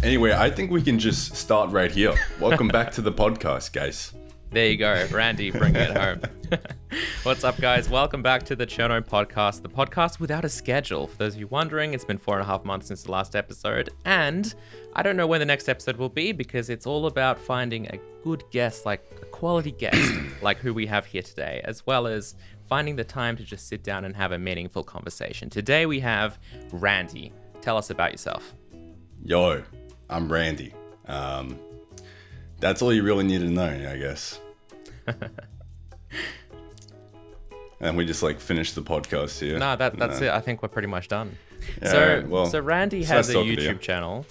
Anyway, I think we can just start right here. Welcome back to the podcast, guys. There you go, Randy, bring it home. What's up, guys? Welcome back to the Cherno Podcast, the podcast without a schedule. For those of you wondering, it's been 4.5 months since the last episode, and I don't know when the next episode will be because it's all about finding a good guest, like a quality guest, like who we have here today, as well as finding the time to just sit down and have a meaningful conversation. Today we have Randy. Tell us about yourself. Yo, I'm Randy. That's all you really need to know, I guess. And we just finish the podcast here. No, that's it. I think we're pretty much done. So Randy has a YouTube channel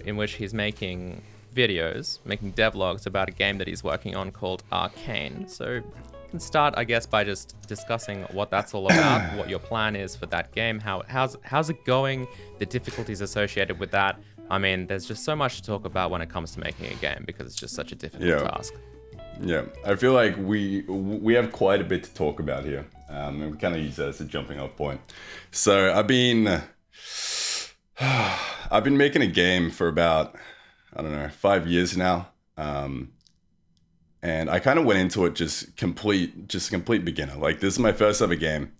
in which he's making videos, making devlogs about a game that he's working on called Arcane. So you can start, I guess, by just discussing what that's all about, what your plan is for that game, how's it going, the difficulties associated with that. I mean, there's just so much to talk about when it comes to making a game because it's just such a difficult task. Yeah, I feel like we have quite a bit to talk about here. And we kind of use that as a jumping off point. So I've been making a game for about, 5 years now. And I kind of went into it just complete beginner. Like, this is my first ever game.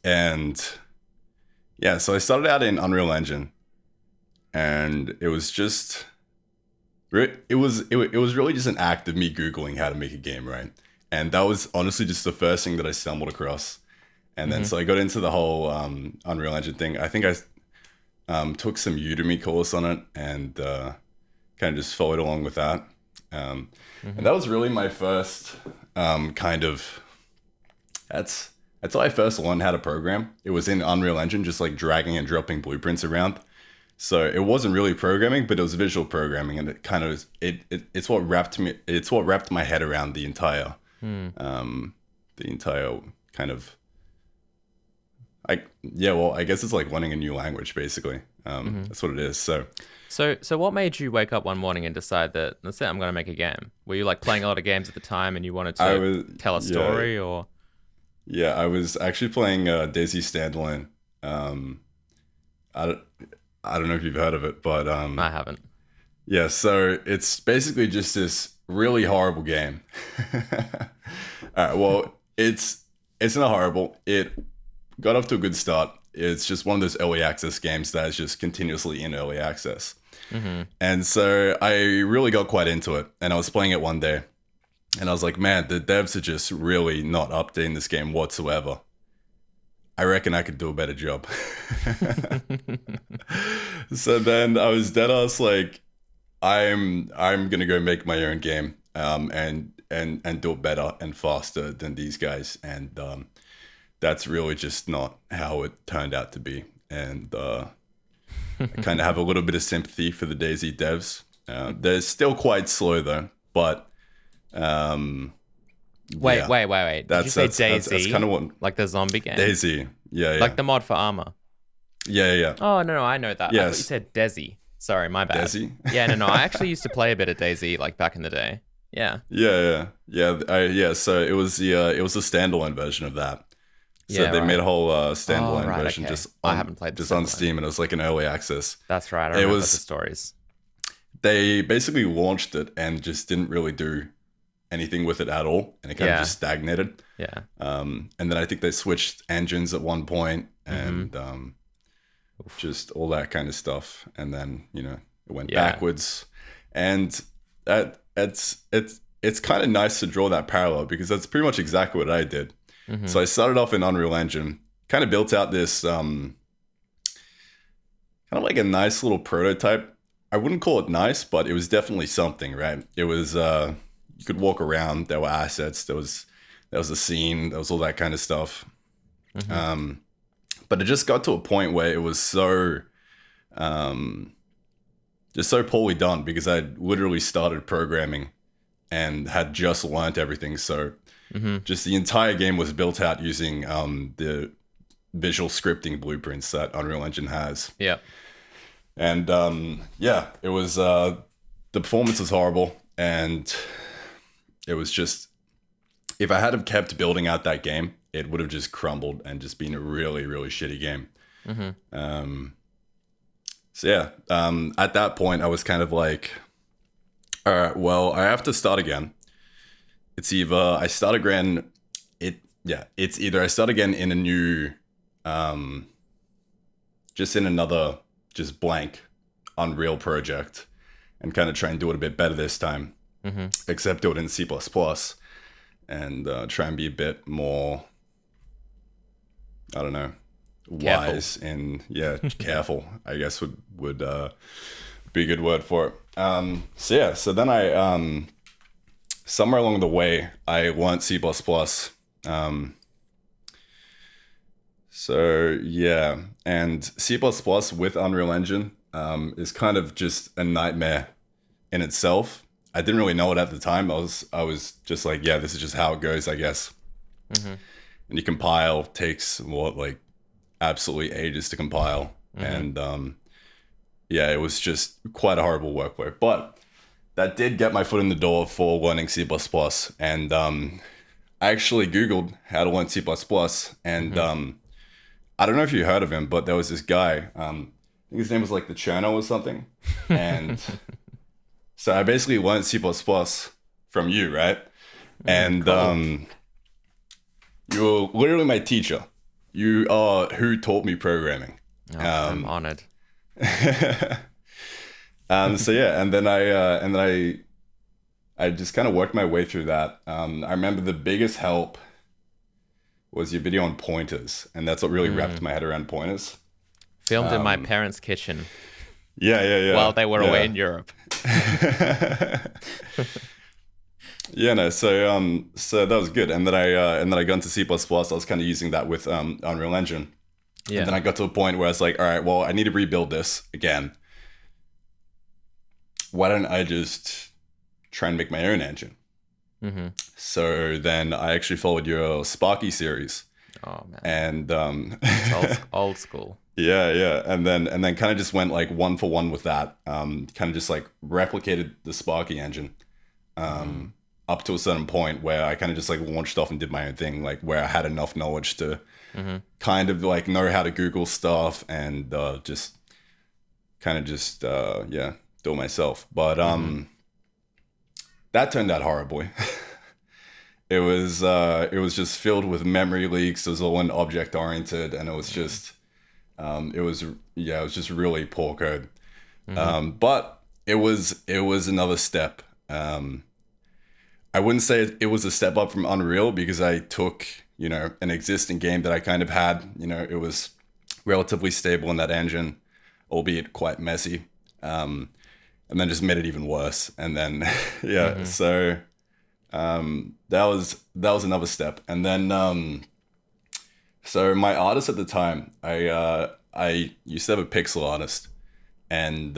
And yeah, so I started out in Unreal Engine, and it was really just an act of me Googling how to make a game, right? And that was honestly just the first thing that I stumbled across. And then so I got into the whole Unreal Engine thing. I think I took some Udemy course on it and kind of just followed along with that. And that was really my first that's how I first learned how to program. It was in Unreal Engine, just like dragging and dropping blueprints around. So it wasn't really programming, but it was visual programming, and it kind of it's what wrapped my head around the entire kind of I guess it's like learning a new language basically. That's what it is. So what made you wake up one morning and decide that that's it, I'm going to make a game? Were you like playing a lot of games at the time and you wanted to tell a story or? Yeah, I was actually playing DayZ Standalone. I don't know if you've heard of it, but I haven't. Yeah, so it's basically just this really horrible game. All right, well, it's not horrible. It got off to a good start. It's just one of those early access games that is just continuously in early access. And so I really got quite into it, and I was playing it one day. And I was like, man, the devs are just really not updating this game whatsoever. I reckon I could do a better job. So then I was dead ass like, I'm gonna go make my own game and do it better and faster than these guys. And that's really just not how it turned out to be. And I kind of have a little bit of sympathy for the DayZ devs. They're still quite slow though, but Wait. Did you say DayZ? That's kind of what, like the zombie game? DayZ, yeah. Like the mod for Armor. Yeah. Oh no, I know that. Yes. I thought you said DayZ. Sorry, my bad. DayZ? Yeah, no. I actually used to play a bit of DayZ like back in the day. Yeah. Yeah. So it was the standalone version of that. So they made a whole standalone version I haven't played just on Steam, and it was like an early access. That's right. I remember the stories. They basically launched it and just didn't really do anything with it at all, and it kind of just stagnated. Yeah. And then I think they switched engines at one point, and just all that kind of stuff, and then it went backwards, and it's kind of nice to draw that parallel because that's pretty much exactly what I did. So I started off in Unreal Engine, kind of built out this kind of like a nice little prototype. I wouldn't call it nice, but it was definitely something, right? It was you could walk around. There were assets. There was a scene. There was all that kind of stuff. But it just got to a point where it was so poorly done because I literally started programming and had just learned everything. So just the entire game was built out using the visual scripting blueprints that Unreal Engine has. Yeah. And it was the performance was horrible, and it was just, if I had have kept building out that game, it would have just crumbled and just been a really, really shitty game. So yeah, at that point, I was kind of like, all right, well, I have to start again. It's either I start again. It's either I start again in a new, just in another, just blank, Unreal project, and kind of try and do it a bit better this time. Except do it in C++ and try and be a bit more, I don't know, Careful. wise and careful, I guess would be a good word for it. So then I somewhere along the way I learned C++. And C++ with Unreal Engine is kind of just a nightmare in itself. I didn't really know it at the time. I was just like, yeah, this is just how it goes, I guess. And you compile, takes absolutely ages to compile. And it was just quite a horrible workflow. But that did get my foot in the door for learning C++. And I actually Googled how to learn C++. And I don't know if you heard of him, but there was this guy. I think his name was like the Cherno or something. And so I basically learned C++ from you, right? And Cool. you're literally my teacher. You are who taught me programming. Oh, I'm honored. And then I just kind of worked my way through that. I remember the biggest help was your video on pointers, and that's what really wrapped my head around pointers. Filmed in my parents' kitchen Yeah. while they were away in Europe. So that was good. And then I got into C++. I was kind of using that with Unreal Engine. Yeah. And then I got to a point where I was like, all right, well, I need to rebuild this again. Why don't I just try and make my own engine? So then I actually followed your Sparky series. Oh man. And It's old school. yeah. And then kind of just went like one for one with that. Kind of just like replicated the Sparky engine. Up to a certain point where I kind of just like launched off and did my own thing, like where I had enough knowledge to kind of like know how to Google stuff and just kind of just do it myself. But that turned out horribly. It was just filled with memory leaks. It was all in object oriented, and it was just it was just really poor code. But it was another step. I wouldn't say it was a step up from Unreal because I took, an existing game that I kind of had, it was relatively stable in that engine, albeit quite messy. And then just made it even worse. And then, so that was another step. And then, so my artist at the time, I used to have a pixel artist, and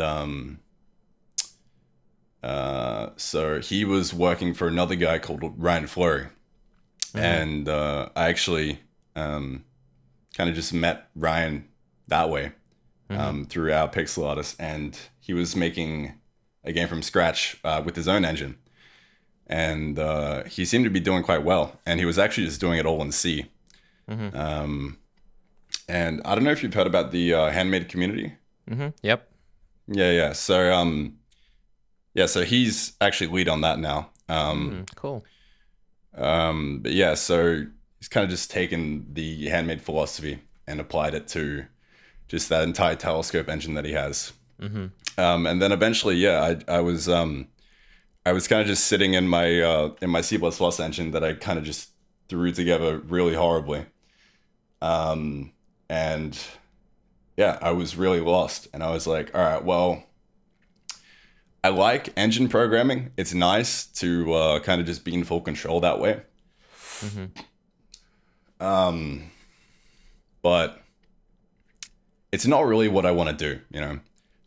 so he was working for another guy called Ryan Fleury. And I actually kind of just met Ryan that way through our pixel artist, and he was making a game from scratch with his own engine, and he seemed to be doing quite well, and he was actually just doing it all in C. And I don't know if you've heard about the handmade community. Yep. Yeah. So he's actually lead on that now. Cool. But yeah, so he's kind of just taken the handmade philosophy and applied it to just that entire telescope engine that he has. And then eventually, I was kind of just sitting in my C++ engine that I kind of just threw together really horribly. And yeah, I was really lost, and I was like, all right, well, I like engine programming. It's nice to kind of just be in full control that way. But it's not really what I want to do,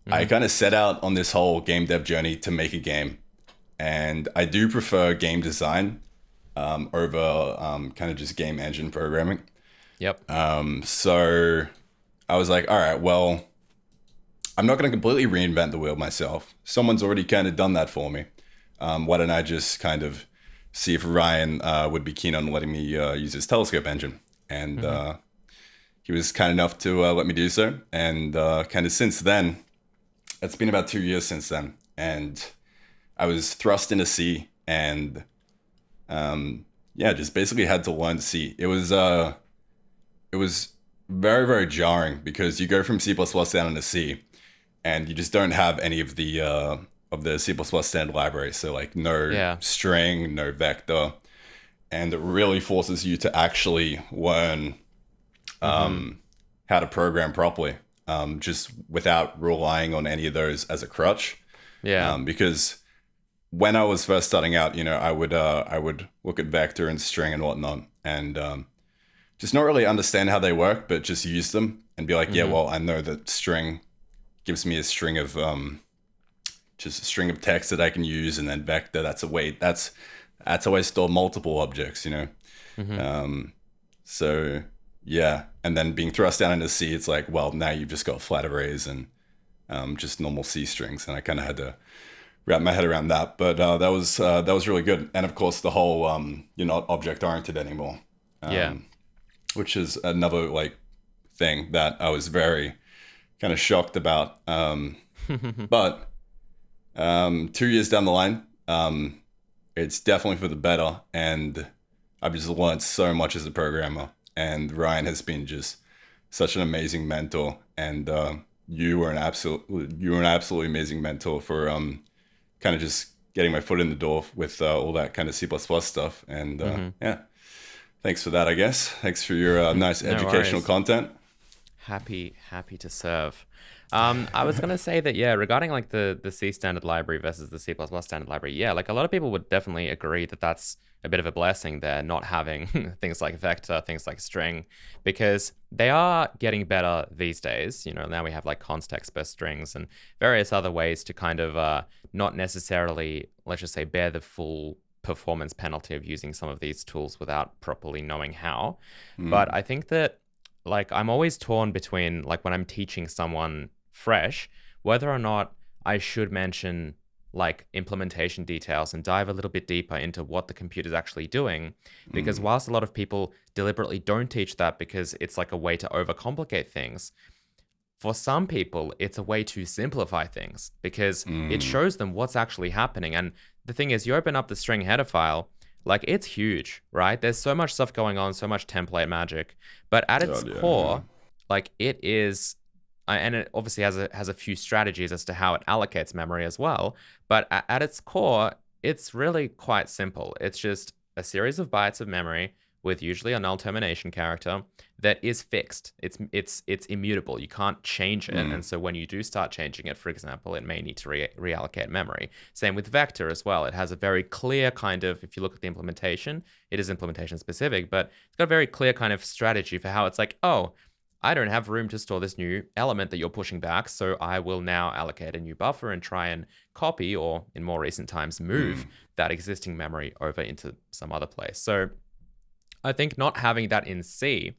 I kind of set out on this whole game dev journey to make a game. And I do prefer game design over kind of just game engine programming. Yep. So I was like, all right, well, I'm not going to completely reinvent the wheel myself. Someone's already kind of done that for me. Why don't I just kind of see if Ryan would be keen on letting me use his telescope engine? And he was kind enough to let me do so. And kind of since then, it's been about 2 years since then, and I was thrust into C, and yeah, just basically had to learn C. It was very, very jarring because you go from C++ down into C, and you just don't have any of the C++ standard library. So like no Yeah. string, no vector, and it really forces you to actually learn how to program properly, just without relying on any of those as a crutch. Yeah. Because when I was first starting out, I would look at vector and string and whatnot, and just not really understand how they work, but just use them and be like, yeah, well, I know that string gives me a string of just a string of text that I can use, and then vector, that's how I store multiple objects, So yeah, and then being thrust down into C, it's like, well, now you've just got flat arrays and just normal C strings, and I kind of had to wrap my head around that. But that was really good, and of course the whole you're not object oriented anymore, which is another like thing that I was very kind of shocked about. But 2 years down the line, it's definitely for the better, and I've just learned so much as a programmer. And Ryan has been just such an amazing mentor, and you were an absolutely amazing mentor for kind of just getting my foot in the door with all that kind of C++ stuff. And yeah, thanks for that, I guess. Thanks for your nice educational content. Happy to serve. I was going to say that, yeah, regarding like the C standard library versus the C++ standard library, yeah, like a lot of people would definitely agree that that's a bit of a blessing there, not having things like vector, things like string, because they are getting better these days. Now we have like context-based strings and various other ways to kind of not necessarily, let's just say, bear the full performance penalty of using some of these tools without properly knowing how. But I think that like I'm always torn between like when I'm teaching someone fresh, whether or not I should mention like implementation details and dive a little bit deeper into what the computer's actually doing. Because whilst a lot of people deliberately don't teach that because it's like a way to overcomplicate things, for some people, it's a way to simplify things because it shows them what's actually happening. And the thing is, you open up the string header file, like it's huge, right? There's so much stuff going on, so much template magic, but at its core, like it is, and it obviously has a few strategies as to how it allocates memory as well. But at its core, it's really quite simple. It's just a series of bytes of memory with usually a null termination character that is fixed. It's immutable. You can't change it. And so when you do start changing it, for example, it may need to reallocate memory. Same with vector as well. It has a very clear kind of, if you look at the implementation, it is implementation specific, but it's got a very clear kind of strategy for how it's like, oh, I don't have room to store this new element that you're pushing back, so I will now allocate a new buffer and try and copy, or in more recent times, move that existing memory over into some other place. So I think not having that in C,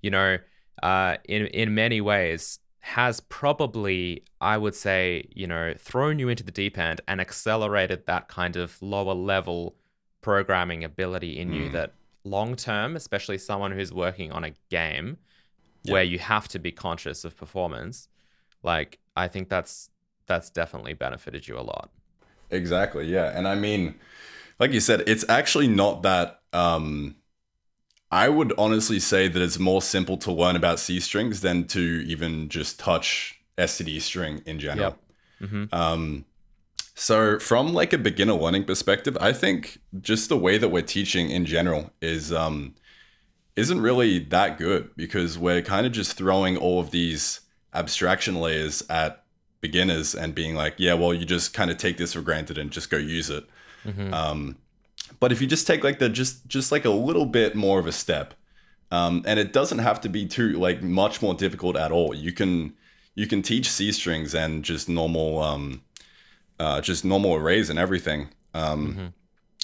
in many ways has probably, I would say, thrown you into the deep end and accelerated that kind of lower level programming ability in you that long term, especially someone who's working on a game where you have to be conscious of performance, like I think that's definitely benefited you a lot. Exactly, yeah. And I mean, like you said, it's actually not that I would honestly say that it's more simple to learn about C strings than to even just touch std string in general. So from like a beginner learning perspective, I think just the way that we're teaching in general is isn't really that good, because we're kind of just throwing all of these abstraction layers at beginners and being like, yeah, well, you just kind of take this for granted and just go use it. But if you just take like just like a little bit more of a step, and it doesn't have to be too like much more difficult at all. You can teach C strings and just normal arrays and everything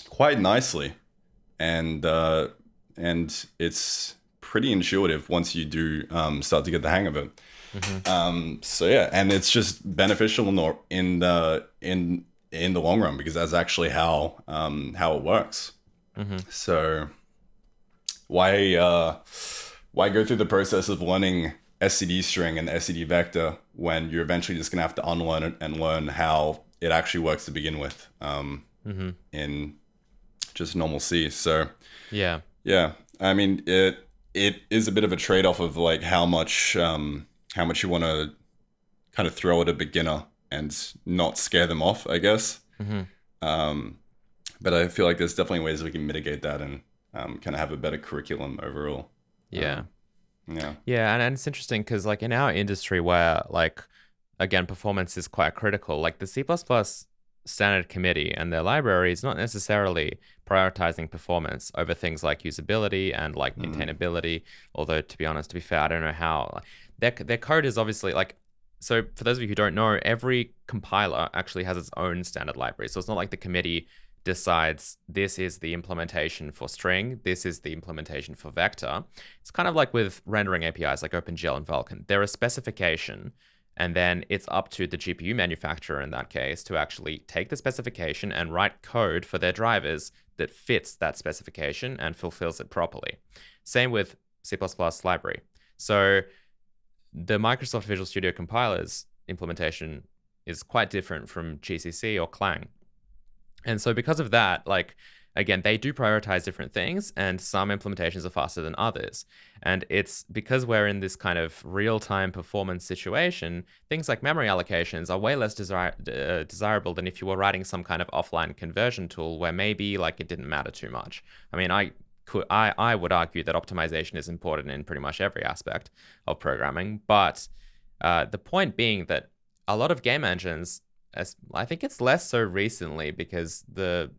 quite nicely, and it's pretty intuitive once you do start to get the hang of it. So yeah, and it's just beneficial in the long run, because that's actually how it works. So why go through the process of learning SCD string and SCD vector when you're eventually just going to have to unlearn it and learn how it actually works to begin with in just normal C. So Yeah. I mean, it is a bit of a trade-off of like how much you want to kind of throw at a beginner and not scare them off, I guess. But I feel like there's definitely ways we can mitigate that and kind of have a better curriculum overall. Yeah. Yeah, and it's interesting because like in our industry where like, again, performance is quite critical, like the C++ standard committee and their library is not necessarily prioritizing performance over things like usability and like maintainability. Although to be fair, I don't know how. Their code is obviously like, so for those of you who don't know, every compiler actually has its own standard library. So it's not like the committee decides this is the implementation for string, this is the implementation for vector. It's kind of like with rendering APIs like OpenGL and Vulkan. They're a specification, and then it's up to the GPU manufacturer in that case to actually take the specification and write code for their drivers that fits that specification and fulfills it properly. Same with C++ library. So the Microsoft Visual Studio compiler's implementation is quite different from GCC or Clang. And so because of that, like, again, they do prioritize different things, and some implementations are faster than others. And it's because we're in this kind of real-time performance situation, things like memory allocations are way less desirable than if you were writing some kind of offline conversion tool where maybe like it didn't matter too much. I mean, I would argue that optimization is important in pretty much every aspect of programming, but the point being that a lot of game engines, I think it's less so recently because the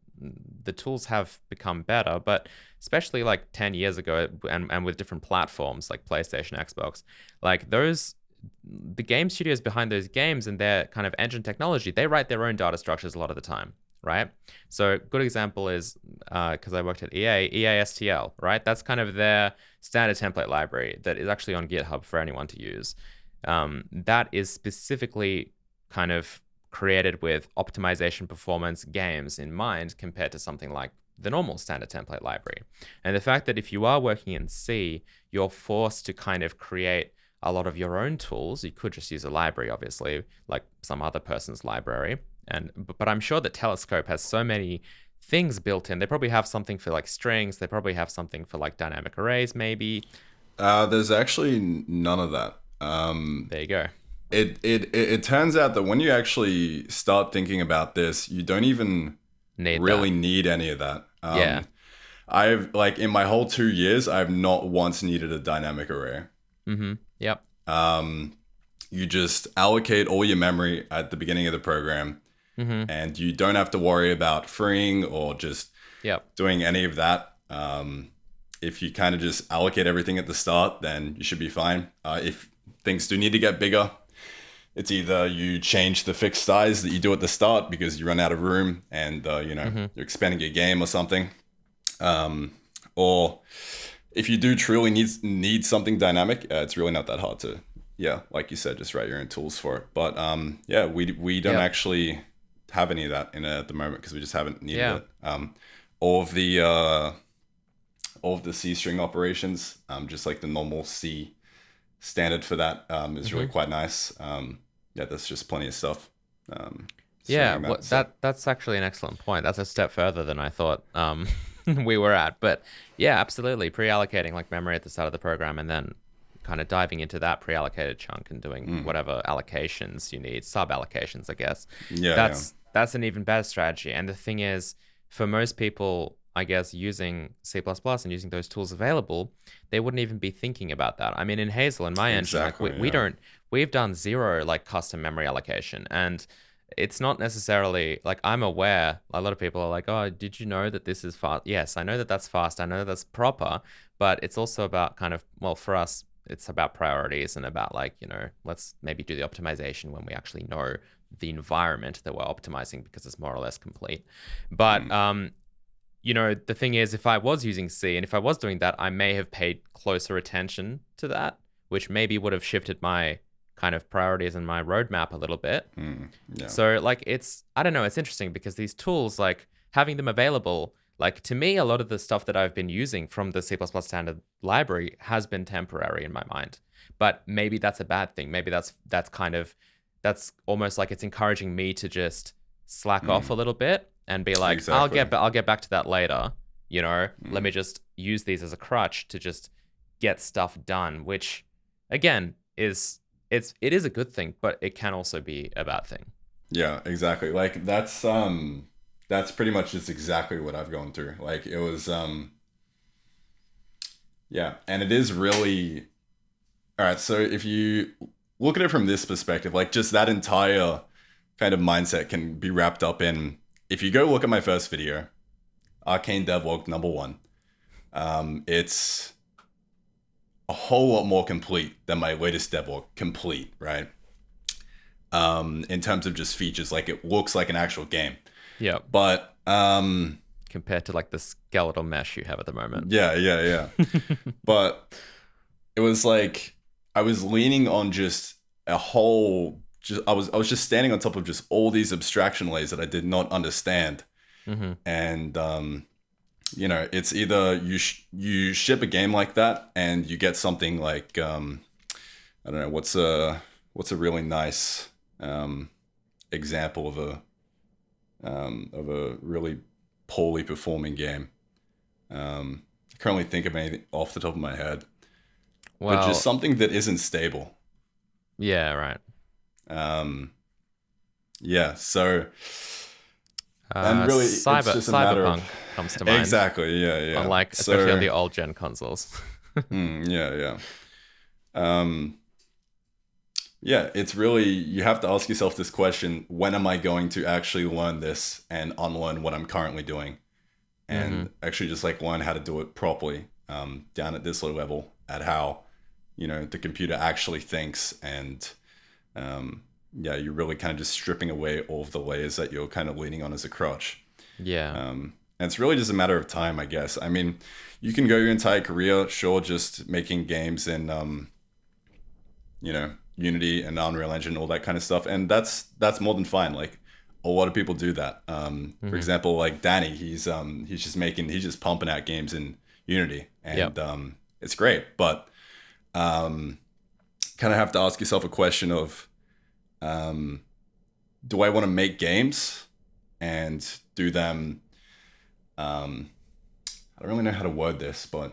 tools have become better, but especially like 10 years ago and with different platforms like PlayStation, Xbox, like the game studios behind those games and their kind of engine technology, they write their own data structures a lot of the time, right? So a good example is, because I worked at EA STL, right? That's kind of their standard template library that is actually on GitHub for anyone to use. That is specifically kind of created with optimization performance games in mind compared to something like the normal standard template library. And the fact that if you are working in C, you're forced to kind of create a lot of your own tools. You could just use a library, obviously, like some other person's library. But I'm sure that Telescope has so many things built in. They probably have something for like strings. They probably have something for like dynamic arrays, maybe. There's actually none of that. There you go. It turns out that when you actually start thinking about this, you don't even need any of that. I've like in my whole 2 years, I've not once needed a dynamic array. Yep. You just allocate all your memory at the beginning of the program, and you don't have to worry about freeing or just doing any of that. If you kind of just allocate everything at the start, then you should be fine. If things do need to get bigger, it's either you change the fixed size that you do at the start because you run out of room and you're expanding your game or something, or if you do truly need something dynamic, it's really not that hard to like you said, just write your own tools for it. But we don't actually have any of that at the moment because we just haven't needed it. All of the C string operations, just like the normal C standard for that, is really quite nice. There's just plenty of stuff. That's actually an excellent point. That's a step further than I thought we were at. But yeah, absolutely, pre-allocating like memory at the start of the program and then kind of diving into that pre-allocated chunk and doing whatever allocations you need, sub-allocations, I guess. That's an even better strategy. And the thing is, for most people, I guess, using C++ and using those tools available, they wouldn't even be thinking about that. I mean, in Hazel, in my engine, we've done zero like custom memory allocation. And it's not necessarily like, I'm aware a lot of people are like, oh, did you know that this is fast? Yes, I know that that's fast. I know that that's proper, but it's also about kind of, well, for us, it's about priorities and about like, let's maybe do the optimization when we actually know the environment that we're optimizing because it's more or less complete. But, the thing is, if I was using C and if I was doing that, I may have paid closer attention to that, which maybe would have shifted my kind of priorities and my roadmap a little bit. So like, I don't know, it's interesting because these tools, like having them available, Like, to me, a lot of the stuff that I've been using from the C++ standard library has been temporary in my mind. But maybe that's a bad thing. Maybe that's almost like it's encouraging me to just slack off a little bit and be like, Exactly. I'll get back to that later. Let me just use these as a crutch to just get stuff done, which again it is a good thing, but it can also be a bad thing. Yeah, exactly. Like that's pretty much just exactly what I've gone through. Like it was yeah, and it is really all right. So if you look at it from this perspective, like just that entire kind of mindset can be wrapped up in, if you go look at my first video, Arcane Devlog #1, it's a whole lot more complete than my latest devlog. Complete, right? In terms of just features, like it looks like an actual game. Yeah. But compared to like the skeletal mesh you have at the moment. Yeah. But it was like I was leaning on just a whole. I was just standing on top of just all these abstraction layers that I did not understand. Mm-hmm. And it's either you ship a game like that and you get something like I don't know what's a really nice example of a really poorly performing game. I can't really think of anything off the top of my head. Well, but just something that isn't stable. Yeah, right. Yeah, so and really it's just a matter Cyberpunk of, comes to mind. Exactly, yeah. Unlike especially on the old gen consoles. Yeah. Yeah, it's really, you have to ask yourself this question: when am I going to actually learn this and unlearn what I'm currently doing, and actually just like learn how to do it properly, down at this level, at how the computer actually thinks, and you're really kind of just stripping away all of the layers that you're kind of leaning on as a crutch. Yeah. And it's really just a matter of time, I guess. I mean, you can go your entire career, sure, just making games in, Unity and Unreal Engine, all that kind of stuff. And that's more than fine. Like a lot of people do that. For example, like Danny, he's just pumping out games in Unity, and it's great. But kind of have to ask yourself a question of, do I want to make games and do them? I don't really know how to word this, but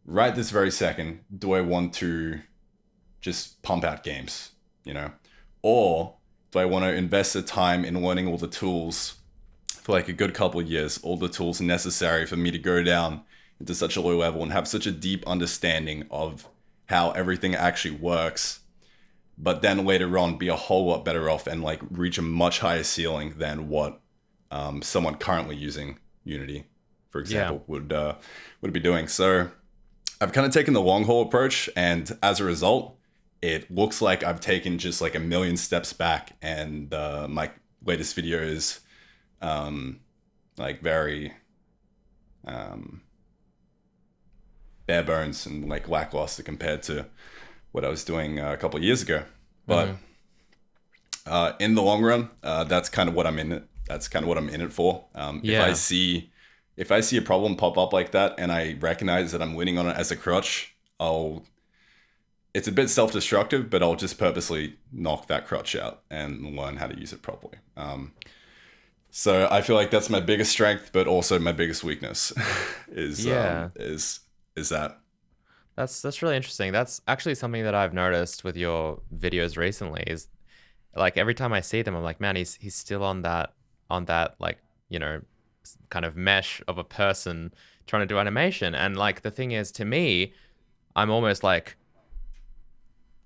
right this very second, do I want to just pump out games, or do I want to invest the time in learning all the tools for like a good couple of years, all the tools necessary for me to go down into such a low level and have such a deep understanding of how everything actually works, but then later on be a whole lot better off and like reach a much higher ceiling than what someone currently using Unity, for example, would be doing. So I've kind of taken the long haul approach, and as a result, it looks like I've taken just like a million steps back, and my latest video is like very bare bones and like lackluster compared to what I was doing a couple of years ago. But in the long run, that's kind of what I'm in it. That's kind of what I'm in it for. If I see a problem pop up like that and I recognize that I'm leaning on it as a crutch, it's a bit self-destructive, but I'll just purposely knock that crutch out and learn how to use it properly. So I feel like that's my biggest strength, but also my biggest weakness is that. That's really interesting. That's actually something that I've noticed with your videos recently, is like every time I see them, I'm like, man, he's still on that like, kind of mesh of a person trying to do animation. And like the thing is, to me, I'm almost like,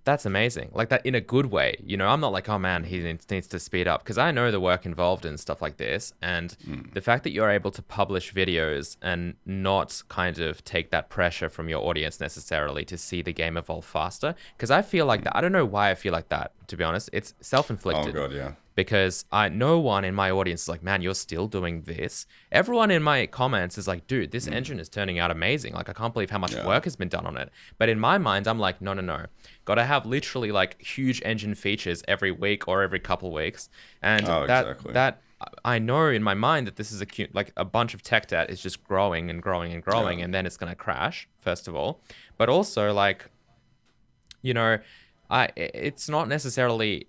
that's amazing. Like that in a good way. I'm not like, oh man, he needs to speed up, because I know the work involved in stuff like this. And the fact that you're able to publish videos and not kind of take that pressure from your audience necessarily to see the game evolve faster. Because I feel like that. I don't know why I feel like that, to be honest. It's self-inflicted. Oh God, yeah. Because no one in my audience is like, man, you're still doing this. Everyone in my comments is like, dude, this engine is turning out amazing. Like, I can't believe how much work has been done on it. But in my mind, I'm like, no. Got to have literally like huge engine features every week or every couple weeks. And that I know in my mind that this is like a bunch of tech debt is just growing and growing and growing, and then it's going to crash, first of all. But also, like, it's not necessarily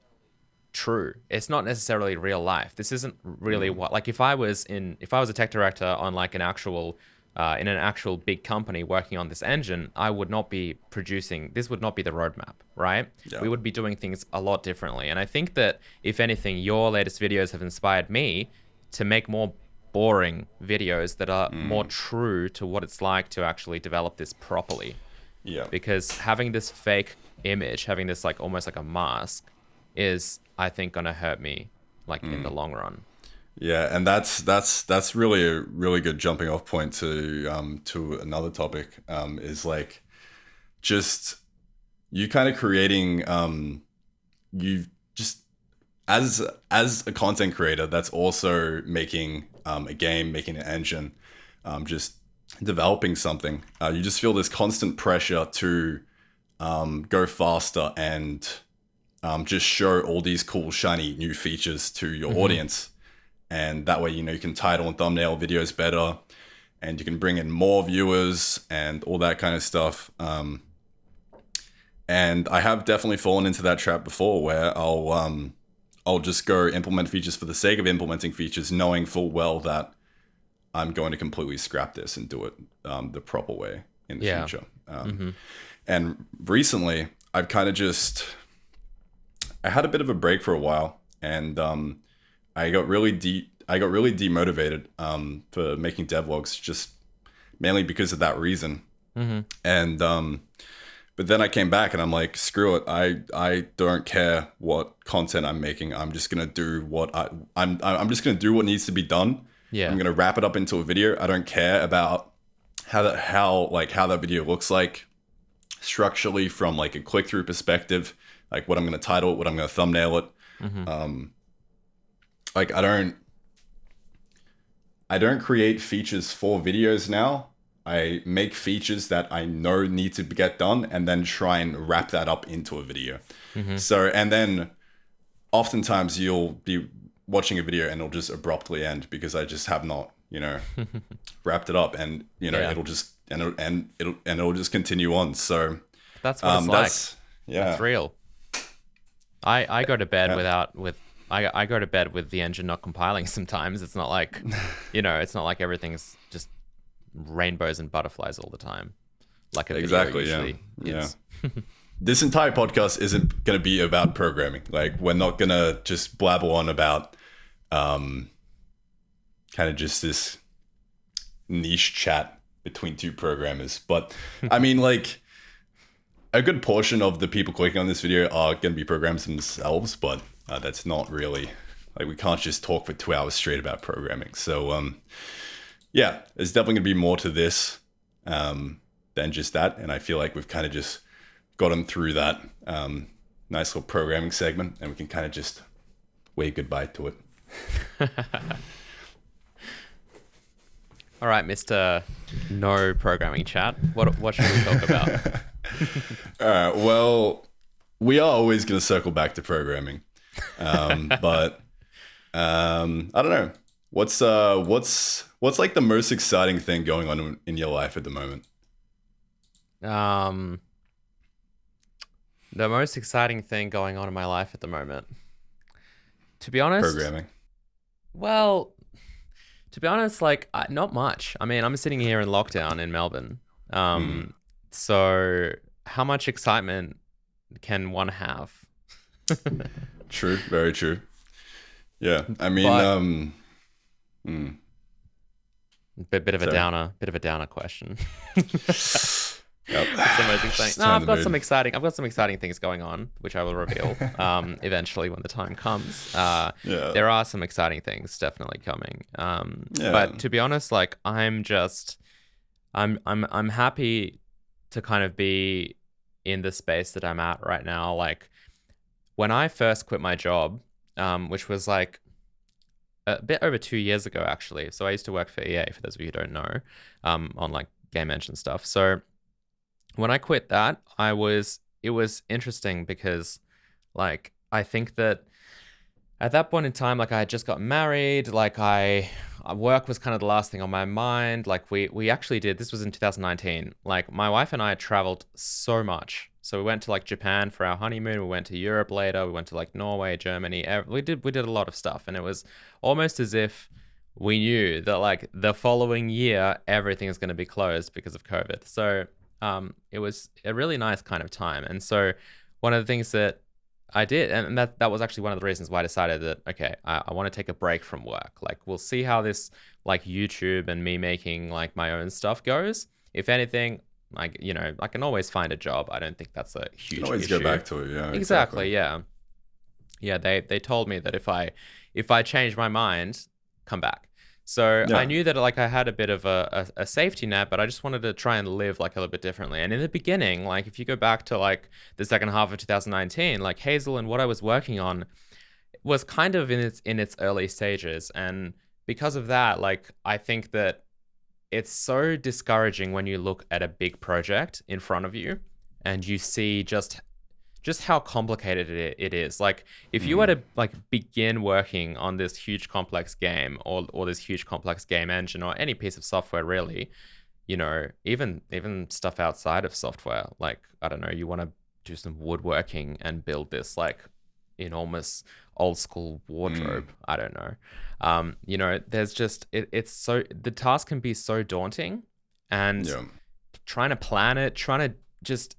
true. It's not necessarily real life. This isn't really what, like, if I was a tech director on like an actual in an actual big company working on this engine, I would not be producing, this would not be the roadmap, right? Yeah. We would be doing things a lot differently. And I think that, if anything, your latest videos have inspired me to make more boring videos that are more true to what it's like to actually develop this properly. Yeah. Because having this fake image, having this like almost like a mask, is, I think, gonna hurt me like in the long run. Yeah, and that's really a really good jumping off point to another topic. Is like just you kind of creating you just as a content creator that's also making a game, making an engine, just developing something. You just feel this constant pressure to go faster and just show all these cool shiny new features to your audience. And that way, you can title and thumbnail videos better, and you can bring in more viewers and all that kind of stuff. And I have definitely fallen into that trap before, where I'll just go implement features for the sake of implementing features, knowing full well that I'm going to completely scrap this and do it the proper way in the future. And recently, I've kind of I had a bit of a break for a while, and I got really demotivated for making devlogs, just mainly because of that reason. And but then I came back and I'm like, screw it. I don't care what content I'm making. I'm just gonna do what I'm just gonna do what needs to be done. Yeah. I'm gonna wrap it up into a video. I don't care about how that video looks like structurally from like a click-through perspective, like what I'm gonna title it, what I'm gonna thumbnail it. Like I don't create features for videos now. I make features that I know need to get done and then try and wrap that up into a video. So, and then oftentimes you'll be watching a video and it'll just abruptly end because I just have not, wrapped it up, and it'll just it'll just continue on. So that's what it's like. That's real. I go to bed I go to bed with the engine not compiling sometimes. It's not like, it's not like everything's just rainbows and butterflies all the time. Like a video usually is. This entire podcast isn't going to be about programming. Like, we're not going to just blabber on about kind of just this niche chat between two programmers. But I mean, like, a good portion of the people clicking on this video are going to be programmers themselves, but that's not really, like, we can't just talk for 2 hours straight about programming. So, yeah, there's definitely going to be more to this than just that. And I feel like we've kind of just gotten through that nice little programming segment, and we can kind of just wave goodbye to it. All right, Mr. No Programming Chat. What should we talk about? All right, well, we are always going to circle back to programming. But I don't know. What's like the most exciting thing going on in your life at the moment? The most exciting thing going on in my life at the moment, to be honest, programming. Well, to be honest, like, not much. I mean, I'm sitting here in lockdown in Melbourne. So how much excitement can one have? True, very true. Yeah, I mean, bit of a downer question. Yep. It's the most exciting. No, I've got some exciting things going on, which I will reveal eventually when the time comes. There are some exciting things definitely coming. But to be honest, like, I'm happy to kind of be in the space that I'm at right now. Like, when I first quit my job, which was like a bit over 2 years ago, actually. So I used to work for EA, for those of you who don't know, on like game engine stuff. So when I quit that, it was interesting because, like, I think that at that point in time, like I had just got married, like work was kind of the last thing on my mind. Like we actually did, this was in 2019. Like my wife and I had traveled so much. So we went to like Japan for our honeymoon. We went to Europe later. We went to like Norway, Germany. We did a lot of stuff, and it was almost as if we knew that like the following year everything is going to be closed because of COVID. So it was a really nice kind of time. And so one of the things that I did, and that was actually one of the reasons why I decided that, okay, I want to take a break from work. Like, we'll see how this, like, YouTube and me making, like, my own stuff goes. If anything, like, you know, I can always find a job. I don't think that's a huge You can always issue. go back to it, yeah. Exactly, yeah. Yeah, they told me that if I change my mind, come back. So Yeah. I knew that like I had a bit of a safety net, but I just wanted to try and live like a little bit differently. And in the beginning, like if you go back to like the second half of 2019, like Hazel and what I was working on was kind of in its early stages. And because of that, like I think that it's so discouraging when you look at a big project in front of you and you see just how complicated it is. Like if you were to like begin working on this huge complex game or this huge complex game engine or any piece of software really, you know, even stuff outside of software, like I don't know, you want to do some woodworking and build this like enormous old school wardrobe. I don't know. You know, there's just it's so the task can be so daunting, and trying to plan it, trying to just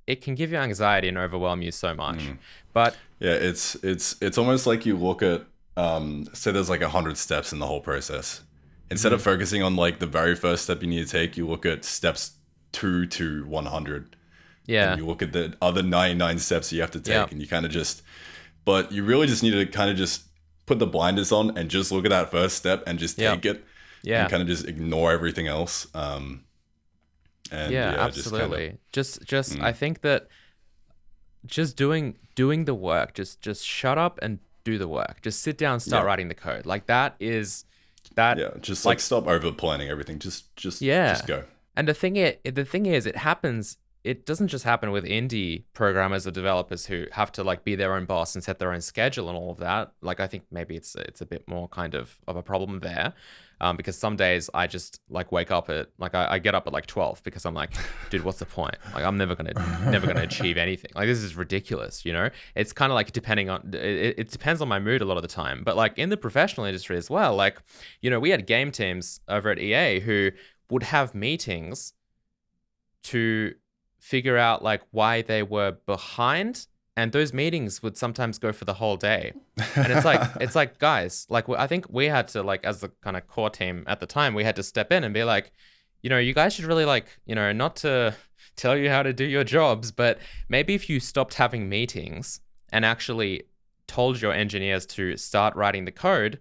it can give you anxiety and overwhelm you so much. But yeah, it's almost like you look at say there's like 100 steps in the whole process. Instead of focusing on like the very first step you need to take, you look at steps 2 to 100. Yeah. And you look at the other 99 steps you have to take, and you kind of just, but you really just need to kind of just put the blinders on and just look at that first step and just take it. Yeah. And kind of just ignore everything else. And absolutely. Just I think that just doing the work, just shut up and do the work. Just sit down and start writing the code. Like that is that. Yeah, just like stop over planning everything. Just go. And the thing is, it happens. It doesn't just happen with indie programmers or developers who have to like be their own boss and set their own schedule and all of that. Like I think maybe it's a bit more kind of a problem there. Because some days I just like wake up at like I get up at like 12 because I'm like, dude, what's the point? Like I'm never gonna achieve anything. Like this is ridiculous, you know? It's kind of like depending on it depends on my mood a lot of the time. But like in the professional industry as well, like, you know, we had game teams over at EA who would have meetings to figure out like why they were behind. And those meetings would sometimes go for the whole day. And it's like, guys, like, I think we had to, like, as the kind of core team at the time, we had to step in and be like, you know, you guys should really, like, you know, not to tell you how to do your jobs, but maybe if you stopped having meetings and actually told your engineers to start writing the code,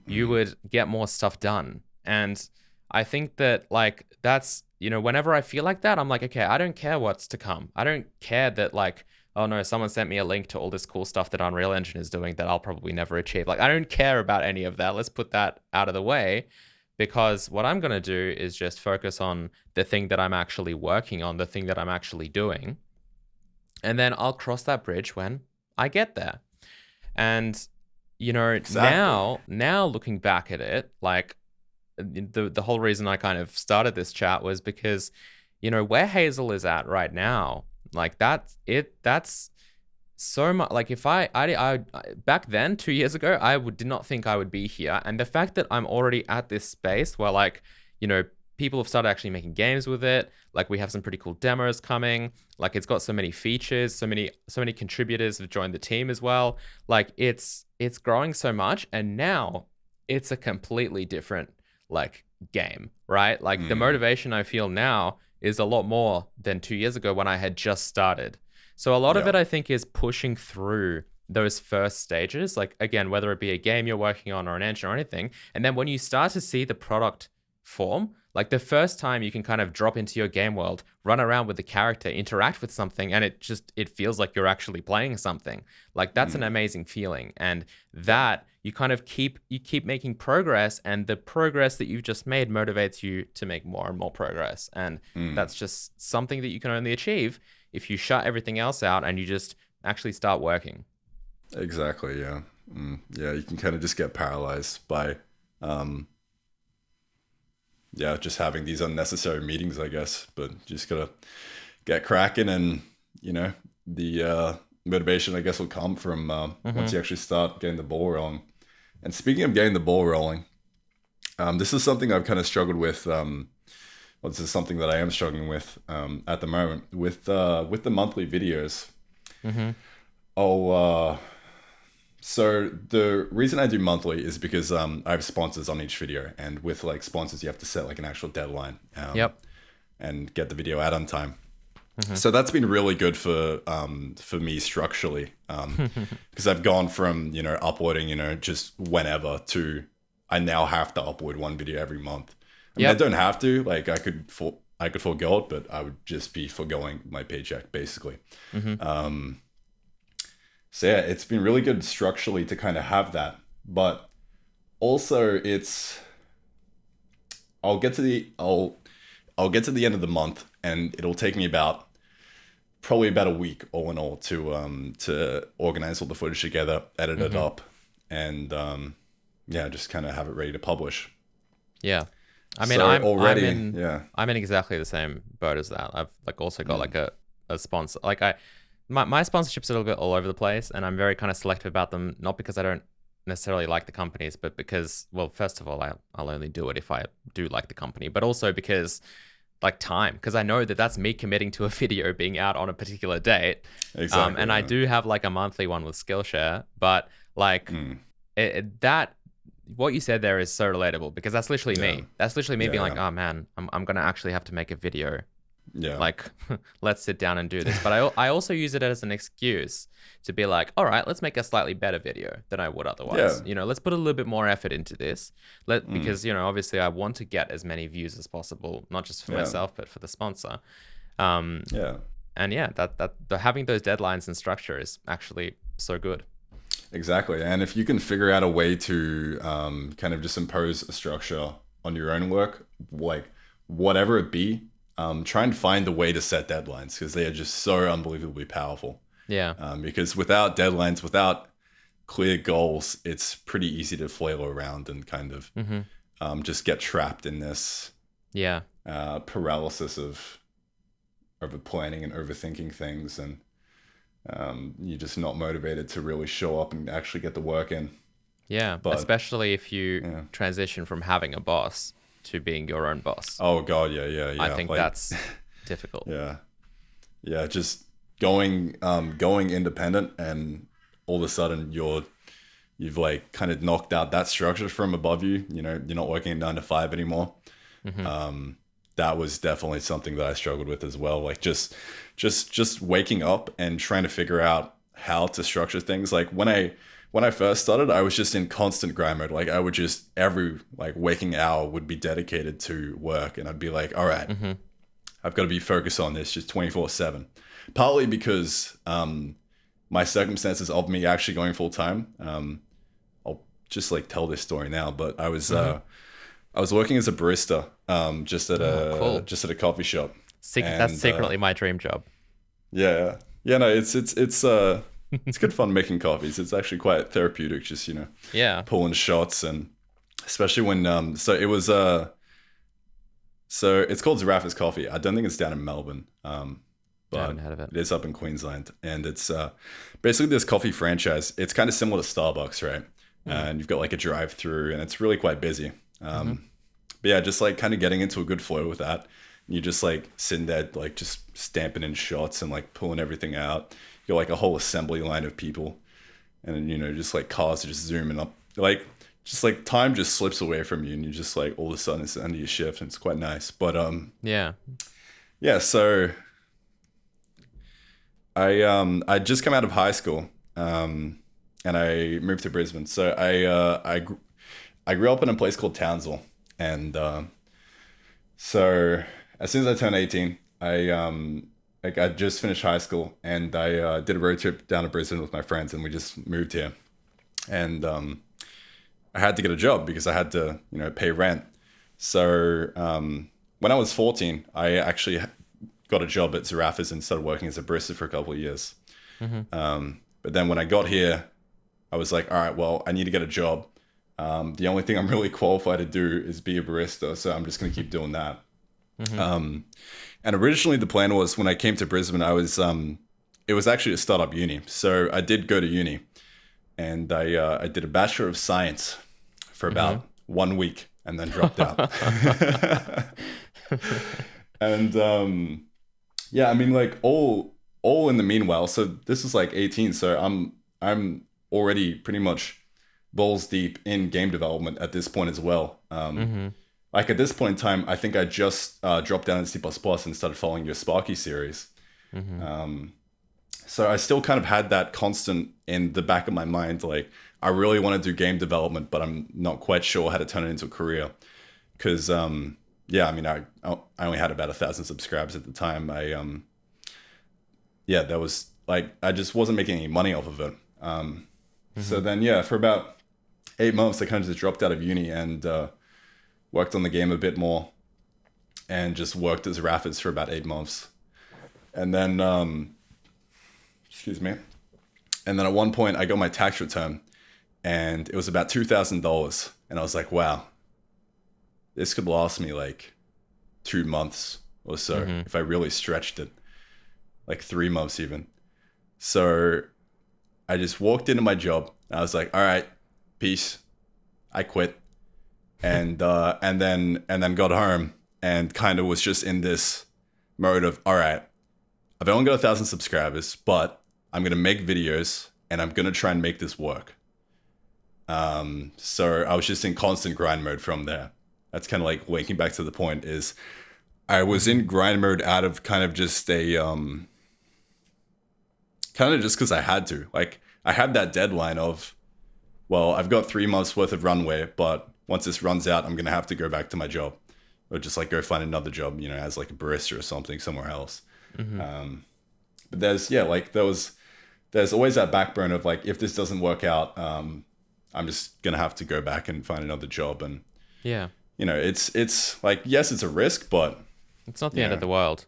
you would get more stuff done. And I think that, like, that's, you know, whenever I feel like that, I'm like, okay, I don't care what's to come. I don't care that, like, oh no, someone sent me a link to all this cool stuff that Unreal Engine is doing that I'll probably never achieve. Like, I don't care about any of that. Let's put that out of the way, because what I'm going to do is just focus on the thing that I'm actually working on, the thing that I'm actually doing. And then I'll cross that bridge when I get there. And, you know, now looking back at it, like the whole reason I kind of started this chat was because, you know, where Hazel is at right now, like that's so much. Like if I back then 2 years ago, did not think I would be here. And the fact that I'm already at this space where, like, you know, people have started actually making games with it. Like we have some pretty cool demos coming. Like it's got so many features, so many contributors have joined the team as well. Like it's growing so much, and now it's a completely different like game, right? Like the motivation I feel now is a lot more than 2 years ago when I had just started. So a lot of it, I think, is pushing through those first stages. Like, again, whether it be a game you're working on or an engine or anything. And then when you start to see the product form, like the first time you can kind of drop into your game world, run around with the character, interact with something, and it feels like you're actually playing something. Like that's an amazing feeling. And that you kind of keep making progress, and the progress that you've just made motivates you to make more and more progress. And that's just something that you can only achieve if you shut everything else out and you just actually start working. Exactly, yeah. Yeah, you can kind of just get paralyzed by, just having these unnecessary meetings, I guess. But just gotta get cracking, and the motivation, I guess, will come from once you actually start getting the ball rolling. And speaking of getting the ball rolling, this is something I've kind of struggled with. This is something that I am struggling with at the moment with the monthly videos. So the reason I do monthly is because I have sponsors on each video, and with like sponsors, you have to set like an actual deadline. And get the video out on time. So that's been really good for me structurally, because I've gone from uploading just whenever to I now have to upload one video every month. I mean, I don't have to. Like I could forego it, but I would just be foregoing my paycheck basically. So yeah, it's been really good structurally to kind of have that, but also I'll get to the end of the month, and it'll take me probably about a week all in all to organize all the footage together, edit it up, and just kind of have it ready to publish. Yeah. I mean, so I'm in exactly the same boat as that. I've like also got like a sponsor. Like my sponsorship's a little bit all over the place, and I'm very kind of selective about them. Not because I don't necessarily like the companies, but because, well, first of all, I'll only do it if I do like the company, but also because like time, because I know that that's me committing to a video being out on a particular date. Exactly. And I do have like a monthly one with Skillshare, but like that. What you said there is so relatable, because that's literally me. That's literally me being like, oh man, I'm going to actually have to make a video. Yeah. Like, let's sit down and do this. But I also use it as an excuse to be like, all right, let's make a slightly better video than I would otherwise. Let's put a little bit more effort into this. Because, obviously I want to get as many views as possible, not just for myself, but for the sponsor. And that having those deadlines and structure is actually so good. Exactly. And if you can figure out a way to kind of just impose a structure on your own work, like whatever it be, try and find a way to set deadlines, because they are just so unbelievably powerful. Yeah. Because without deadlines, without clear goals, it's pretty easy to flail around and kind of just get trapped in this paralysis of overplanning and overthinking things, and you're just not motivated to really show up and actually get the work in. Yeah, but especially if you transition from having a boss to being your own boss. Oh God, yeah. I think that's difficult. Yeah. Just going independent, and all of a sudden you've like kind of knocked out that structure from above you. You're not working a 9 to 5 anymore. That was definitely something that I struggled with as well. Like just waking up and trying to figure out how to structure things. Like when I first started, I was just in constant grind mode. Like I would just every like waking hour would be dedicated to work, and I'd be like, all right, I've got to be focused on this just 24/7. Partly because my circumstances of me actually going full time. I'll just like tell this story now, but I was working as a barista just at a coffee shop. That's secretly my dream job. Yeah. No, it's good fun making coffees. It's actually quite therapeutic, just pulling shots, and especially when so it's called Zaraffa's Coffee. I don't think it's down in Melbourne, but I haven't heard of it. It is up in Queensland, and it's basically this coffee franchise. It's kind of similar to Starbucks, right? And you've got like a drive-through, and it's really quite busy. But yeah, just like kind of getting into a good flow with that. You just like sitting there, like just stamping in shots and like pulling everything out. You got like a whole assembly line of people, and just like cars are just zooming up. Like just like time just slips away from you, and you just like all of a sudden it's the end of your shift, and it's quite nice. But so I just come out of high school, and I moved to Brisbane. So I grew up in a place called Townsville, and so as soon as I turned 18, I just finished high school, and I did a road trip down to Brisbane with my friends, and we just moved here. And I had to get a job because I had to, pay rent. So when I was 14, I actually got a job at Zaraffa's and started working as a barista for a couple of years. But then when I got here, I was like, all right, well, I need to get a job. The only thing I'm really qualified to do is be a barista, so I'm just going to keep doing that. And originally the plan was when I came to Brisbane, it was actually a startup uni. So I did go to uni, and I did a Bachelor of Science for about 1 week and then dropped out. And yeah, I mean, like all in the meanwhile. So this is like 18, so I'm already pretty much balls deep in game development at this point as well. Like at this point in time, I think I just dropped down in C++ and started following your Sparky series. So I still kind of had that constant in the back of my mind, like I really want to do game development, but I'm not quite sure how to turn it into a career. Because yeah, I mean, I only had about 1,000 subscribers at the time. Yeah, that was like I just wasn't making any money off of it. So then yeah, for about 8 months, I kind of just dropped out of uni and worked on the game a bit more, and just worked as Rapids for about 8 months. And then, excuse me. And then at one point I got my tax return and it was about $2,000. And I was like, wow, this could last me like 2 months or so if I really stretched it, like 3 months even. So I just walked into my job and I was like, all right, peace. I quit. And then got home and kind of was just in this mode of, all right, I've only got 1,000 subscribers, but I'm going to make videos and I'm going to try and make this work. So I was just in constant grind mode from there. That's kind of like linking back to the point is I was in grind mode out of kind of just a, kind of just because I had to. Like I had that deadline of, well, I've got 3 months worth of runway, but once this runs out, I'm going to have to go back to my job or just like go find another job, you know, as like a barista or something somewhere else. But there's, yeah, like there's always that backbone of like, if this doesn't work out, I'm just going to have to go back and find another job. And yeah, you know, it's like, yes, it's a risk, but it's not the end of the world.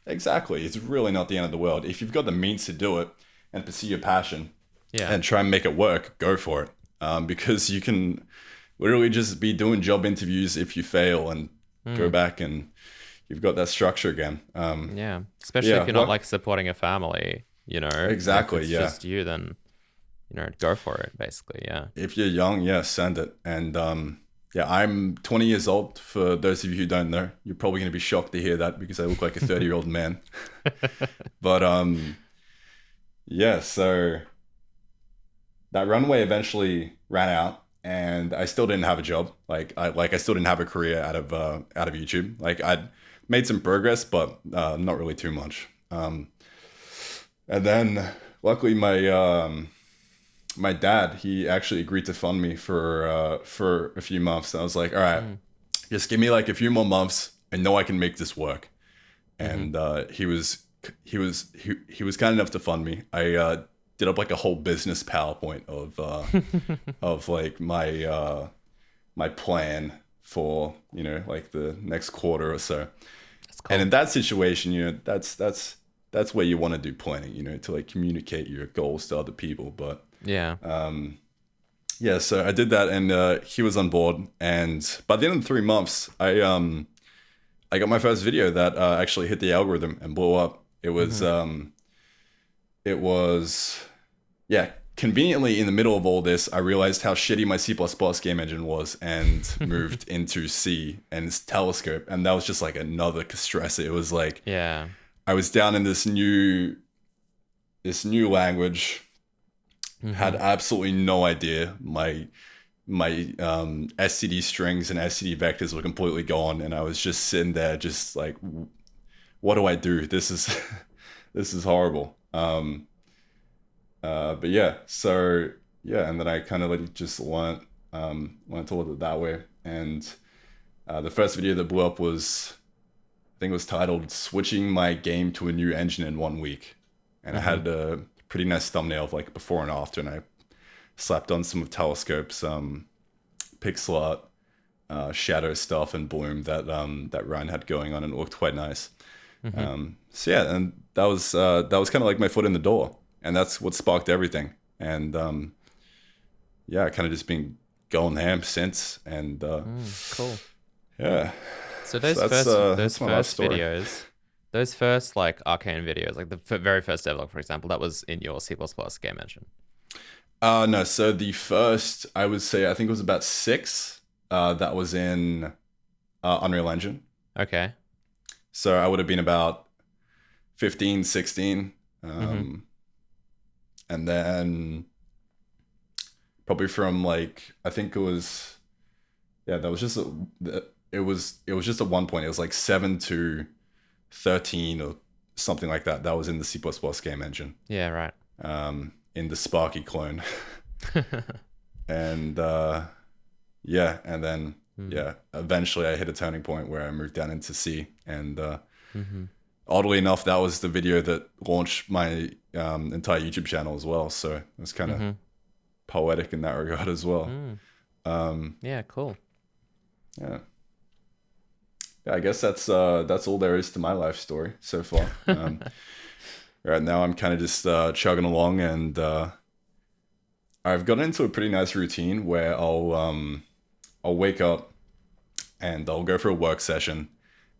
Exactly. It's really not the end of the world. If you've got the means to do it and pursue your passion and try and make it work, go for it. Because you can literally just be doing job interviews if you fail and go back and you've got that structure again. Yeah. Especially if you're not like supporting a family, you know. Exactly. If it's just you, then, you know, go for it basically. Yeah. If you're young, yeah, send it. And yeah, I'm 20 years old. For those of you who don't know, you're probably going to be shocked to hear that because I look like a 30-year-old man. But yeah, so that runway eventually ran out. And I still didn't have a job. I still didn't have a career out of YouTube. Like I'd made some progress, but not really too much. And then luckily my dad, he actually agreed to fund me for a few months. And I was like, all right, just give me like a few more months. I know I can make this work. And he was kind enough to fund me. I did up like a whole business PowerPoint of like my plan for, you know, like the next quarter or so. Cool. And in that situation, you know, that's where you want to do planning, you know, to like communicate your goals to other people. But yeah, so I did that, and he was on board. And by the end of the 3 months, I got my first video that actually hit the algorithm and blew up. It was, yeah, conveniently in the middle of all this, I realized how shitty my C++ game engine was and moved into C and its Telescope. And that was just like another stressor. It was like, yeah, I was down in this new language, had absolutely no idea. My STD strings and STD vectors were completely gone. And I was just sitting there just like, what do I do? This is horrible. But yeah, so yeah, and then I kind of like just went towards it that way. And the first video that blew up was, I think it was titled "Switching My Game to a New Engine in 1 Week," and I had a pretty nice thumbnail of like before and after, and I slapped on some of Telescope's pixel art, shadow stuff and bloom that Ryan had going on, and it looked quite nice. So yeah, and that was kind of like my foot in the door, and that's what sparked everything. And yeah, kind of just been going ham since. And Cool. yeah. So those So first my life story. videos, those first like Arcane videos, like the very first devlog, for example, that was in your C++ game engine. No, so the first, I would say, I think it was about 6. That was in Unreal Engine. Okay. So I would have been about 15, 16. And then probably from like, I think it was, yeah, that was just, it was just at one point, it was like 7 to 13 or something like that. That was in the C++ game engine. Yeah, right. In the Sparky clone. And yeah, and then yeah, eventually I hit a turning point where I moved down into C, and oddly enough, that was the video that launched my entire YouTube channel as well. So it was kind of poetic in that regard as well. Yeah, cool. Yeah. Yeah, I guess that's all there is to my life story so far. Right now, I'm kind of just chugging along, and I've gotten into a pretty nice routine where I'll wake up and I'll go for a work session,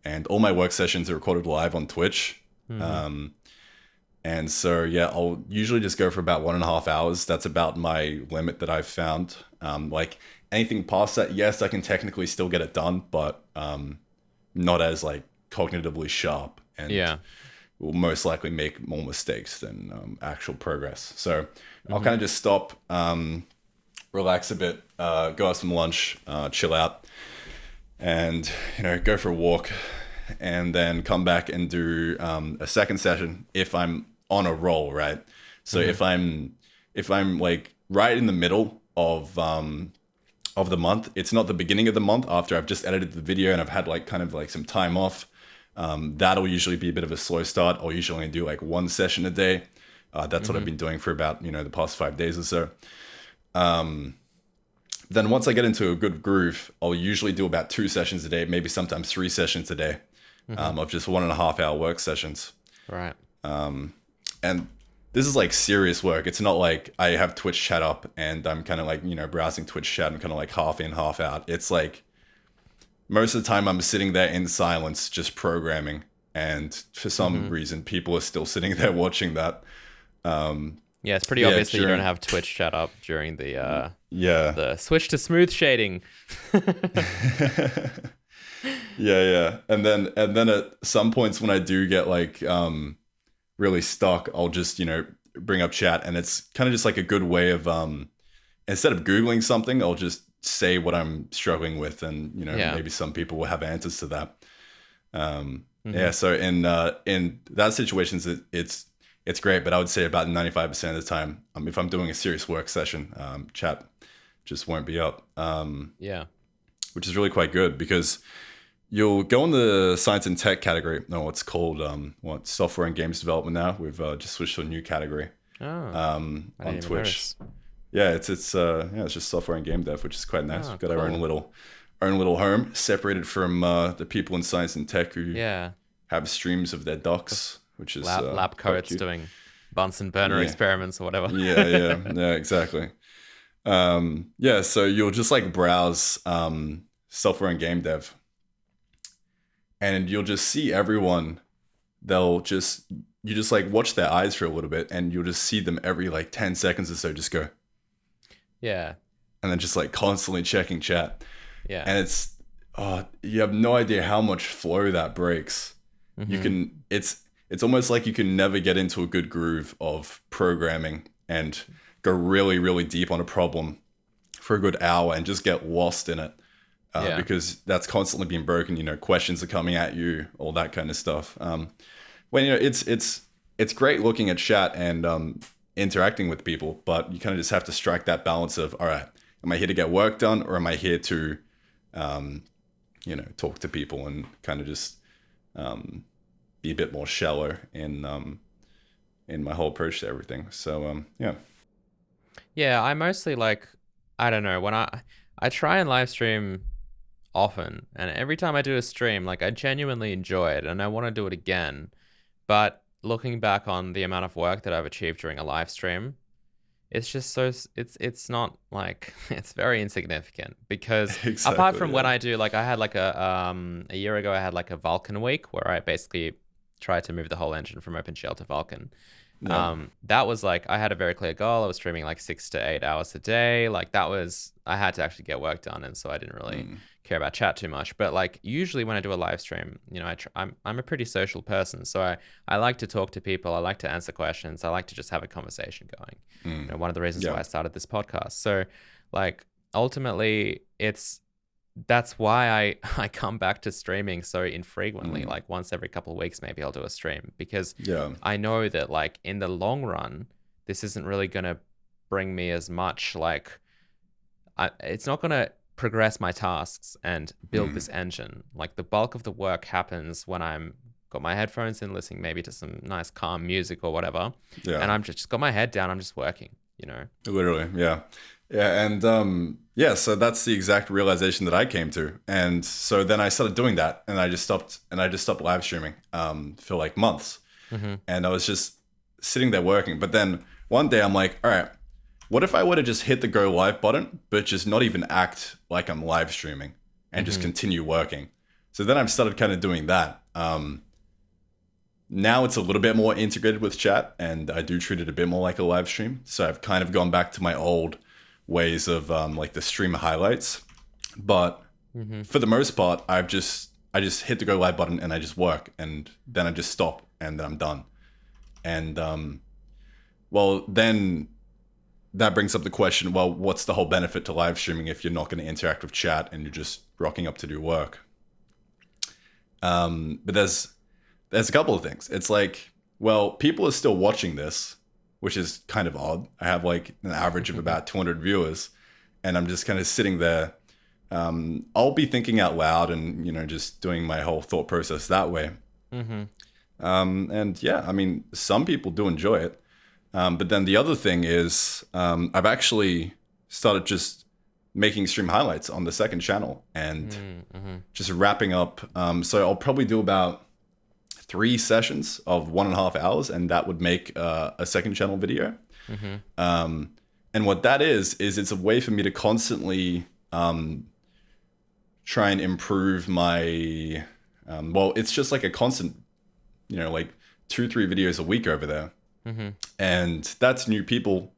and all my work sessions are recorded live on Twitch. And so yeah, I'll usually just go for about 1.5 hours. That's about my limit that I've found. Like anything past that, yes, I can technically still get it done, but not as like cognitively sharp, and will most likely make more mistakes than actual progress. So I'll kind of just stop, relax a bit, go have some lunch, chill out, and go for a walk, and then come back and do a second session if I'm on a roll, right? So if I'm like right in the middle of the month, it's not the beginning of the month after I've just edited the video and I've had like kind of like some time off. That'll usually be a bit of a slow start. I'll usually do like 1 session a day. That's what I've been doing for about, the past 5 days or so. Then once I get into a good groove, I'll usually do about 2 sessions a day, maybe sometimes 3 sessions a day, of just 1.5 hour work sessions. Right. And this is like serious work. It's not like I have Twitch chat up and I'm kind of like, browsing Twitch chat and kind of like half in, half out. It's like, most of the time I'm sitting there in silence, just programming. And for some reason, people are still sitting there watching that. Yeah, it's pretty obvious that you don't have Twitch chat up during the the switch to smooth shading. yeah. And then at some points when I do get like really stuck, I'll just, bring up chat, and it's kind of just like a good way of instead of Googling something, I'll just say what I'm struggling with, and maybe some people will have answers to that. Yeah, so in that situations it's great, but I would say about 95% of the time, if I'm doing a serious work session, chat just won't be up. Which is really quite good, because you'll go in the science and tech category. No, it's called software and games development now. We've just switched to a new category on Twitch. Yeah, it's just software and game dev, which is quite nice. We've got our own little home, separated from the people in science and tech who have streams of their docs, which is lab coats doing Bunsen burner experiments or whatever. yeah, exactly. So you'll just like browse software and game dev, and you'll just see everyone. You just like watch their eyes for a little bit, and you'll just see them every like 10 seconds or so just go. Yeah. And then just like constantly checking chat. Yeah. And it's, you have no idea how much flow that breaks. It's almost like you can never get into a good groove of programming and go really, really deep on a problem for a good hour and just get lost in it. Because that's constantly being broken, questions are coming at you, all that kind of stuff. When, it's great looking at chat and, interacting with people, but you kind of just have to strike that balance of, all right, am I here to get work done, or am I here to, talk to people and kind of just be a bit more shallow in my whole approach to everything. So I mostly I don't know, when I try and live stream often, and every time I do a stream, like I genuinely enjoy it and I want to do it again, but looking back on the amount of work that I've achieved during a live stream, it's just so it's not like it's very insignificant because apart Exactly. from when Yeah. I do like I had like a year ago I had like a Vulkan week where I basically tried to move the whole engine from OpenGL to Vulkan. Yeah. That was like I had a very clear goal. I was streaming like 6 to 8 hours a day. Like that was I had to actually get work done, and so I didn't really Mm. care about chat too much. But like usually when I do a live stream, you know, I'm a pretty social person, so I like to talk to people. I like to answer questions. I like to just have a conversation going. You know, Mm. one of the reasons why Yeah. I started this podcast. So like ultimately, that's why I come back to streaming so infrequently, Mm. like once every couple of weeks maybe I'll do a stream, because Yeah. I know that like in the long run this isn't really going to bring me as much like it's not going to progress my tasks and build Mm. this engine. Like the bulk of the work happens when I'm got my headphones in, listening maybe to some nice calm music or whatever, and Yeah. I'm just got my head down, I'm just working, you know. Literally. Yeah. Yeah. And yeah, so that's the exact realization that I came to. And so then I started doing that, and I just stopped live streaming for like months. Mm-hmm. And I was just sitting there working. But then one day I'm like, all right, what if I were to just hit the go live button, but just not even act like I'm live streaming and just Mm-hmm. continue working? So then I've started kind of doing that. Now it's a little bit more integrated with chat, and I do treat it a bit more like a live stream. So I've kind of gone back to my old ways of like the stream highlights. But Mm-hmm. for the most part, I just hit the go live button and I just work, and then I just stop, and then I'm done. And well, then that brings up the question, well, what's the whole benefit to live streaming if you're not going to interact with chat and you're just rocking up to do work? But there's a couple of things. It's like, well, people are still watching this, which is kind of odd. I have like an average of about 200 viewers, and I'm just kind of sitting there. I'll be thinking out loud and, you know, just doing my whole thought process that way. Mm-hmm. And yeah, I mean, some people do enjoy it. But then the other thing is, I've actually started just making stream highlights on the second channel and Mm-hmm. just wrapping up. So I'll probably do about 3 sessions of 1.5 hours, and that would make a second channel video. Mm-hmm. And what that is it's a way for me to constantly try and improve my. Well, it's just like a constant, you know, like 2-3 videos a week over there. Mm-hmm. And that's new people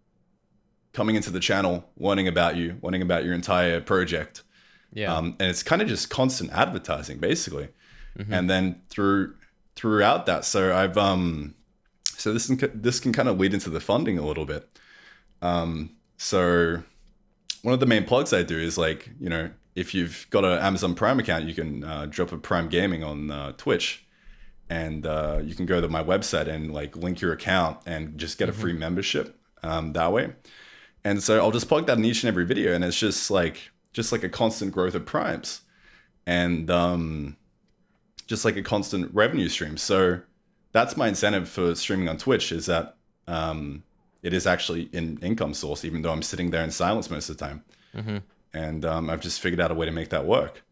coming into the channel, learning about your entire project. Yeah. And it's kind of just constant advertising, basically. Mm-hmm. And then throughout that, so I've so this can kind of lead into the funding a little bit. So one of the main plugs I do is, like, you know, if you've got an Amazon Prime account, you can drop a Prime Gaming on Twitch. And you can go to my website and like link your account and just get a free membership that way. And so I'll just plug that in each and every video, and it's just like a constant growth of primes, and just like a constant revenue stream. So that's my incentive for streaming on Twitch, is that it is actually an income source, even though I'm sitting there in silence most of the time. Mm-hmm. And I've just figured out a way to make that work.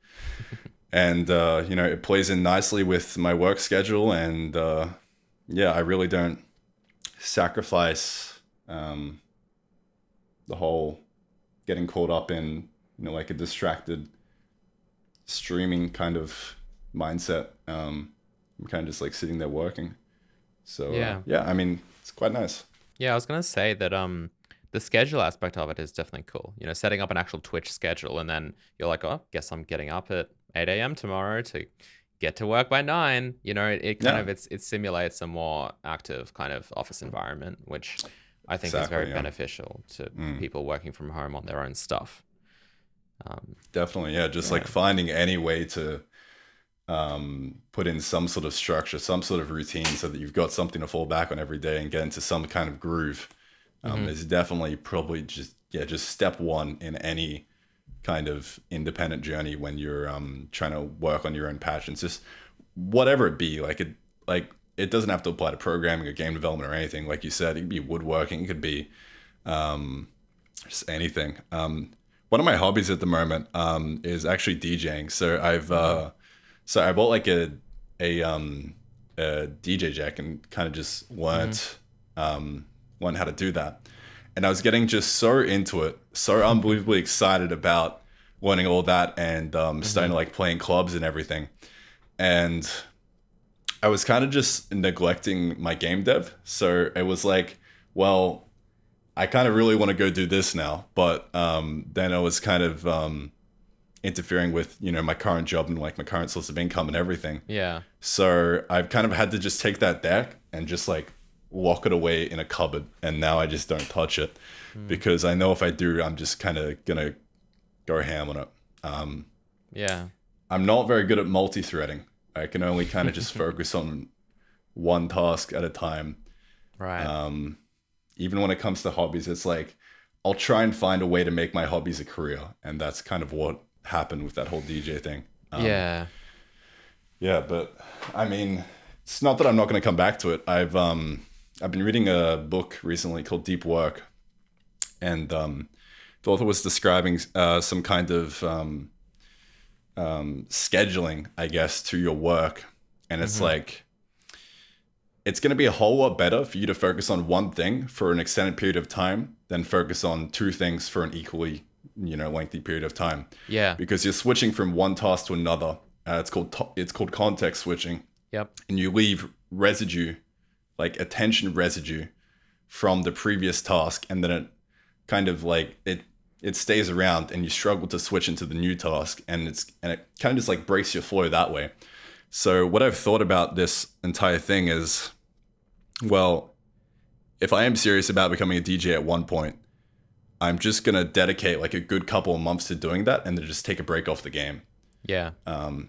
And, you know, it plays in nicely with my work schedule. And, yeah, I really don't sacrifice the whole getting caught up in, you know, like a distracted streaming kind of mindset. I'm kind of just like sitting there working. So, Yeah. yeah, I mean, it's quite nice. Yeah, I was gonna say that the schedule aspect of it is definitely cool. You know, setting up an actual Twitch schedule, and then you're like, oh, guess I'm getting up at 8 a.m. tomorrow to get to work by 9. You know, it kind Yeah. of it simulates a more active kind of office environment, which I think is Exactly, very yeah. beneficial to people working from home on their own stuff. Definitely, yeah. Just like finding any way to put in some sort of structure, some sort of routine, so that you've got something to fall back on every day and get into some kind of groove. Is definitely probably just step one in any kind of independent journey when you're trying to work on your own passions. Just whatever it be, like it doesn't have to apply to programming or game development or anything. Like you said, it could be woodworking, it could be just anything. One of my hobbies at the moment is actually DJing. So I bought like a DJ jack and kind of just learned how to do that. And I was getting just so into it, so unbelievably excited about learning all that and starting to like playing clubs and everything. And I was kind of just neglecting my game dev. So it was like, well, I kind of really want to go do this now. But then I was kind of interfering with, you know, my current job and like my current source of income and everything. Yeah. So I've kind of had to just take that deck and just like lock it away in a cupboard. And now I just don't touch it because I know if I do, I'm just kind of going to go ham on it. Yeah. I'm not very good at multi-threading. I can only kind of just focus on one task at a time. Right. Even when it comes to hobbies, it's like I'll try and find a way to make my hobbies a career, and that's kind of what happened with that whole DJ thing. Yeah. Yeah, but I mean, it's not that I'm not going to come back to it. I've been reading a book recently called Deep Work, and the author was describing some kind of scheduling, I guess, to your work, and it's like it's going to be a whole lot better for you to focus on one thing for an extended period of time than focus on two things for an equally, you know, lengthy period of time. Yeah. Because you're switching from one task to another. It's called context switching. Yep. And you leave residue, like attention residue, from the previous task, and then it kind of like it stays around, and you struggle to switch into the new task, and it kind of just like breaks your flow that way. So what I've thought about this entire thing is, well, if I am serious about becoming a DJ at one point, I'm just gonna dedicate like a good couple of months to doing that, and then just take a break off the game. Yeah.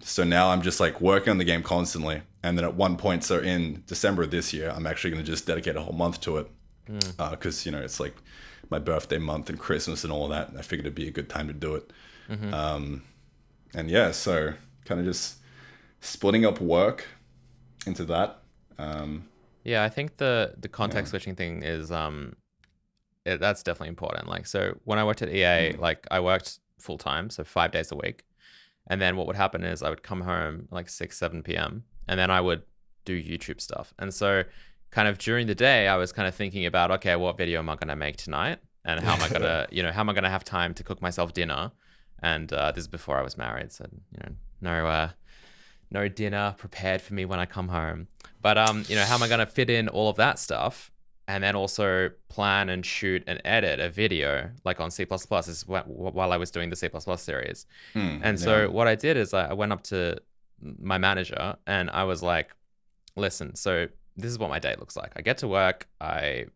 So now I'm just like working on the game constantly, and then at one point, so in December of this year, I'm actually gonna just dedicate a whole month to it, because you know it's like my birthday month and Christmas and all of that, and I figured it'd be a good time to do it. And yeah, so kind of just splitting up work into that. Yeah, I think the context switching thing is that's definitely important. Like, so when I worked at EA, like I worked full time, so 5 days a week. And then what would happen is I would come home like 6, 7 p.m. and then I would do YouTube stuff. And so kind of during the day, I was kind of thinking about, okay, what video am I going to make tonight? And how am I going to, you know, how am I going to have time to cook myself dinner? And this is before I was married. So, you know, no dinner prepared for me when I come home. But, you know, how am I going to fit in all of that stuff? And then also plan and shoot and edit a video like on C++. This is while I was doing the C++ series. And so what I did is I went up to my manager and I was like, listen, so this is what my day looks like. I get to work, I,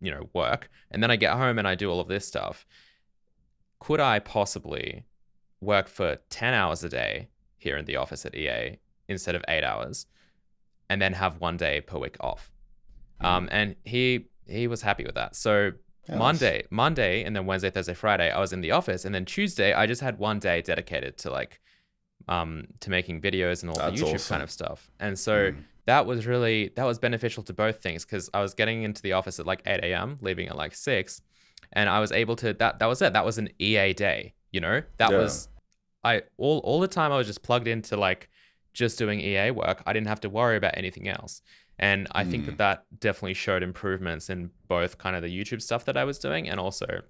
you know, work, and then I get home and I do all of this stuff. Could I possibly work for 10 hours a day here in the office at EA instead of 8 hours and then have 1 day per week off? And he was happy with that. So Monday, and then Wednesday, Thursday, Friday, I was in the office, and then Tuesday, I just had 1 day dedicated to like, to making videos and all the YouTube kind of stuff. And so that was beneficial to both things, because I was getting into the office at like 8 a.m., leaving at like 6, and I was able to, that was it. That was an EA day, you know, was, all the time I was just plugged into like just doing EA work. I didn't have to worry about anything else. And I think that definitely showed improvements in both kind of the YouTube stuff that I was doing and also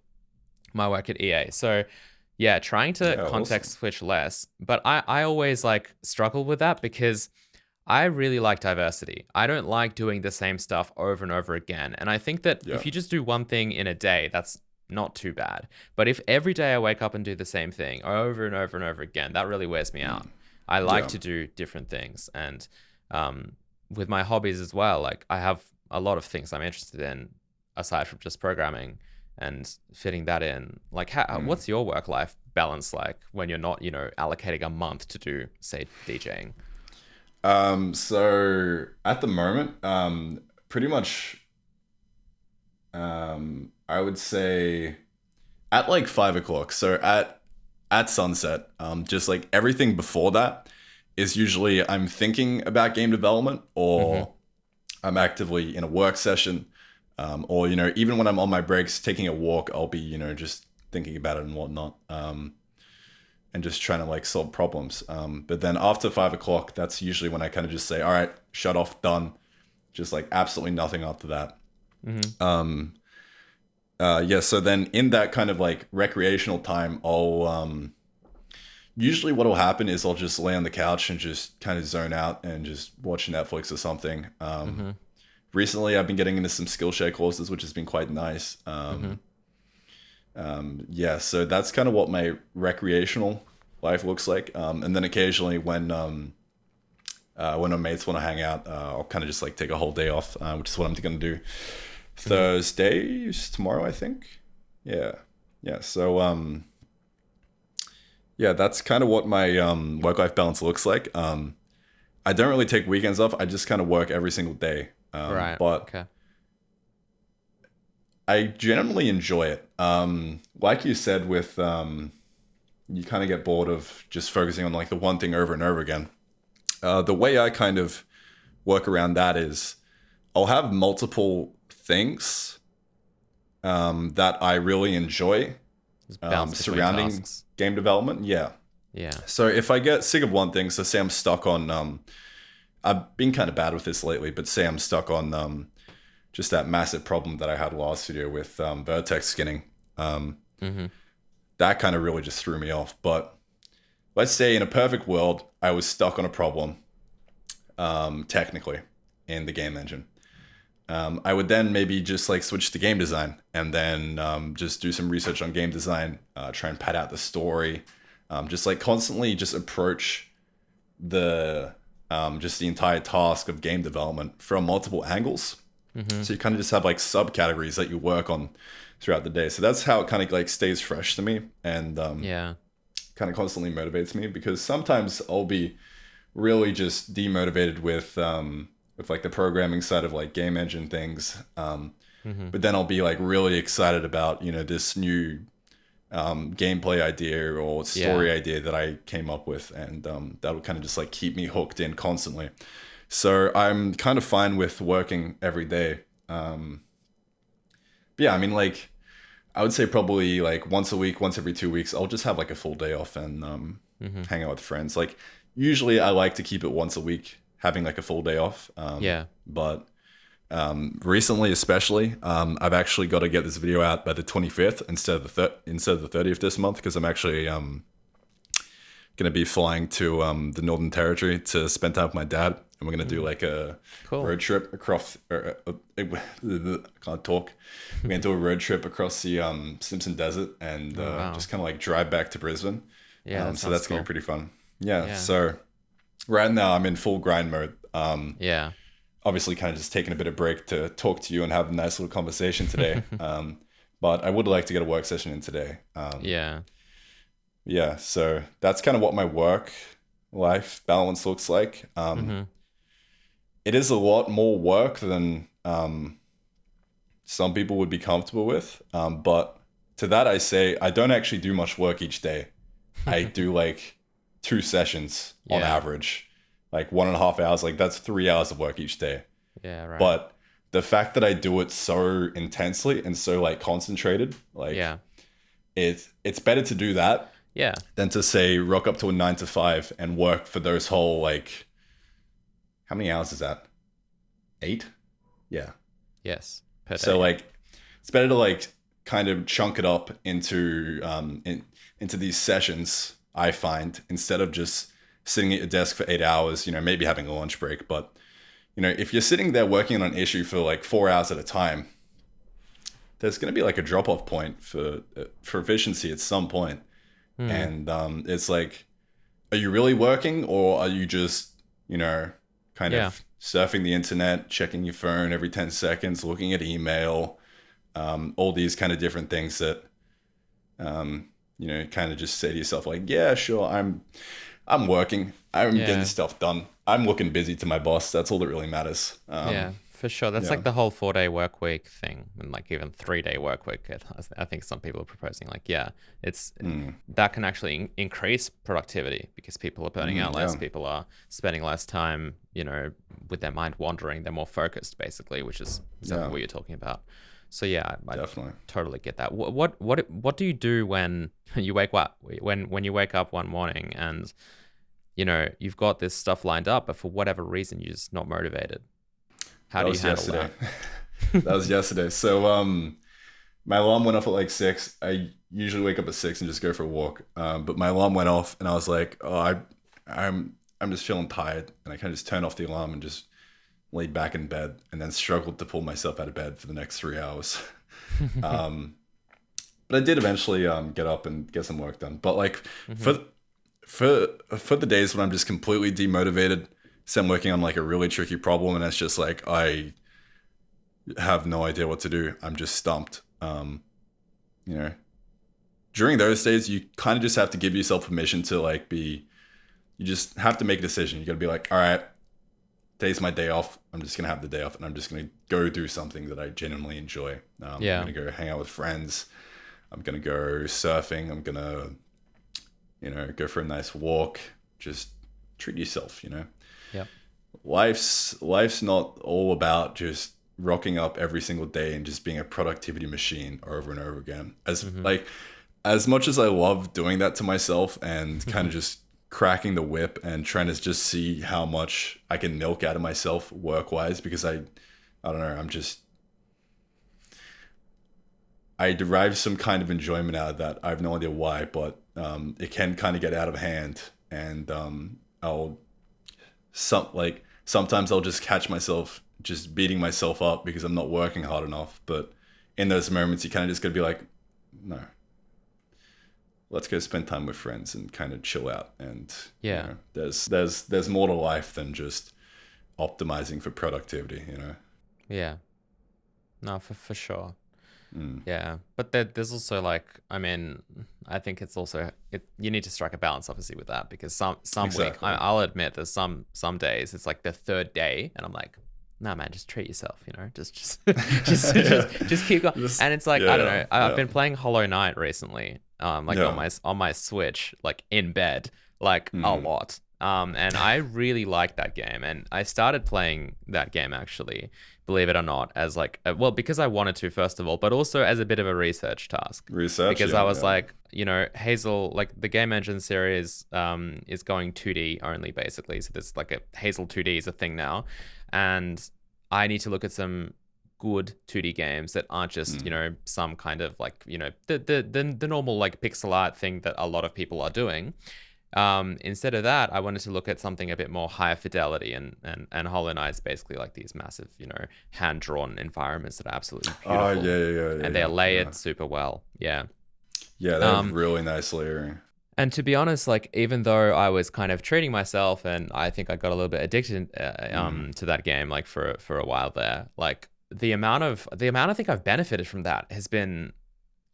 my work at EA. So yeah, trying to context switch less. But I always like struggle with that because I really like diversity. I don't like doing the same stuff over and over again. And I think that if you just do one thing in a day, that's not too bad. But if every day I wake up and do the same thing over and over and over again, that really wears me out. I like to do different things. And with my hobbies as well, like I have a lot of things I'm interested in aside from just programming, and fitting that in. Like, what's your work-life balance like when you're not, you know, allocating a month to do, say, DJing? So at the moment, pretty much, I would say at like 5 o'clock. So at sunset, just like everything before that is usually I'm thinking about game development, or I'm actively in a work session, or, you know, even when I'm on my breaks taking a walk, I'll be, you know, just thinking about it and whatnot, and just trying to like solve problems. But then after 5 o'clock, that's usually when I kind of just say, all right, shut off, done. Just like absolutely nothing after that. Yeah, so then in that kind of like recreational time, I'll usually what'll happen is I'll just lay on the couch and just kind of zone out and just watch Netflix or something. Recently, I've been getting into some Skillshare courses, which has been quite nice. Yeah, so that's kind of what my recreational life looks like. And then occasionally when my mates want to hang out, I'll kind of just like take a whole day off, which is what I'm going to do Thursday is tomorrow, I think. Yeah. So yeah, that's kind of what my work-life balance looks like. I don't really take weekends off. I just kind of work every single day. Right. But Okay. I generally enjoy it. Like you said, with you kind of get bored of just focusing on like the one thing over and over again. The way I kind of work around that is I'll have multiple things that I really enjoy Just bounce between surrounding tasks. game development. Yeah. Yeah. So if I get sick of one thing, so say I'm stuck on, I've been kind of bad with this lately, but say I'm stuck on just that massive problem that I had last video with vertex skinning. That kind of really just threw me off. But let's say in a perfect world, I was stuck on a problem, technically, in the game engine. I would then maybe just like switch to game design and then just do some research on game design, try and pad out the story, just like constantly just approach the just the entire task of game development from multiple angles. So you kind of just have like subcategories that you work on throughout the day. So that's how it kind of like stays fresh to me and kind of constantly motivates me, because sometimes I'll be really just demotivated with like the programming side of like game engine things. But then I'll be like really excited about, you know, this new gameplay idea or story idea that I came up with, and that'll kind of just like keep me hooked in constantly. So I'm kind of fine with working every day. But yeah, I mean, like I would say probably like once a week, once every 2 weeks, I'll just have like a full day off and hang out with friends. Like usually I like to keep it once a week, having like a full day off. But recently, especially, I've actually got to get this video out by the 25th instead of the 30th this month, because I'm actually going to be flying to the Northern Territory to spend time with my dad, and we're going to do like a road trip across. I can't talk. We're going to do a road trip across the Simpson Desert and just kind of like drive back to Brisbane. Yeah, so that's going to be pretty fun. Yeah. So right now I'm in full grind mode. Obviously kind of just taking a bit of break to talk to you and have a nice little conversation today. But I would like to get a work session in today. Yeah, so that's kind of what my work-life balance looks like. It is a lot more work than some people would be comfortable with. But to that I say, I don't actually do much work each day. I do like 2 sessions on average, like 1.5 hours. Like that's 3 hours of work each day. Yeah, right. But the fact that I do it so intensely and so like concentrated, like it's better to do that than to say rock up to a 9 to 5 and work for those whole like, how many hours is that? 8? Yeah. Yes. Per day. So like it's better to like kind of chunk it up into into these sessions, I find, instead of just sitting at your desk for 8 hours, you know, maybe having a lunch break. But, you know, if you're sitting there working on an issue for like 4 hours at a time, there's going to be like a drop-off point for efficiency at some point. And it's like, are you really working, or are you just, you know, kind of surfing the internet, checking your phone every 10 seconds, looking at email, all these kind of different things that, you know, kind of just say to yourself like, yeah, sure, I'm working. I'm getting stuff done. I'm looking busy to my boss. That's all that really matters. For sure. That's like the whole 4-day work week thing, and like even 3-day work week. I think some people are proposing like, it's that can actually increase productivity because people are burning out less. People are spending less time, you know, with their mind wandering. They're more focused, basically, which is exactly what you're talking about. So I definitely totally get that. What do you do when you wake up? When you wake up one morning and, you know, you've got this stuff lined up, but for whatever reason you're just not motivated? How do you handle that? That was yesterday. So my alarm went off at like 6. I usually wake up at 6 and just go for a walk. But my alarm went off, and I was like, oh, I'm just feeling tired, and I kind of just turned off the alarm and just laid back in bed, and then struggled to pull myself out of bed for the next 3 hours. But I did eventually get up and get some work done. But like for the days when I'm just completely demotivated, say I'm working on like a really tricky problem, and it's just like I have no idea what to do. I'm just stumped. You know, during those days, you kind of just have to give yourself permission to like you just have to make a decision. You got to be like, all right, today's my day off. I'm just going to have the day off, and I'm just going to go do something that I genuinely enjoy. I'm going to go hang out with friends. I'm going to go surfing. I'm going to, go for a nice walk. Just treat yourself, Yeah. Life's not all about just rocking up every single day and just being a productivity machine over and over again. As much as I love doing that to myself and kind of just cracking the whip and trying to just see how much I can milk out of myself work-wise, because I don't know, I derive some kind of enjoyment out of that. I have no idea why, but it can kind of get out of hand, and sometimes I'll just catch myself just beating myself up because I'm not working hard enough. But in those moments, you kind of just gotta be like, no, let's go spend time with friends and kind of chill out. And there's more to life than just optimizing for productivity. Yeah. No, for sure. Yeah, but there's also like, I mean, I think it's also you need to strike a balance obviously with that, because some Exactly. week I'll admit there's some days it's like the third day and I'm like, nah man, just treat yourself, just just keep going. And it's like, I don't know, I've been playing Hollow Knight recently, on my Switch, like in bed, like a lot. And I really like that game, and I started playing that game actually, believe it or not, as like because I wanted to, first of all, but also as a bit of a research task. Because I was like, Hazel, like the game engine series is going 2D only basically, so there's like a Hazel 2D is a thing now, and I need to look at some good 2D games that aren't just some kind of like the normal like pixel art thing that a lot of people are doing. Instead of that, I wanted to look at something a bit more higher fidelity, and Hollow Knight's basically like these massive, hand-drawn environments that are absolutely beautiful. Oh, yeah. And they're layered super well. Yeah. Yeah, they have really nice layering. And to be honest, like, even though I was kind of treating myself, and I think I got a little bit addicted to that game, like for a while there, like the amount I think I've benefited from that has been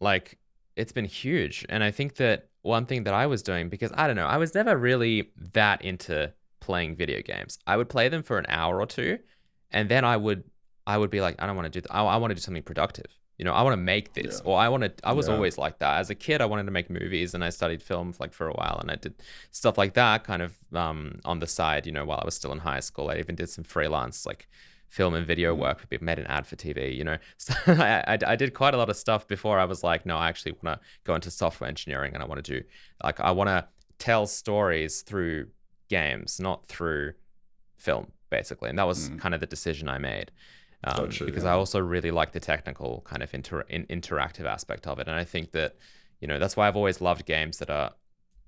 like, it's been huge. And I think that one thing that I was doing, because I don't know, I was never really that into playing video games. I would play them for an hour or two, and then I would be like, I don't want to do that. I want to do something productive. I want to make this, or I was always like that. As a kid, I wanted to make movies, and I studied film like for a while, and I did stuff like that kind of on the side, while I was still in high school. I even did some freelance like film and video work. We made an ad for TV, so I did quite a lot of stuff before I was like, no, I actually want to go into software engineering, and I want to do like, I want to tell stories through games, not through film, basically. And that was kind of the decision I made, because I also really like the technical kind of interactive aspect of it. And I think that, that's why I've always loved games that are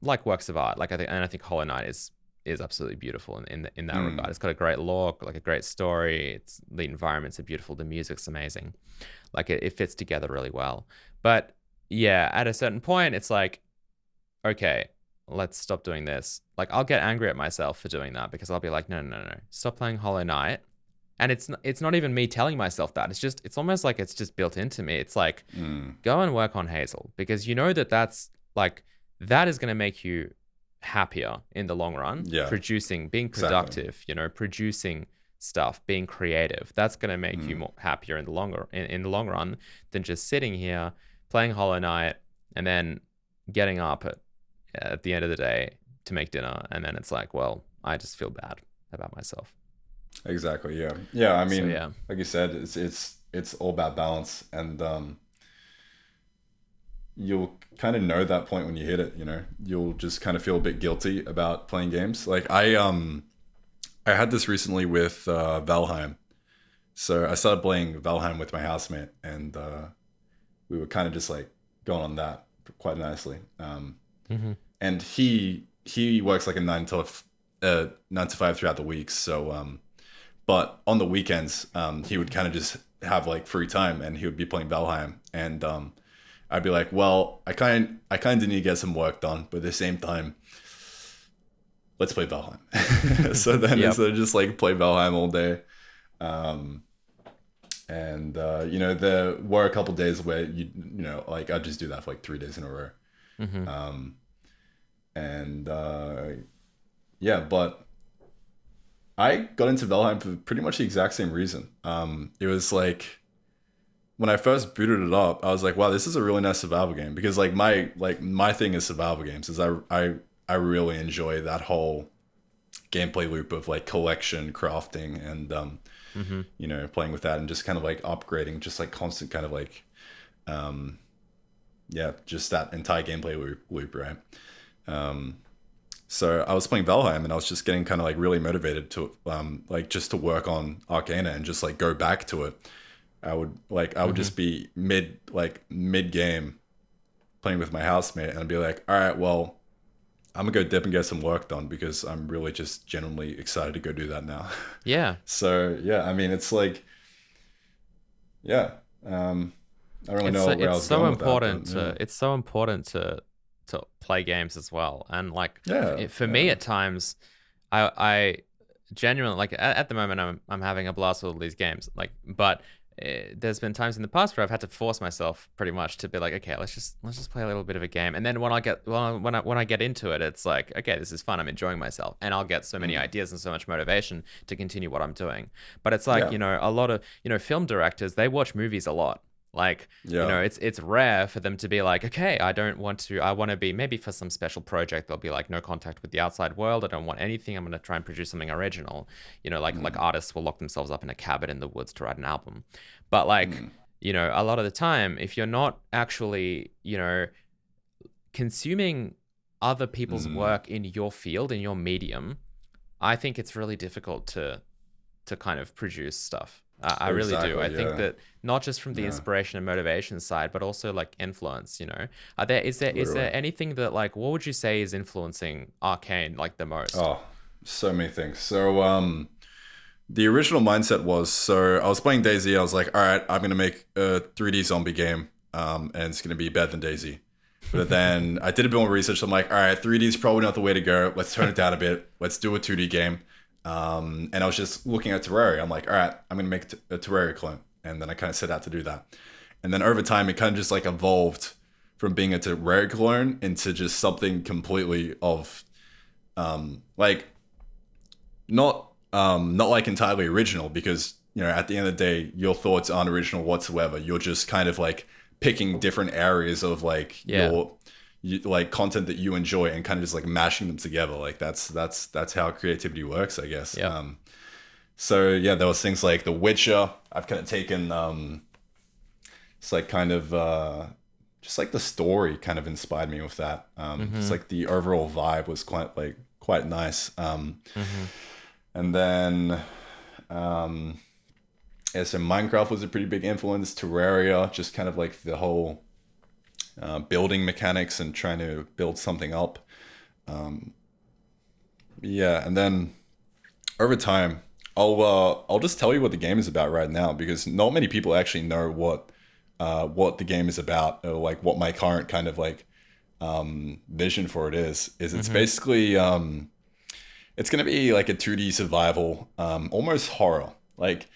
like works of art. Like I think Hollow Knight is absolutely beautiful in that regard. It's got a great lore, like a great story. The environments are beautiful. The music's amazing. Like it fits together really well. But yeah, at a certain point, it's like, okay, let's stop doing this. Like I'll get angry at myself for doing that, because I'll be like, no, stop playing Hollow Knight. And it's not even me telling myself that. It's almost like it's just built into me. It's like, go and work on Hazel, because that's like, that is going to make you happier in the long run. Being productive, producing stuff, being creative, that's going to make you more happier in the long run than just sitting here playing Hollow Knight and then getting up at the end of the day to make dinner, and then it's like, well, I just feel bad about myself. Exactly. Yeah. I mean, like you said, it's all about balance, and you'll kind of know that point when you hit it. You'll just kind of feel a bit guilty about playing games. Like I had this recently with Valheim. So I started playing Valheim with my housemate, and we were kind of just like going on that quite nicely. Mm-hmm. And he works like a 9 to 5 throughout the week. So, but on the weekends, he would kind of just have like free time, and he would be playing Valheim, and I'd be like, well, I kind of need to get some work done, but at the same time, let's play Valheim. So then instead of just like play Valheim all day, and you know, there were a couple days where you know, like I'd just do that for like 3 days in a row. Mm-hmm. Yeah, but I got into Valheim for pretty much the exact same reason. It was like when I first booted it up, I was like, wow, this is a really nice survival game, because like my thing is survival games. Is I really enjoy that whole gameplay loop of like collection, crafting, and you know, playing with that and just kind of like upgrading, just like constant kind of like just that entire gameplay loop, right? So I was playing Valheim, and I was just getting kind of like really motivated to like just to work on Arcane and just like go back to it. I would just be mid game playing with my housemate, and I'd be like, all right, well, I'm gonna go dip and get some work done, because I'm really just genuinely excited to go do that now. Yeah. So yeah, I mean, it's like, yeah, I don't really know where I was going with that, it's so important to play games as well. And like, for me at times, I genuinely, like at the moment I'm having a blast with all these games, like, but there's been times in the past where I've had to force myself pretty much to be like, okay, let's just play a little bit of a game. And then when I get into it, it's like, okay, this is fun, I'm enjoying myself, and I'll get so many ideas and so much motivation to continue what I'm doing. But it's like, you know, a lot of, you know, film directors, they watch movies a lot. Like, you know, it's rare for them to be like, okay, I want to be, maybe for some special project, they'll be like, no contact with the outside world. I don't want anything. I'm going to try and produce something original. You know, like artists will lock themselves up in a cabin in the woods to write an album. But like, you know, a lot of the time, if you're not actually, you know, consuming other people's work in your field, in your medium, I think it's really difficult to kind of produce stuff. I really do. I think that not just from the inspiration and motivation side, but also like influence, you know, is there anything that, like, what would you say is influencing Arcane like the most? Oh, so many things. So the original mindset was, so I was playing DayZ. I was like, all right, I'm going to make a 3D zombie game, and it's going to be better than DayZ. But then I did a bit more research. I'm like, all right, 3D is probably not the way to go. Let's turn it down a bit. Let's do a 2D game. And I was just looking at Terraria. I'm like, all right, I'm going to make a Terraria clone. And then I kind of set out to do that. And then over time, it kind of just like evolved from being a Terraria clone into just something completely of, like, not like entirely original, because, you know, at the end of the day, your thoughts aren't original whatsoever. You're just kind of like picking different areas of like your like content that you enjoy and kind of just like mashing them together. Like that's how creativity works, I guess. So yeah, there was things like The Witcher. I've kind of taken it's like kind of just like the story kind of inspired me with that. It's like the overall vibe was quite nice. And then so Minecraft was a pretty big influence. Terraria, just kind of like the whole building mechanics and trying to build something up. And then over time, I'll just tell you what the game is about right now, because not many people actually know what the game is about, or like what my current kind of like vision for it is. It's basically it's gonna be like a 2D survival, almost horror, like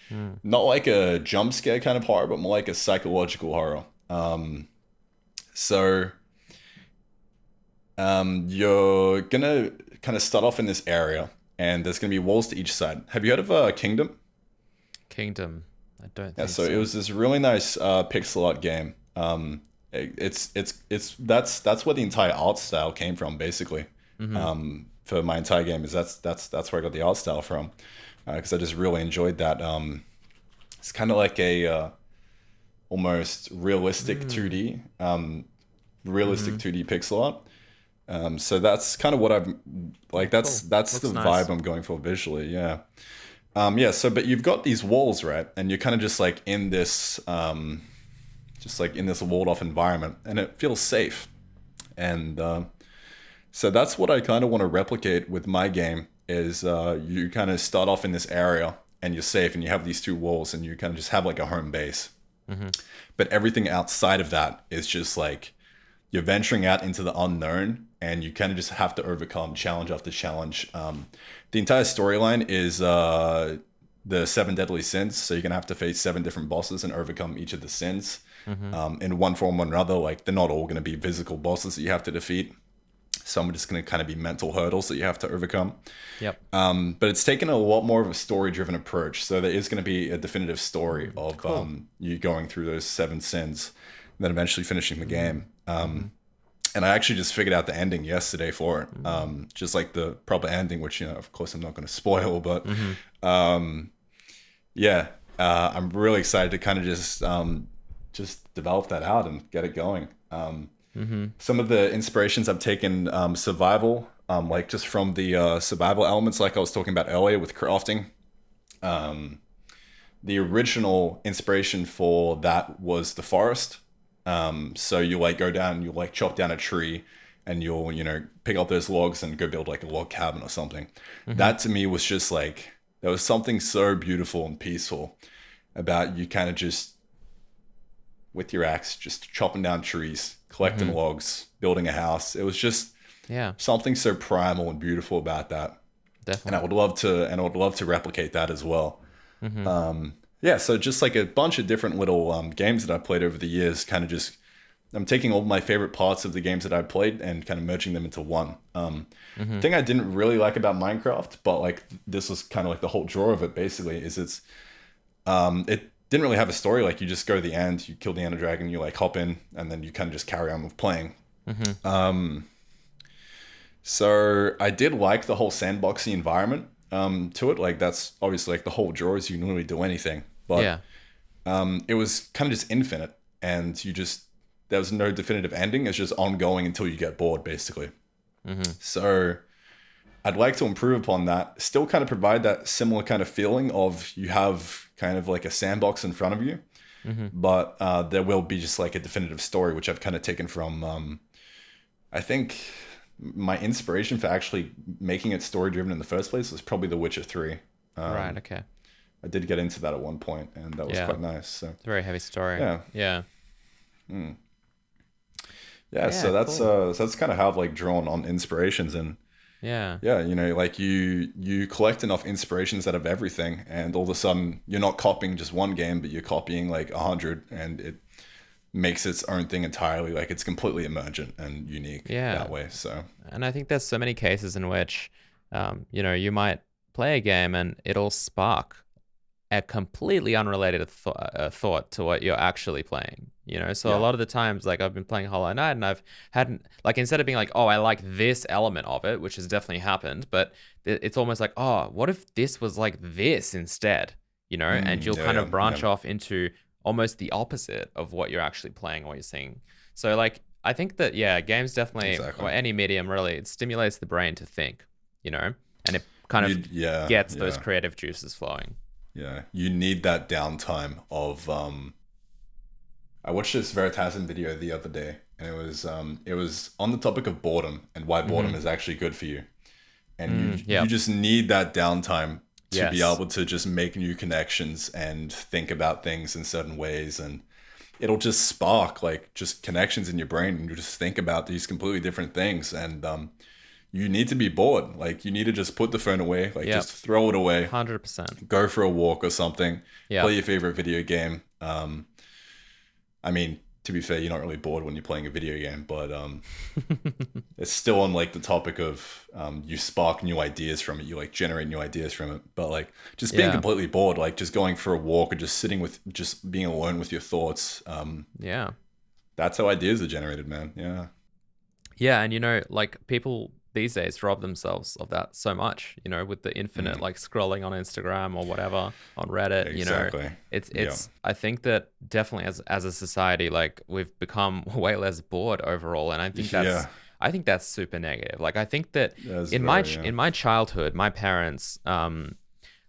not like a jump scare kind of horror, but more like a psychological horror. So you're gonna kind of start off in this area, and there's gonna be walls to each side. Have you heard of Kingdom? Kingdom, I don't. Yeah, so it was this really nice pixel art game. That's where the entire art style came from, basically. For my entire game, is that's where I got the art style from, because I just really enjoyed that. It's kind of like a almost realistic 2D, realistic 2D pixel art. So that's kind of what I've like. That's the vibe I'm going for visually. Yeah. So but you've got these walls, right? And you're kind of just like in this just like in this walled off environment, and it feels safe. And so that's what I kind of want to replicate with my game is you kind of start off in this area and you're safe and you have these two walls and you kind of just have like a home base. But everything outside of that is just like you're venturing out into the unknown and you kind of just have to overcome challenge after challenge. The entire storyline is the 7 deadly sins. So you're going to have to face 7 different bosses and overcome each of the sins in one form or another. Like they're not all going to be physical bosses that you have to defeat. Some are just going to kind of be mental hurdles that you have to overcome. Yep. But it's taken a lot more of a story-driven approach. So there is going to be a definitive story of you going through those 7 sins and then eventually finishing the game. And I actually just figured out the ending yesterday for it. Just like the proper ending, which, of course I'm not going to spoil, but I'm really excited to kind of just develop that out and get it going. Some of the inspirations I've taken, survival, like just from the survival elements, like I was talking about earlier with crafting. The original inspiration for that was the forest. So you like go down and you like chop down a tree and you'll, pick up those logs and go build like a log cabin or something. That to me was just like, there was something so beautiful and peaceful about you kind of just with your axe, just chopping down trees, collecting logs, building a house. It was just something so primal and beautiful about that. Definitely. And I would love to replicate that as well. So just like a bunch of different little games that I played over the years, kind of just, I'm taking all my favorite parts of the games that I played and kind of merging them into one. The thing I didn't really like about Minecraft, but like this was kind of like the whole draw of it basically, is it didn't really have a story. Like you just go to the end, you kill the Ender Dragon, you like hop in, and then you kind of just carry on with playing. So I did like the whole sandboxy environment to it. Like that's obviously like the whole draw is you can literally do anything. But it was kind of just infinite, and there was no definitive ending. It's just ongoing until you get bored, basically. So I'd like to improve upon that. Still kind of provide that similar kind of feeling of you have kind of like a sandbox in front of you, but there will be just like a definitive story, which I've kind of taken from, I think my inspiration for actually making it story driven in the first place was probably The Witcher 3. Right. Okay. I did get into that at one point, and that was quite nice. So it's a very heavy story. Yeah. So that's cool. so that's kind of how I've like drawn on inspirations, and like you collect enough inspirations out of everything, and all of a sudden you're not copying just one game, but you're copying like 100, and it makes its own thing entirely. Like it's completely emergent and unique that way. So, and I think there's so many cases in which you might play a game and it'll spark a completely unrelated thought to what you're actually playing, So a lot of the times, like I've been playing Hollow Knight and I've had, like, instead of being like, oh, I like this element of it, which has definitely happened, but it's almost like, oh, what if this was like this instead, and you'll kind of branch off into almost the opposite of what you're actually playing or what you're seeing. So like, I think that, games definitely, or any medium really, it stimulates the brain to think, and it kind of gets those creative juices flowing. Yeah, you need that downtime of I watched this Veritasium video the other day, and it was on the topic of boredom and why boredom is actually good for you. And you just need that downtime to be able to just make new connections and think about things in certain ways, and it'll just spark like just connections in your brain, and you just think about these completely different things, and you need to be bored. Like you need to just put the phone away, like just throw it away. 100%. Go for a walk or something. Play your favorite video game. I mean, to be fair, you're not really bored when you're playing a video game, but it's still on like the topic of you spark new ideas from it. You like generate new ideas from it. But like just being completely bored, like just going for a walk or just just being alone with your thoughts. That's how ideas are generated, man. Yeah. Yeah, and like people these days rob themselves of that so much, with the infinite like scrolling on Instagram or whatever, on Reddit. Exactly. It's I think that definitely as a society, like we've become way less bored overall, and I think that's super negative. Like I think that in my childhood, my parents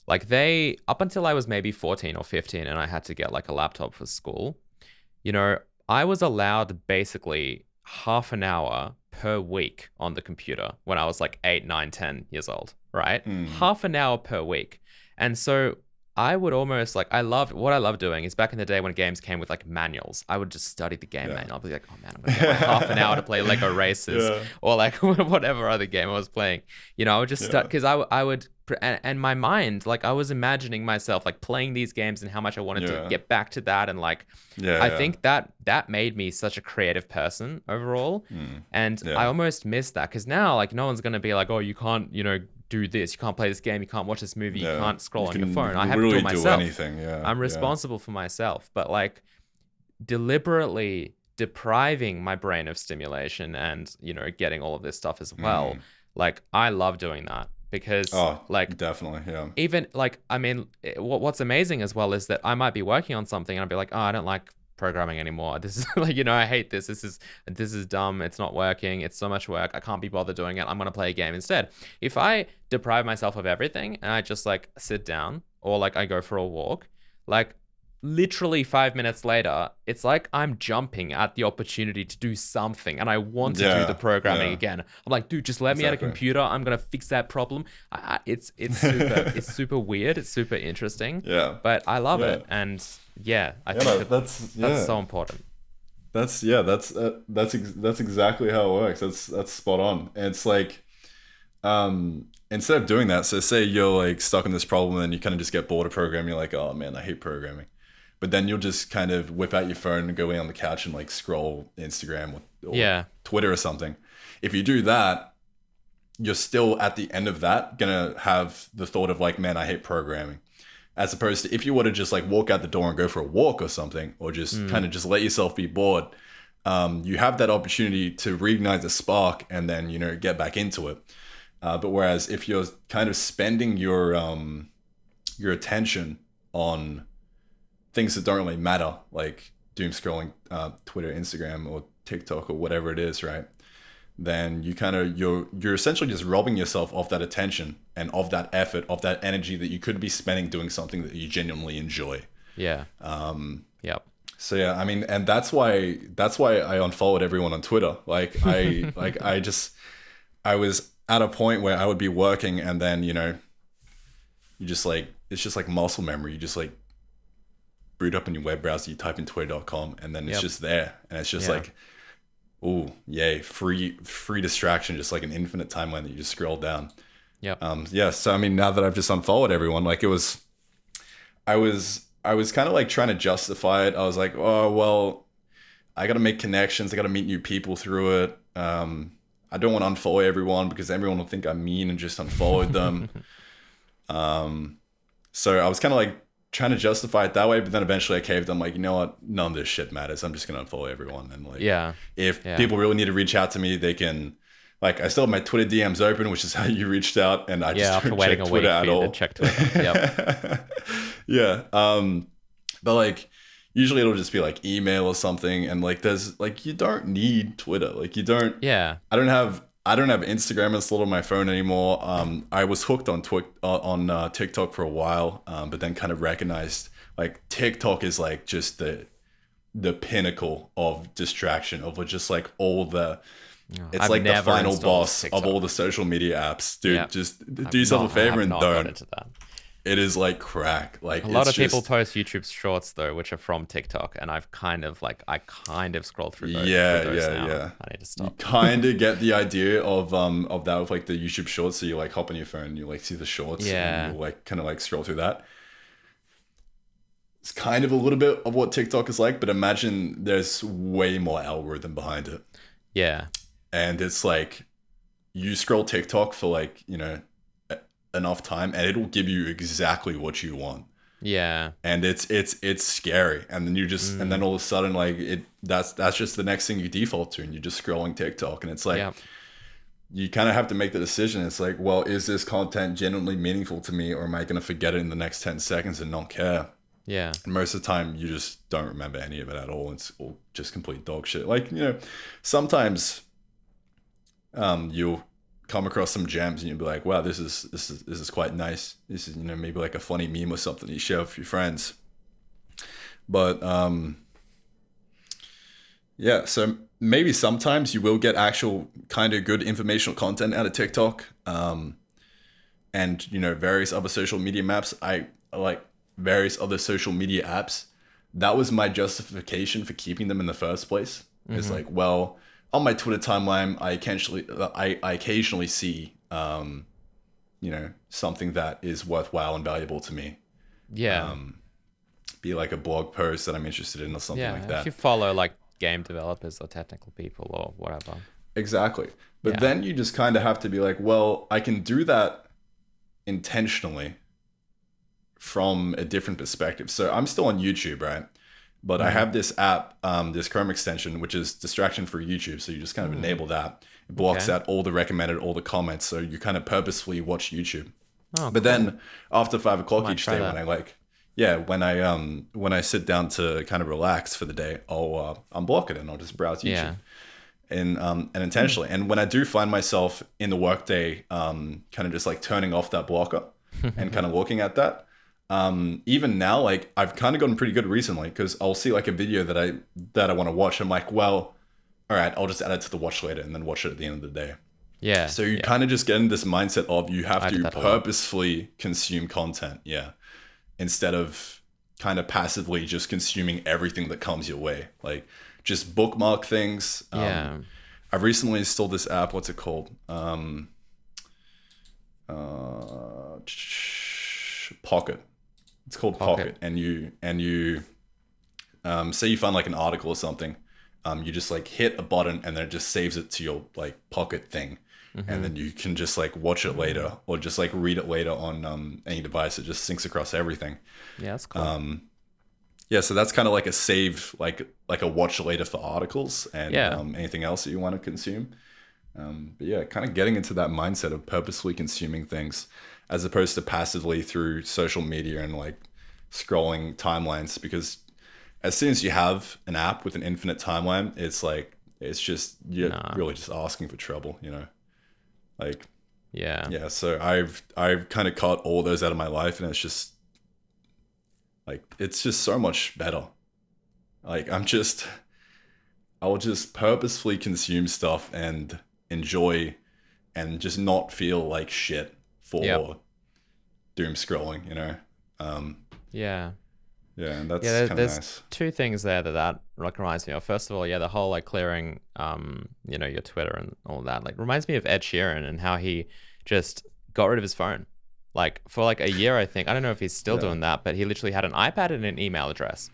like they, up until I was maybe 14 or 15 and I had to get like a laptop for school, I was allowed basically half an hour per week on the computer when I was like 8, 9, 10 years old, right? Half an hour per week. And so I would almost what I love doing is back in the day when games came with like manuals, I would just study the game manual. I'd be like, oh man, I'm going to get like half an hour to play Lego Races or like whatever other game I was playing. I would just start because I would, and my mind, like I was imagining myself like playing these games and how much I wanted to get back to that. And like, I think that made me such a creative person overall. And I almost missed that because now like no one's going to be like, oh, you can't, do this, you can't play this game, you can't watch this movie, you can't scroll on your phone. I have to do it myself. I'm responsible for myself, but like deliberately depriving my brain of stimulation and getting all of this stuff as well. Like I love doing that because like definitely even like I mean what's amazing as well is that I might be working on something and I'll be like, oh, I don't like programming anymore. This is like, I hate this. This is dumb. It's not working. It's so much work. I can't be bothered doing it. I'm going to play a game instead. If I deprive myself of everything and I just like sit down or like I go for a walk, like literally 5 minutes later, it's like I'm jumping at the opportunity to do something and I want to do the programming again. I'm like, dude, just let me at a computer. I'm going to fix that problem. It's super weird. It's super interesting. Yeah. But I love it. And I think that's so important. That's exactly how it works. That's spot on. And it's like, instead of doing that, so say you're like stuck in this problem and you kind of just get bored of programming. You're like, oh man, I hate programming. But then you'll just kind of whip out your phone and go in on the couch and like scroll Instagram or Twitter or something. If you do that, you're still at the end of that gonna have the thought of like, man, I hate programming. As opposed to if you were to just like walk out the door and go for a walk or something, or just kind of just let yourself be bored, you have that opportunity to reignite the spark and then, get back into it. But whereas if you're kind of spending your attention on things that don't really matter, like doom scrolling Twitter, Instagram, or TikTok, or whatever it is, right? Then you're essentially just robbing yourself of that attention and of that effort, of that energy that you could be spending doing something that you genuinely enjoy. Yeah. So yeah, I mean, and that's why I unfollowed everyone on Twitter. Like I was at a point where I would be working and then, you just like, it's just like muscle memory. You just like boot up in your web browser, you type in twitter.com and then it's just there. And it's just like, ooh, yay, free distraction, just like an infinite timeline that you just scroll down. So I mean, now that I've just unfollowed everyone, like I was kind of like trying to justify it. I was like, oh well, I gotta make connections, I gotta meet new people through it. I don't want to unfollow everyone because everyone will think I'm mean and just unfollowed them. So I was kind of like trying to justify it that way, but then eventually I caved. I'm like, you know what? None of this shit matters. I'm just gonna unfollow everyone. And like, if people really need to reach out to me, they can. Like, I still have my Twitter DMs open, which is how you reached out, and I just don't check Twitter at all. Check Twitter. But like, usually it'll just be like email or something, and like, there's like, you don't need Twitter. Like, you don't. Yeah. I don't have Instagram installed on my phone anymore. I was hooked on TikTok for a while, but then kind of recognized like TikTok is like just the pinnacle of distraction of just like all the. It's like the final boss TikTok. Of all the social media apps, dude. Just do yourself a favor and don't. It is like crack. Like a lot of people post YouTube shorts though, which are from TikTok, and I kind of scrolled through those. Yeah. I need to stop. You kind of get the idea of that with like the YouTube shorts. So you like hop on your phone, and you like see the shorts, and you like kind of like scroll through that. It's kind of a little bit of what TikTok is like, but imagine there's way more algorithm behind it. Yeah. And it's like, you scroll TikTok for like, enough time and it'll give you exactly what you want. Yeah. And it's scary. And then you just, and then all of a sudden like that's just the next thing you default to, and you're just scrolling TikTok, and it's like, you kind of have to make the decision. It's like, well, is this content genuinely meaningful to me, or am I going to forget it in the next 10 seconds and not care? Yeah. And most of the time you just don't remember any of it at all. It's all just complete dog shit. Like, sometimes you'll come across some gems and you'll be like, wow, this is quite nice. This is, maybe like a funny meme or something you share with your friends. But Yeah, so maybe sometimes you will get actual kind of good informational content out of TikTok, and various other social media maps. I like various other social media apps. That was my justification for keeping them in the first place. It's like, well, on my Twitter timeline, I occasionally see, something that is worthwhile and valuable to me. Yeah. Be like a blog post that I'm interested in or something like that. If you follow like game developers or technical people or whatever. Exactly. But then you just kind of have to be like, well, I can do that intentionally from a different perspective. So I'm still on YouTube, right? But I have this app, this Chrome extension, which is distraction for YouTube. So you just kind of enable that. It blocks out all the recommended, all the comments. So you kind of purposefully watch YouTube. Oh, but then after 5 o'clock each day, when I sit down to kind of relax for the day, I'll unblock it and I'll just browse YouTube. And intentionally. And when I do find myself in the workday, kind of just like turning off that blocker and kind of looking at that, even now, like I've kind of gotten pretty good recently because I'll see like a video that I want to watch. I'm like, well, all right, I'll just add it to the watch later and then watch it at the end of the day. Yeah. So you kind of just get in this mindset of you have to purposefully consume content. Yeah. Instead of kind of passively just consuming everything that comes your way. Like just bookmark things. I've recently installed this app. What's it called? Pocket. It's called Pocket. And you say you find like an article or something. You just like hit a button and then it just saves it to your like Pocket thing. And then you can just like watch it later or just like read it later on any device. It just syncs across everything. Yeah, that's cool. So that's kind of like a save, like a watch later for articles and anything else that you want to consume. But yeah, kind of getting into that mindset of purposefully consuming things as opposed to passively through social media and like scrolling timelines. Because as soon as you have an app with an infinite timeline, it's like, it's just, you're really just asking for trouble, Like, yeah. So I've kind of cut all those out of my life, and it's just like it's just so much better. Like I'll just purposefully consume stuff and enjoy, and just not feel like shit for doom scrolling. Yeah, and that's kind of nice. There's two things there that like reminds me of. First of all, the whole like clearing, your Twitter and all that, like reminds me of Ed Sheeran and how he just got rid of his phone, like for like a year, I think. I don't know if he's still doing that, but he literally had an iPad and an email address.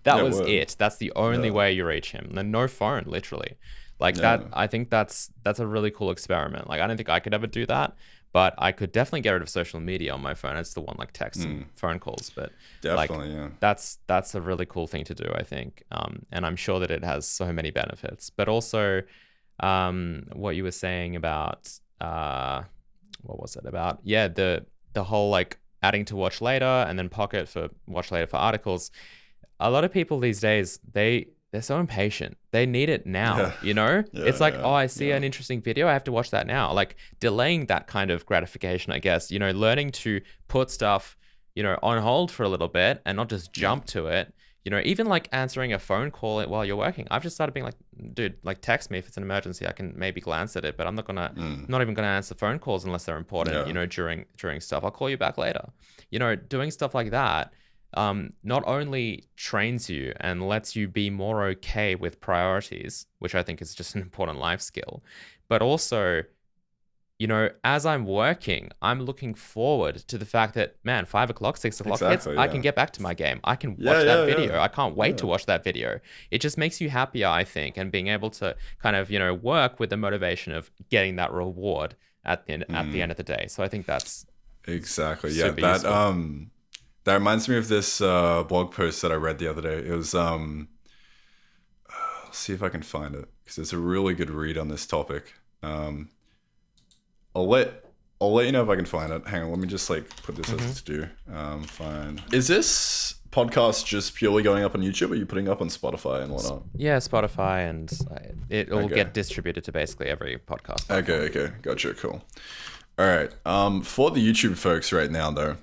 That was it. That's the only way you reach him. And no phone, literally. Like that. I think that's a really cool experiment. Like I don't think I could ever do that. But I could definitely get rid of social media on my phone. I still want like text and phone calls, but definitely, that's a really cool thing to do, I think. And I'm sure that it has so many benefits. But also, what you were saying about what was it about? Yeah, the whole like adding to watch later and then Pocket for watch later for articles. A lot of people these days they're so impatient. They need it now, it's like, I see an interesting video. I have to watch that now. Like delaying that kind of gratification, I guess, learning to put stuff, on hold for a little bit and not just jump to it. Even like answering a phone call while you're working. I've just started being like, dude, like text me if it's an emergency. I can maybe glance at it, but I'm not even gonna answer phone calls unless they're important, during stuff. I'll call you back later. Doing stuff like that not only trains you and lets you be more okay with priorities, which I think is just an important life skill, but also, as I'm working, I'm looking forward to the fact that, man, 5 o'clock, 6 o'clock hits, I can get back to my game. I can watch that video. I can't wait to watch that video. It just makes you happier, I think, and being able to kind of, work with the motivation of getting that reward at the end of the day. So I think that's exactly super useful. That reminds me of this blog post that I read the other day. It was, I'll see if I can find it because it's a really good read on this topic. I'll let you know if I can find it. Hang on, let me just like put this as to do. Find. Is this podcast just purely going up on YouTube, or are you putting up on Spotify and whatnot? Yeah, Spotify, and it will get distributed to basically every podcast platform. Okay, gotcha, cool. All right, for the YouTube folks right now though.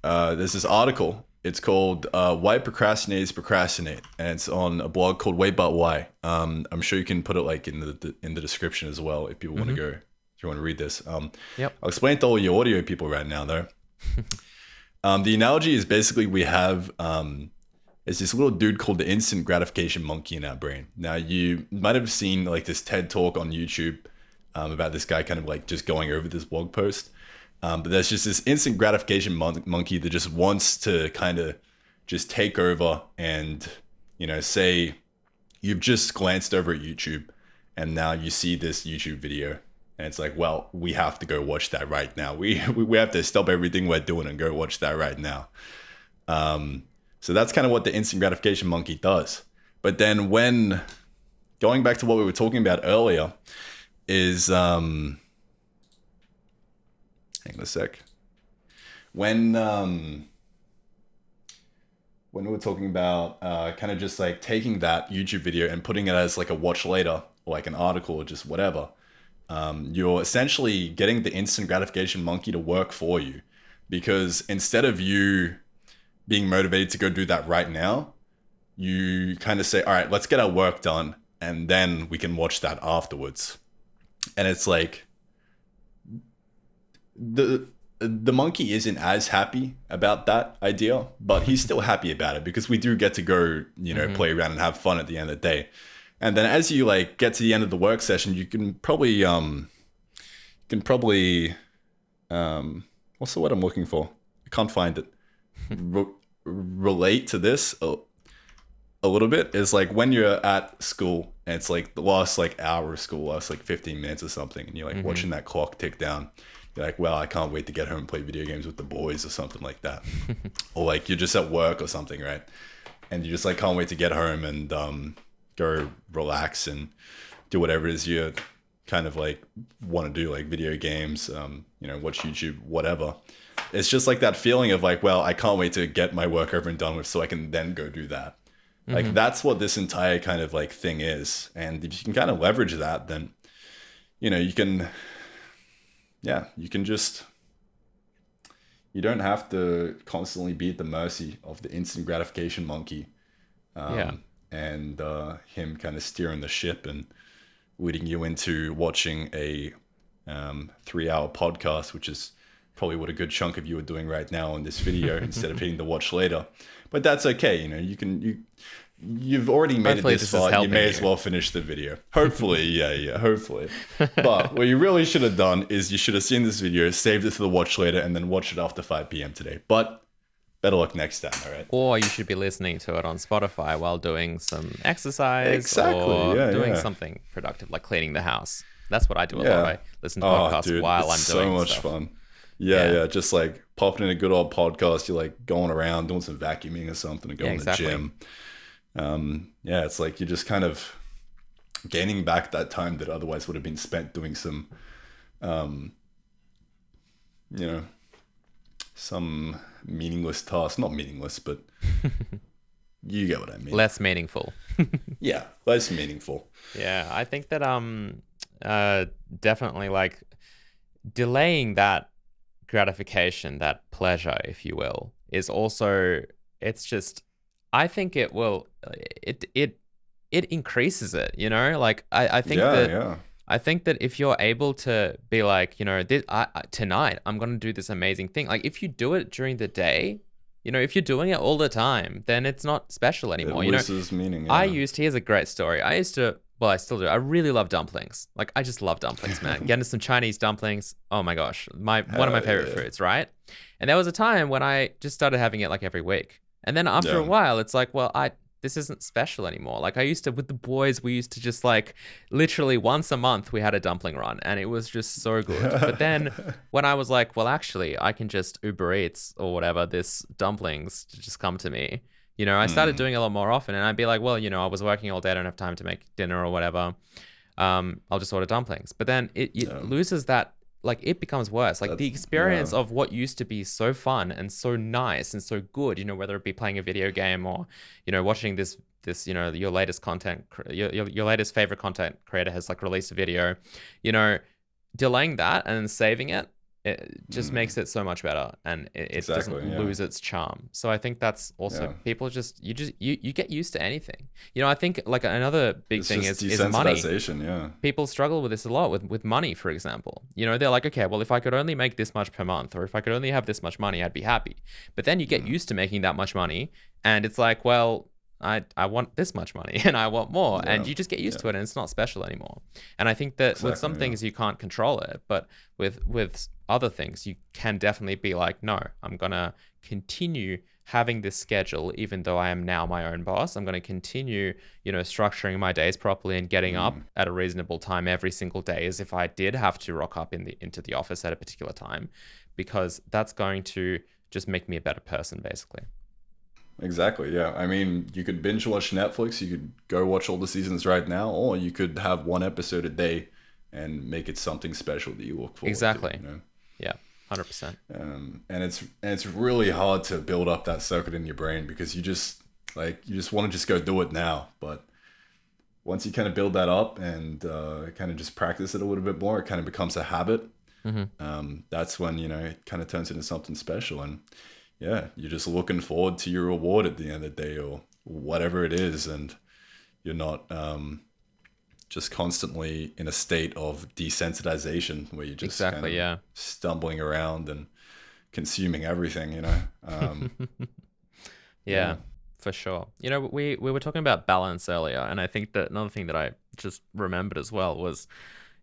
There's this article It's called Why Procrastinators Procrastinate, and it's on a blog called Wait But Why. I'm sure you can put it like in the description as well if people want to go, if you want to read this. Yep. I'll explain it to all your audio people right now though. The analogy is basically we have it's this little dude called the instant gratification monkey in our brain. Now you might have seen like this TED talk on YouTube about this guy kind of like just going over this blog post. But there's just this instant gratification monkey that just wants to kind of just take over and, you know, say you've just glanced over at YouTube and now you see this YouTube video and it's like, well, we have to go watch that right now. We have to stop everything we're doing and go watch that right now. So that's kind of what the instant gratification monkey does. But then when going back to what we were talking about earlier is, hang on a sec. When we were talking about kind of just like taking that YouTube video and putting it as like a watch later or like an article or just whatever, you're essentially getting the instant gratification monkey to work for you, because instead of you being motivated to go do that right now, you kind of say, all right, let's get our work done and then we can watch that afterwards. And it's like the monkey isn't as happy about that idea, but he's still happy about it because we do get to go, you know, play around and have fun at the end of the day. And then as you like get to the end of the work session, you can probably what's the word I'm looking for? I can't find it. Relate to this a little bit is like when you're at school and it's like the last like hour of school, last like 15 minutes or something, and you're like watching that clock tick down. You're like, well, I can't wait to get home and play video games with the boys or something like that. Or like you're just at work or something, right? And you just like can't wait to get home and go relax and do whatever it is you kind of like want to do, like video games, you know, watch YouTube, whatever. It's just like that feeling of like, well, I can't wait to get my work over and done with so I can then go do that. Like that's what this entire kind of like thing is. And if you can kind of leverage that, then, you know, you can just, you don't have to constantly be at the mercy of the instant gratification monkey. And him kind of steering the ship and leading you into watching a 3-hour podcast, which is probably what a good chunk of you are doing right now in this video instead of hitting the watch later. But that's okay. You know, you've already made hopefully it this far. You may as well finish the video. Hopefully. Yeah, hopefully. But what you really should have done is you should have seen this video, saved it to the watch later, and then watch it after 5 p.m. today. But better luck next time, all right? Or you should be listening to it on Spotify while doing some exercise or doing something productive, like cleaning the house. That's what I do a lot. I listen to podcasts while I'm doing so much stuff. Fun. Yeah, just like popping in a good old podcast. You're like going around doing some vacuuming or something and going to the gym. It's like you're just kind of gaining back that time that otherwise would have been spent doing some, you know, some meaningless task. Not meaningless, but you get what I mean. Less meaningful. Yeah, less meaningful. Yeah, I think that definitely like delaying that gratification, that pleasure, if you will, is also, it's just, I think it will, it increases it, you know, like I think I think that if you're able to be like, you know, tonight I'm going to do this amazing thing. Like if you do it during the day, you know, if you're doing it all the time, then it's not special anymore. It loses meaning. Here's a great story. I still do. I really love dumplings. Like I just love dumplings, man. Getting some Chinese dumplings. Oh my gosh. One of my favorite foods, right? And there was a time when I just started having it like every week. And then after a while, it's like, well, this isn't special anymore. Like I used to, with the boys, we used to just like literally once a month we had a dumpling run and it was just so good. But then when I was like, well, actually I can just Uber Eats or whatever, this dumplings to just come to me. You know, I started doing it a lot more often and I'd be like, well, you know, I was working all day. I don't have time to make dinner or whatever. I'll just order dumplings. But then it loses that, like it becomes worse. Like the experience of what used to be so fun and so nice and so good, you know, whether it be playing a video game or, you know, watching this, you know, your latest content, your latest favorite content creator has like released a video, you know, delaying that and then saving it it just makes it so much better, and it Exactly, doesn't yeah. lose its charm. So I think that's also Yeah. people you get used to anything. I think like another big It's thing just is money. desensitization, yeah. People struggle with this a lot with money, for example. They're like, okay, well, if I could only make this much per month, or if I could only have this much money, I'd be happy. But then you get used to making that much money, and it's like, well, I want this much money and I want more, and you just get used to it, and it's not special anymore. And I think that with some things you can't control it, but with other things you can definitely be like, no, I'm gonna continue having this schedule, even though I am now my own boss. I'm going to continue, structuring my days properly and getting up at a reasonable time every single day, as if I did have to rock up into the office at a particular time, because that's going to just make me a better person, basically. Exactly, yeah. I mean, you could binge watch Netflix, you could go watch all the seasons right now, or you could have one episode a day and make it something special that you look forward Exactly. to. Yeah, 100%. And it's really hard to build up that circuit in your brain, because you just want to just go do it now. But once you kind of build that up and kind of just practice it a little bit more, it kind of becomes a habit. That's when it kind of turns into something special. And yeah, you're just looking forward to your reward at the end of the day, or whatever it is, and you're not just constantly in a state of desensitization where you're just Exactly, kind of stumbling around and consuming everything, Yeah, for sure. We were talking about balance earlier, and I think that another thing that I just remembered as well was,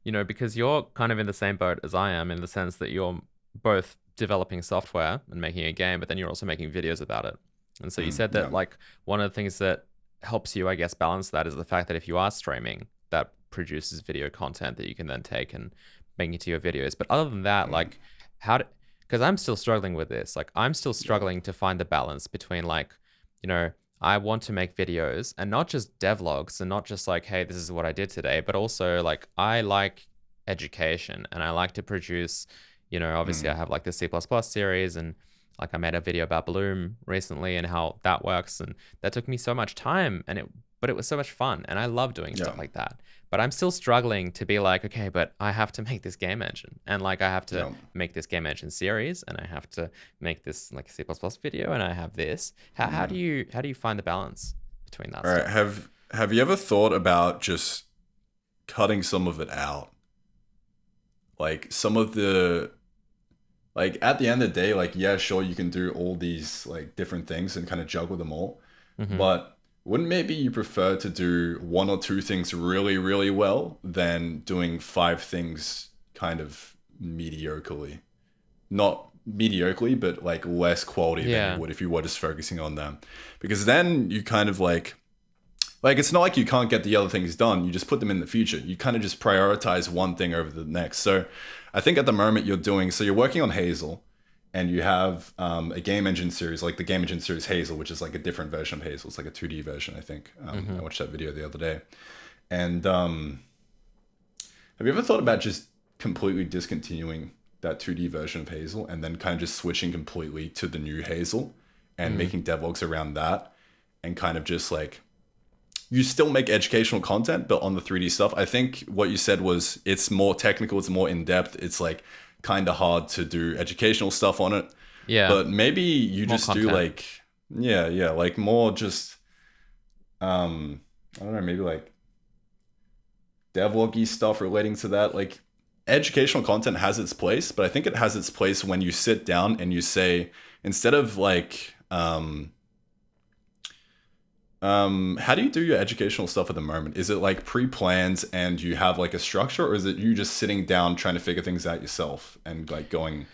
because you're kind of in the same boat as I am, in the sense that you're both developing software and making a game, but then you're also making videos about it. And so you said that like one of the things that helps you, I guess, balance that is the fact that if you are streaming, that produces video content that you can then take and make into your videos. But other than that, like because I'm still struggling with this, like I'm still struggling to find the balance between like, I want to make videos, and not just devlogs, and not just like, hey, this is what I did today, but also like I like education, and I like to produce, obviously I have like the C++ series, and like I made a video about Bloom recently and how that works, and that took me so much time, but it was so much fun, and I love doing stuff like that. But I'm still struggling to be like, okay, but I have to make this game engine, and like I have to make this game engine series, and I have to make this like C++ video, and I have this. How do you find the balance between that? All right, have you ever thought about just cutting some of it out? Like some of the, like at the end of the day, like, yeah, sure, you can do all these like different things and kind of juggle them all. But wouldn't maybe you prefer to do one or two things really, really well than doing 5 things kind of mediocrely? Not mediocrely, but like less quality than you would if you were just focusing on them. Because then you kind of like it's not like you can't get the other things done. You just put them in the future. You kind of just prioritize one thing over the next. So I think at the moment you're working on Hazel, and you have a game engine series, like the game engine series Hazel, which is like a different version of Hazel. It's like a 2D version, I think. I watched that video the other day. And have you ever thought about just completely discontinuing that 2D version of Hazel and then kind of just switching completely to the new Hazel and making devlogs around that, and kind of just like, you still make educational content, but on the 3D stuff? I think what you said was it's more technical, it's more in-depth, it's like kind of hard to do educational stuff on it. Yeah. But maybe you More just content. do like, like more just, I don't know, maybe like devloggy stuff relating to that. Like educational content has its place, but I think it has its place when you sit down and you say, instead of like, how do you do your educational stuff at the moment? Is it like pre-planned and you have like a structure, or is it you just sitting down trying to figure things out yourself and like going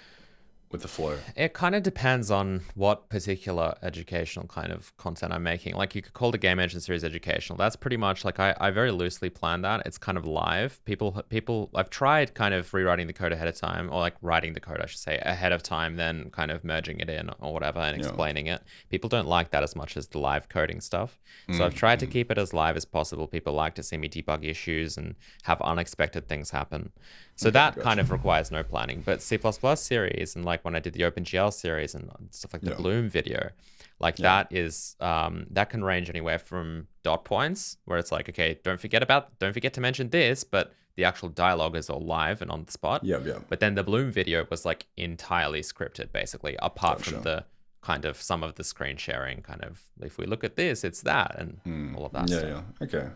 with the flow? It kind of depends on what particular educational kind of content I'm making. Like you could call the game engine series educational. That's pretty much like I very loosely plan that. It's kind of live. People, I've tried kind of rewriting the code ahead of time, or like writing the code, I should say, ahead of time, then kind of merging it in or whatever and explaining it. People don't like that as much as the live coding stuff. So I've tried to keep it as live as possible. People like to see me debug issues and have unexpected things happen. So that kind of requires no planning. But C++ series, and like when I did the OpenGL series and stuff like the Bloom video, Like that is that can range anywhere from dot points, where it's like, okay, don't forget to mention this, but the actual dialogue is all live and on the spot. Yeah. But then the Bloom video was like entirely scripted, basically, apart from the kind of some of the screen sharing, kind of, if we look at this, it's that, and all of that stuff. Yeah. Okay.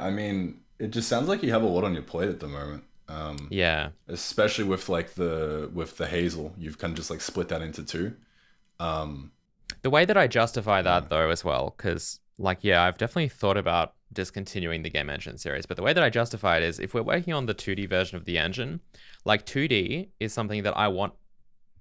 I mean, it just sounds like you have a lot on your plate at the moment. Especially with like with the Hazel, you've kind of just like split that into two. The way that I justify that though as well, because like, I've definitely thought about discontinuing the game engine series, but the way that I justify it is, if we're working on the 2D version of the engine, like 2D is something that I want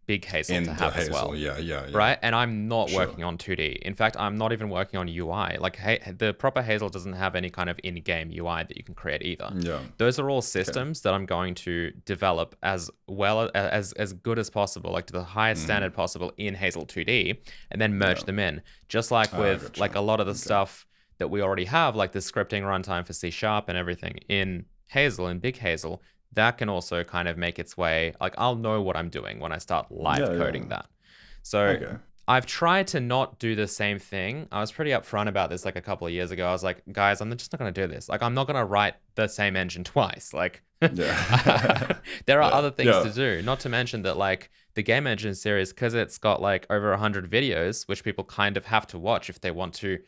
Big Hazel to have as well. Yeah. Right? And I'm not working on 2D. In fact, I'm not even working on UI. Like, the proper Hazel doesn't have any kind of in-game UI that you can create either. Yeah. Those are all systems that I'm going to develop as well as good as possible, like to the highest standard possible in Hazel 2D, and then merge them in. Just like with like a lot of the stuff that we already have, like the scripting runtime for C# and everything in Hazel and Big Hazel, that can also kind of make its way, like I'll know what I'm doing when I start live coding that. So I've tried to not do the same thing. I was pretty upfront about this like a couple of years ago. I was like, guys, I'm just not going to do this. Like, I'm not going to write the same engine twice. Like, there are other things to do. Not to mention that like the game engine series, because it's got like over 100 videos, which people kind of have to watch if they want to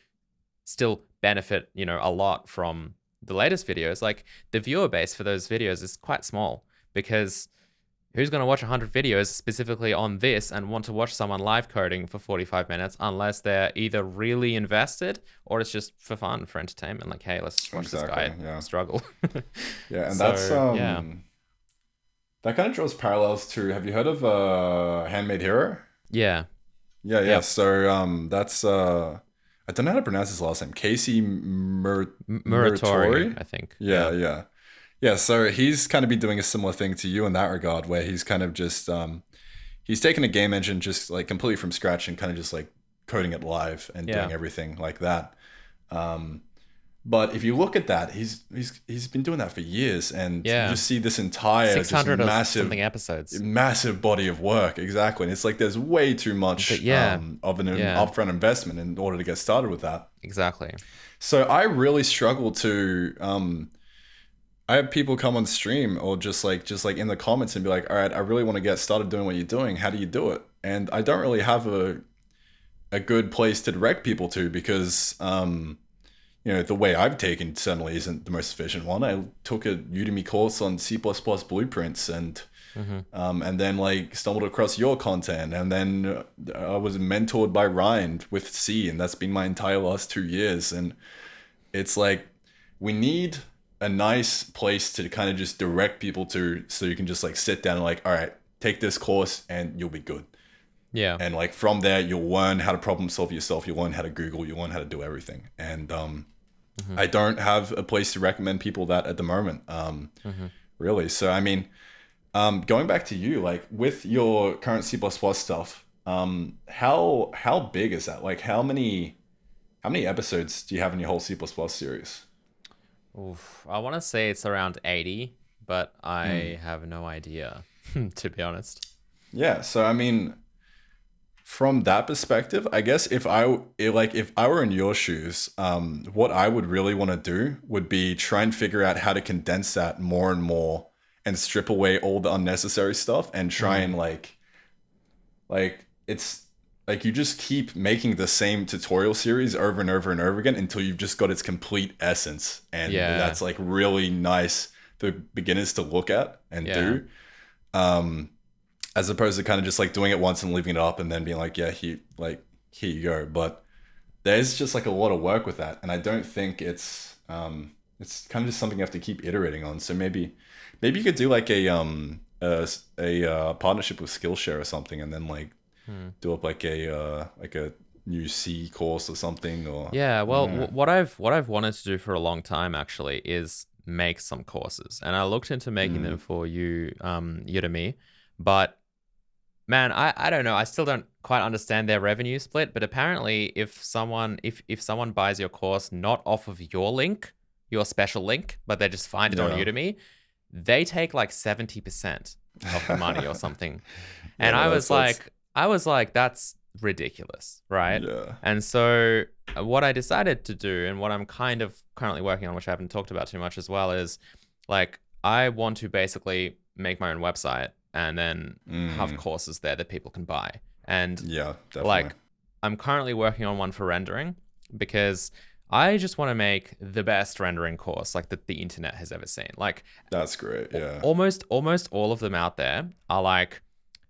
still benefit, a lot from the latest videos. Like, the viewer base for those videos is quite small, because who's going to watch 100 videos specifically on this and want to watch someone live coding for 45 minutes unless they're either really invested or it's just for fun, for entertainment? Like, hey, let's watch this guy struggle. And that's that kind of draws parallels to, have you heard of Handmade Hero? Yeah. So that's I don't know how to pronounce his last name. Casey Muratori, I think. Yeah. So he's kind of been doing a similar thing to you in that regard, where he's kind of just he's taken a game engine just like completely from scratch and kind of just like coding it live and doing everything like that. But if you look at that, he's been doing that for years, and you just see this entire 600 just massive something episodes, massive body of work. Exactly, and it's like there's way too much of an upfront investment in order to get started with that. Exactly. So I really struggle to. I have people come on stream or just like in the comments and be like, "All right, I really want to get started doing what you're doing. How do you do it?" And I don't really have a good place to direct people to, because the way I've taken certainly isn't the most efficient one. I took a Udemy course on C++ blueprints and then like stumbled across your content, and then I was mentored by Ryan with C, and that's been my entire last 2 years. And it's like, we need a nice place to kind of just direct people to, so you can just like sit down and like, all right, take this course and you'll be good. Yeah. And like from there, you'll learn how to problem solve yourself. You'll learn how to Google. You'll learn how to do everything. And I don't have a place to recommend people that at the moment, really. So, I mean, going back to you, like with your current C++ stuff, how big is that? Like how many episodes do you have in your whole C++ series? Oof, I want to say it's around 80, but I have no idea, to be honest. Yeah. So, I mean, from that perspective, I guess if I were in your shoes, what I would really want to do would be try and figure out how to condense that more and more and strip away all the unnecessary stuff, and try and like it's like you just keep making the same tutorial series over and over and over again until you've just got its complete essence. And that's like really nice for beginners to look at and do. As opposed to kind of just like doing it once and leaving it up and then being like, here you go. But there's just like a lot of work with that. And I don't think it's kind of just something you have to keep iterating on. So maybe you could do like a partnership with Skillshare or something, and then like do up like a new C course or something. Or what I've wanted to do for a long time actually is make some courses, and I looked into making them for you, Udemy, but man, I don't know. I still don't quite understand their revenue split, but apparently if someone buys your course not off of your link, your special link, but they just find it on Udemy, they take like 70% of the money or something. And I was like, I was like, that's ridiculous, right? Yeah. And so what I decided to do, and what I'm kind of currently working on, which I haven't talked about too much as well, is like I want to basically make my own website and then have courses there that people can buy. And Yeah, definitely. like I'm currently working on one for rendering because I just want to make the best rendering course like that the internet has ever seen. Like That's great. Yeah. almost all of them out there are like,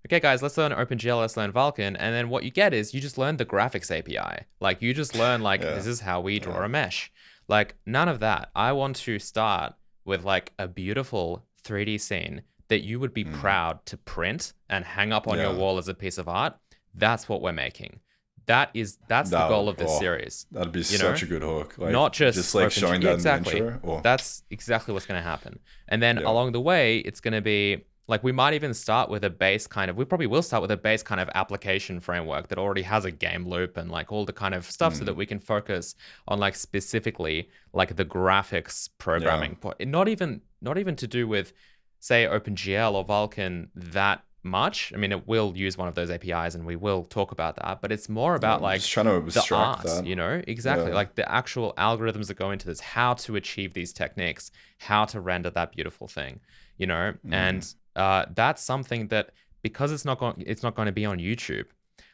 okay, guys, let's learn OpenGL, let's learn Vulkan. And then what you get is you just learn the graphics API. Like you just learn like, this is how we draw a mesh. Like none of that. I want to start with like a beautiful 3D scene that you would be proud to print and hang up on your wall as a piece of art. That's what we're making. That's the goal of this series. That'd be such a good hook. Like, not just like showing that exactly. in the intro. That's exactly what's going to happen. And then along the way, it's going to be like we might even start with a base kind of. We probably will start with a base kind of application framework that already has a game loop and like all the kind of stuff, so that we can focus on like specifically like the graphics programming. Not even to do with say OpenGL or Vulkan that much. I mean, it will use one of those APIs and we will talk about that, but it's more about like just trying to the art, that. you know, exactly. Like the actual algorithms that go into this, how to achieve these techniques, how to render that beautiful thing, you know, and that's something that because it's not going to be on YouTube.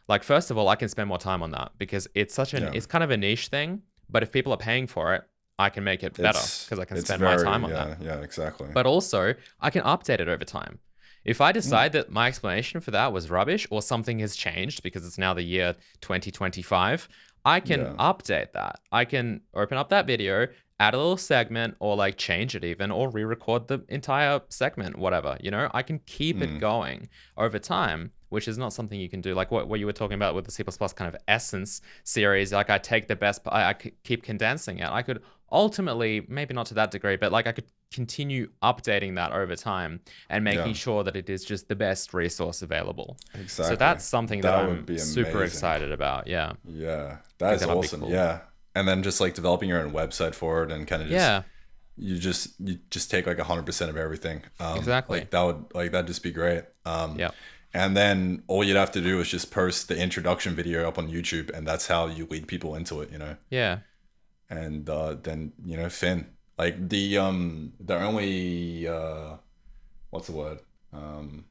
Like, first of all, I can spend more time on that because it's such it's kind of a niche thing, but if people are paying for it, I can make it better because I can spend my time on that. Yeah, exactly. But also I can update it over time. If I decide that my explanation for that was rubbish or something has changed because it's now the year 2025, I can update that. I can open up that video, add a little segment or like change it even or re-record the entire segment, whatever, you know, I can keep it going over time, which is not something you can do. Like what you were talking about with the C++ kind of essence series, like I take the best, I keep condensing it. I could ultimately, maybe not to that degree, but like I could continue updating that over time and making sure that it is just the best resource available. Exactly. So that's something that I'm super excited about. Yeah. Yeah. That is awesome. Cool. Yeah. And then just like developing your own website for it and kind of just you just take like 100% of everything. Exactly. Like that'd just be great. And then all you'd have to do is just post the introduction video up on YouTube, and that's how you lead people into it, you know? Yeah. And then, you know, Finn. Like the only what's the word? The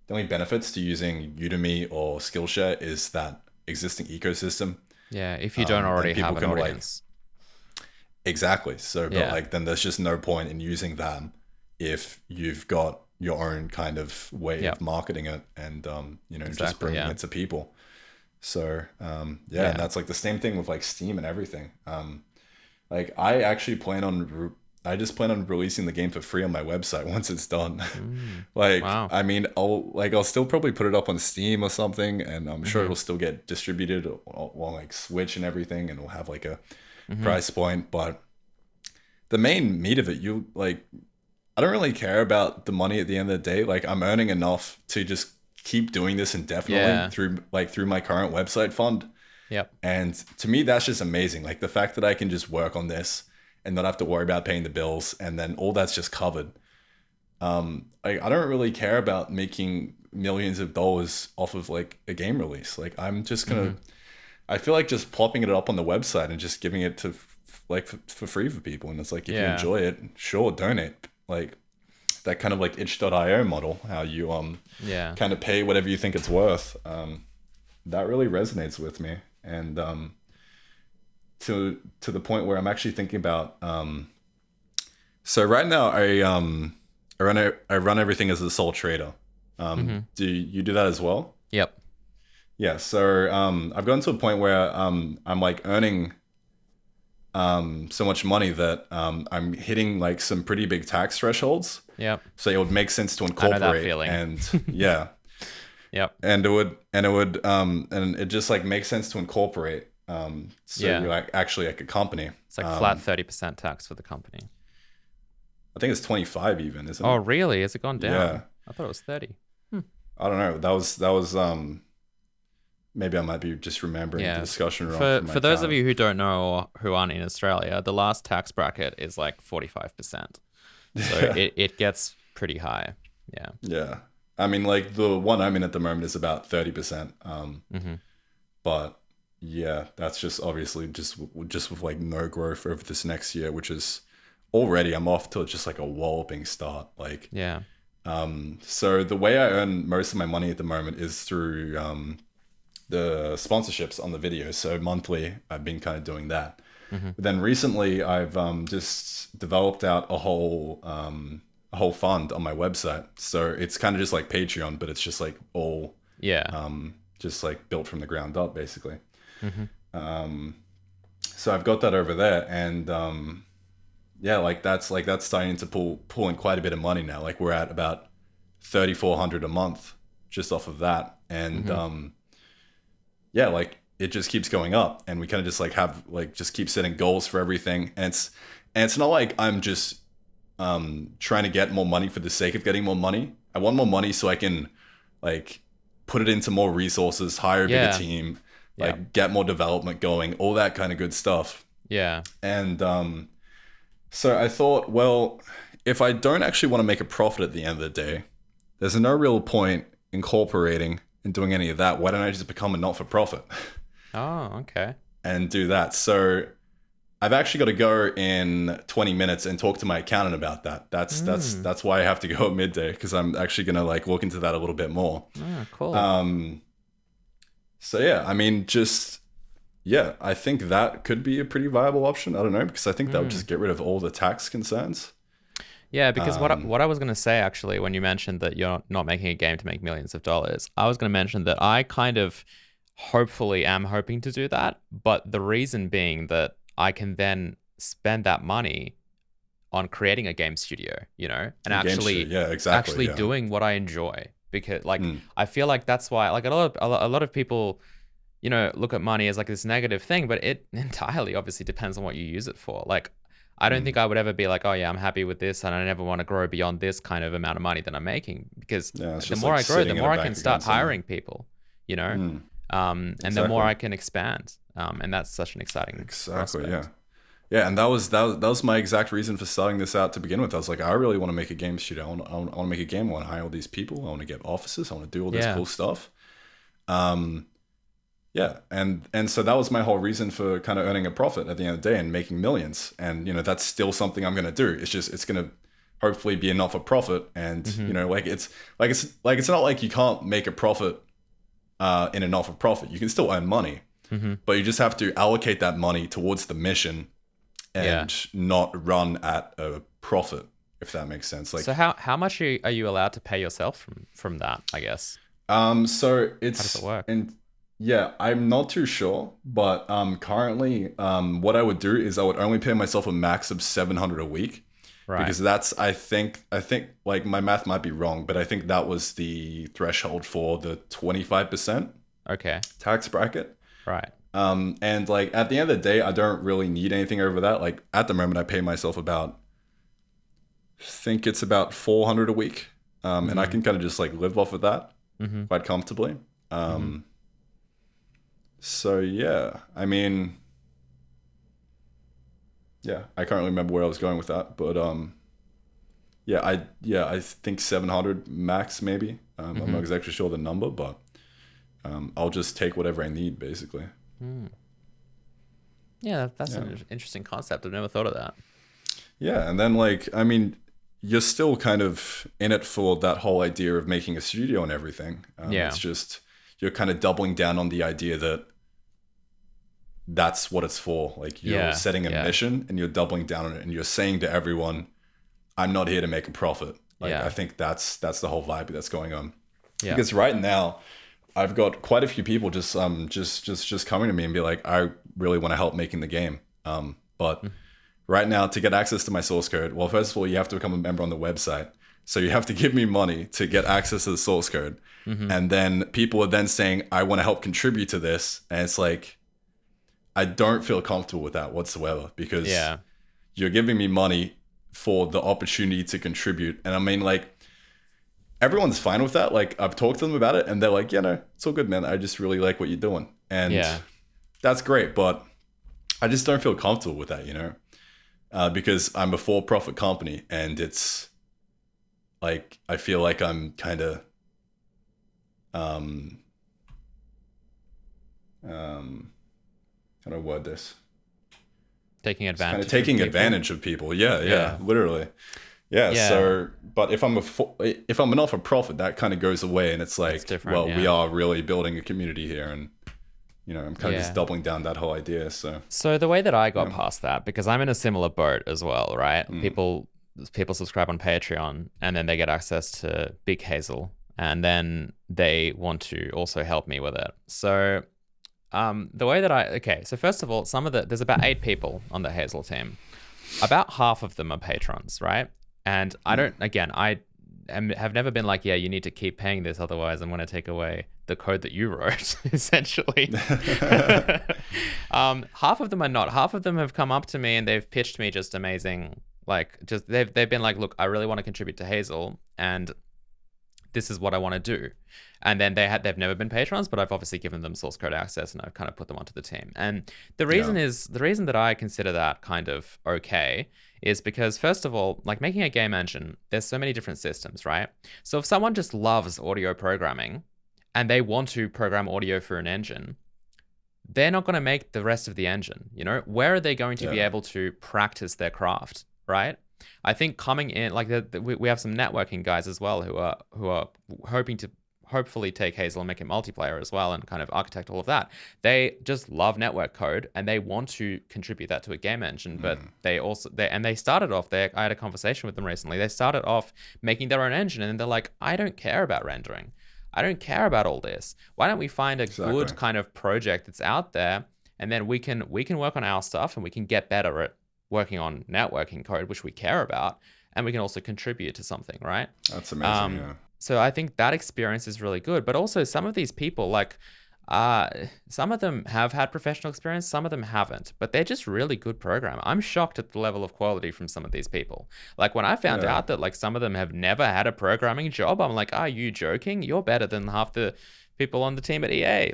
only benefits to using Udemy or Skillshare is that existing ecosystem. Yeah, if you don't already have an audience. Exactly. So, but like then there's just no point in using them if you've got your own kind of way of marketing it and you know, just bringing it to people. So and that's like the same thing with like Steam and everything. Like I actually I just plan on releasing the game for free on my website once it's done. Like, I mean, I'll still probably put it up on Steam or something, and I'm sure it'll still get distributed on like Switch and everything, and we'll have like a price point. But the main meat of it, I don't really care about the money at the end of the day. Like, I'm earning enough to just keep doing this indefinitely through my current website fund. Yep. And to me, that's just amazing. Like the fact that I can just work on this and not have to worry about paying the bills, and then all that's just covered. I don't really care about making millions of dollars off of like a game release. Like I'm just gonna, I feel like just plopping it up on the website and just giving it to for free for people. And it's like, if you enjoy it, sure, donate. Like that kind of like itch.io model, how you kind of pay whatever you think it's worth. That really resonates with me. And to the point where I'm actually thinking about so right now I run everything as a sole trader. Do you do that as well? Yep. Yeah, so I've gotten to a point where I'm like earning so much money that I'm hitting like some pretty big tax thresholds. Yep. So it would make sense to incorporate. I know that feeling. And yeah. Yep. And it just like makes sense to incorporate. So you're like actually like a company. It's like flat 30% tax for the company. I think it's 25 even, isn't it? Oh, really? Has it gone down? Yeah. I thought it was 30. I don't know. That was maybe I might be just remembering the discussion wrong. For those of you who don't know or who aren't in Australia, the last tax bracket is like 45%. So it gets pretty high. Yeah. Yeah. I mean, like the one I'm in at the moment is about 30%. But yeah, that's just obviously just with like no growth over this next year, which is already I'm off to just like a walloping start. Like, Yeah. so the way I earn most of my money at the moment is through the sponsorships on the videos. So monthly, I've been kind of doing that. But then recently, I've just developed out a whole fund on my website. So it's kind of just like Patreon, but it's just like all just like built from the ground up, basically. So I've got that over there, and yeah, like that's starting to pull in quite a bit of money now. Like we're at about $3,400 a month just off of that, and yeah, like it just keeps going up, and we kind of just like have like just keep setting goals for everything, and it's not like I'm just trying to get more money for the sake of getting more money. I want more money so I can like put it into more resources, hire a bigger team, like get more development going, all that kind of good stuff. Yeah. And so I thought, well, if I don't actually want to make a profit at the end of the day, there's no real point incorporating and doing any of that. Why don't I just become a not-for-profit? Oh, okay. And do that. So I've actually got to go in 20 minutes and talk to my accountant about that. That's why I have to go at midday, because I'm actually going to like look into that a little bit more. Oh, cool. So yeah, I mean, I think that could be a pretty viable option. I don't know, because I think that would just get rid of all the tax concerns. Yeah, because what I was going to say, actually, when you mentioned that you're not making a game to make millions of dollars, I was going to mention that I kind of hopefully am hoping to do that. But the reason being that I can then spend that money on creating a game studio, and actually doing what I enjoy. Because like I feel like that's why like a lot of people, look at money as like this negative thing, but it entirely obviously depends on what you use it for. Like I don't think I would ever be like, oh yeah, I'm happy with this and I never want to grow beyond this kind of amount of money that I'm making, because the more I grow, the more I can start hiring people, and the more I can expand. And that's such an exciting prospect. Yeah, and that was my exact reason for starting this out to begin with. I was like, I really want to make a game studio. I want to make a game. I want to hire all these people. I want to get offices. I want to do all this cool stuff. Yeah, and so that was my whole reason for kind of earning a profit at the end of the day and making millions. And that's still something I'm going to do. It's just it's going to hopefully be a not-for-profit. And it's not like you can't make a profit in a not-for-profit. You can still earn money, but you just have to allocate that money towards the mission and not run at a profit, if that makes sense. Like, so how much are you allowed to pay yourself from that, I guess? So it's, how does it work? Yeah, I'm not too sure, but currently what I would do is I would only pay myself a max of $700 a week. Right. Because that's, I think like my math might be wrong, but I think that was the threshold for the 25% tax bracket. Right. And like at the end of the day, I don't really need anything over that. Like at the moment, I pay myself about, I think it's about $400 a week. And I can kind of just like live off of that quite comfortably. So yeah, I mean, yeah, I can't really remember where I was going with that, but I think 700 max maybe. I'm not exactly sure the number, but I'll just take whatever I need basically. Yeah, that's an interesting concept. I've never thought of that. Yeah, and then like, I mean, you're still kind of in it for that whole idea of making a studio and everything. It's just, you're kind of doubling down on the idea that that's what it's for. Like you're setting a mission and you're doubling down on it and you're saying to everyone, I'm not here to make a profit. Like I think that's the whole vibe that's going on. Yeah. Because right now I've got quite a few people just coming to me and be like, I really want to help making the game. But right now, to get access to my source code, well, first of all, you have to become a member on the website. So you have to give me money to get access to the source code. And then people are then saying, I want to help contribute to this. And it's like, I don't feel comfortable with that whatsoever, because you're giving me money for the opportunity to contribute. And I mean, like, everyone's fine with that. Like, I've talked to them about it and they're like, yeah, no, it's all good, man. I just really like what you're doing. And that's great. But I just don't feel comfortable with that, because I'm a for-profit company and it's like, I feel like I'm kind of um, how do I word this? Taking advantage. Kind of taking advantage of people. Yeah, literally. Yeah. So, but if I'm a not-for-profit, that kind of goes away, and it's like, well, we are really building a community here, and I'm kind of just doubling down that whole idea. So the way that I got past that, because I'm in a similar boat as well, right? People subscribe on Patreon, and then they get access to Big Hazel, and then they want to also help me with it. So the way that so first of all, there's about 8 people on the Hazel team. About half of them are patrons, right? And I have never been like, you need to keep paying this, otherwise I'm going to take away the code that you wrote, essentially. Half of them are not. Half of them have come up to me and they've pitched me just amazing, they've been like, look, I really want to contribute to Hazel, and this is what I want to do. And then they've never been patrons, but I've obviously given them source code access, and I've kind of put them onto the team. And the reason that I consider that kind of okay is because, first of all, like making a game engine, there's so many different systems, right? So if someone just loves audio programming and they want to program audio for an engine, they're not going to make the rest of the engine. Where are they going to be able to practice their craft, right? I think coming in, like we have some networking guys as well who are hoping to hopefully take Hazel and make it multiplayer as well, and kind of architect all of that. They just love network code and they want to contribute that to a game engine, but they started off there. I had a conversation with them recently. They started off making their own engine, and they're like, I don't care about rendering. I don't care about all this. Why don't we find a good kind of project that's out there, and then we can work on our stuff, and we can get better at working on networking code, which we care about, and we can also contribute to something, right? That's amazing. So I think that experience is really good. But also some of these people, some of them have had professional experience, some of them haven't, but they're just really good programmers. I'm shocked at the level of quality from some of these people. Like when I found out that some of them have never had a programming job, I'm like, are you joking? You're better than half the people on the team at EA.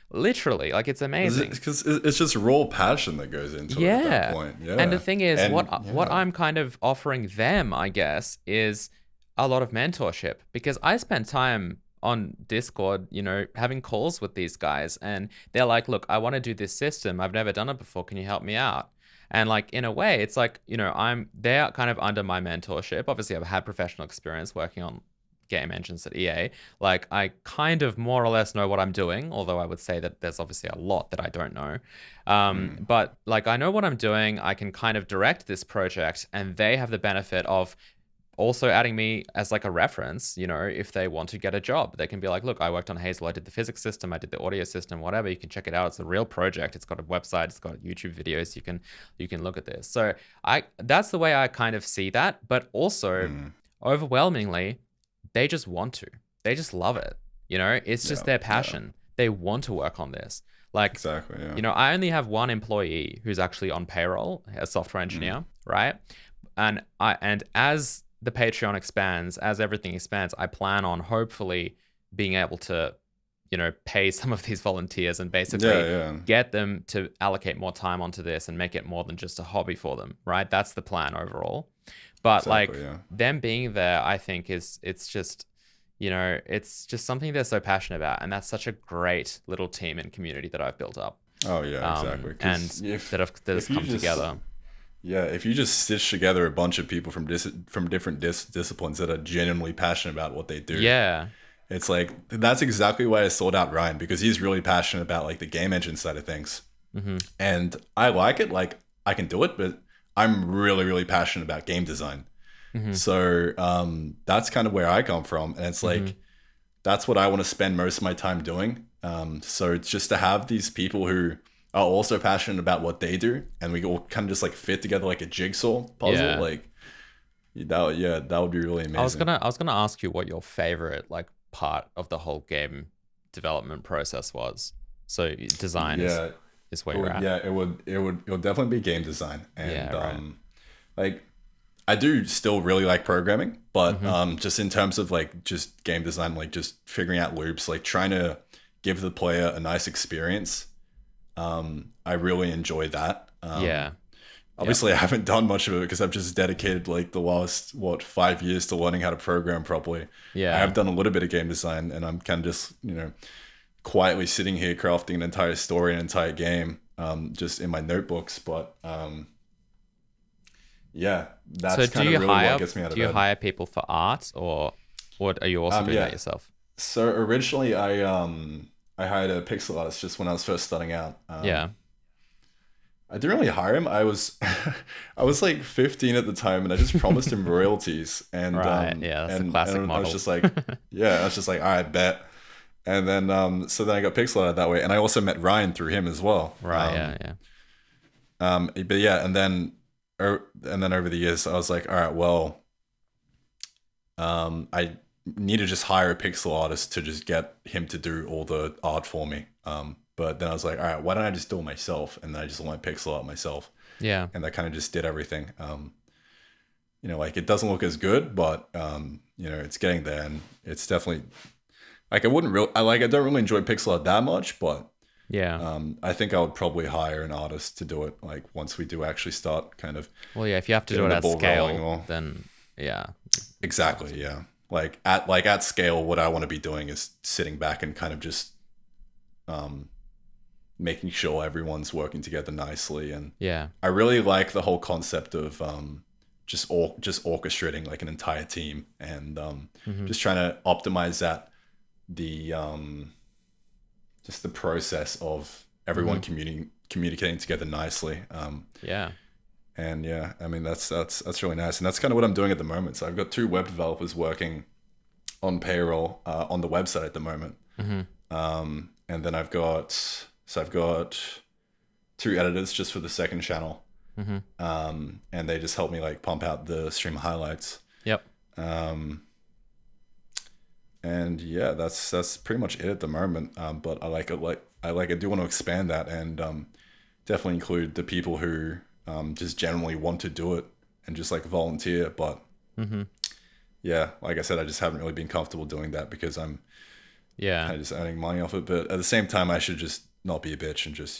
Literally, it's amazing. Because it's just raw passion that goes into it at that point. Yeah. And the thing is, what I'm kind of offering them, I guess, is a lot of mentorship, because I spend time on Discord, having calls with these guys, and they're like, look, I want to do this system. I've never done it before. Can you help me out? And in a way, it's like, they're kind of under my mentorship. Obviously, I've had professional experience working on game engines at EA. I kind of more or less know what I'm doing, although I would say that there's obviously a lot that I don't know. But I know what I'm doing. I can kind of direct this project, and they have the benefit of also adding me as a reference. If they want to get a job, they can be like, look, I worked on Hazel, I did the physics system, I did the audio system, whatever. You can check it out. It's a real project. It's got a website, it's got YouTube videos. You can look at this. So that's the way I kind of see that. But also overwhelmingly, they just want to. They just love it. It's just their passion. They want to work on this. Exactly. Yeah. I only have one employee who's actually on payroll, a software engineer, right? And as the Patreon expands, as everything expands, I plan on hopefully being able to, pay some of these volunteers and basically get them to allocate more time onto this and make it more than just a hobby for them, right? That's the plan overall. But them being there, I think it's just something they're so passionate about, and that's such a great little team and community that I've built up. Oh yeah, exactly. And that has come together. Yeah, if you just stitch together a bunch of people from different disciplines that are genuinely passionate about what they do, it's that's exactly why I sold out Ryan, because he's really passionate about the game engine side of things, and I like it. I can do it, but I'm really, really passionate about game design. So that's kind of where I come from, and it's that's what I want to spend most of my time doing. So it's just to have these people who are also passionate about what they do, and we all kind of just fit together like a jigsaw puzzle. That would be really amazing. I was gonna ask you what your favorite part of the whole game development process was. So design is where you're at. Yeah, it would definitely be game design, and I do still really like programming, but just in terms of just game design, just figuring out loops, trying to give the player a nice experience. I really enjoy that. Obviously, I haven't done much of it because I've just dedicated like the last 5 years to learning how to program properly. Yeah. I have done a little bit of game design, and I'm kind of just quietly sitting here crafting an entire story, an entire game, just in my notebooks. But yeah, that's kind of really what gets me out of bed. Do you hire people for art, or are you also doing that yourself? So originally, I hired a pixel artist just when I was first starting out. I didn't really hire him. I was like 15 at the time, and I just promised him royalties. And that's a classic model. I was just like, all right, bet. And then so then I got pixel arted that way, and I also met Ryan through him as well. Right. But yeah, and then over the years, I was like, all right, well, I need to just hire a pixel artist to just get him to do all the art for me. But then I was like, all right, why don't I just do it myself? And then I just learned pixel art myself. Yeah. And I kind of just did everything. Like it doesn't look as good, but it's getting there, and it's definitely like I don't really enjoy pixel art that much, but I think I would probably hire an artist to do it. Like once we do actually start kind of. Well, yeah, if you have to do it at scale, then yeah. Exactly. Yeah. Like at scale, what I want to be doing is sitting back and kind of just making sure everyone's working together nicely. And I really like the whole concept of just orchestrating like an entire team, and just trying to optimize just the process of everyone communicating together nicely. And I mean that's really nice, and that's kind of what I'm doing at the moment. So I've got 2 web developers working on payroll on the website at the moment. And then I've got 2 editors just for the second channel. And they just help me like pump out the stream highlights. And yeah, that's pretty much it at the moment. But I do want to expand that, and definitely include the people who just generally want to do it and just like volunteer. But yeah, like I said, I just haven't really been comfortable doing that because I'm kind of just earning money off it. But at the same time, I should just not be a bitch and just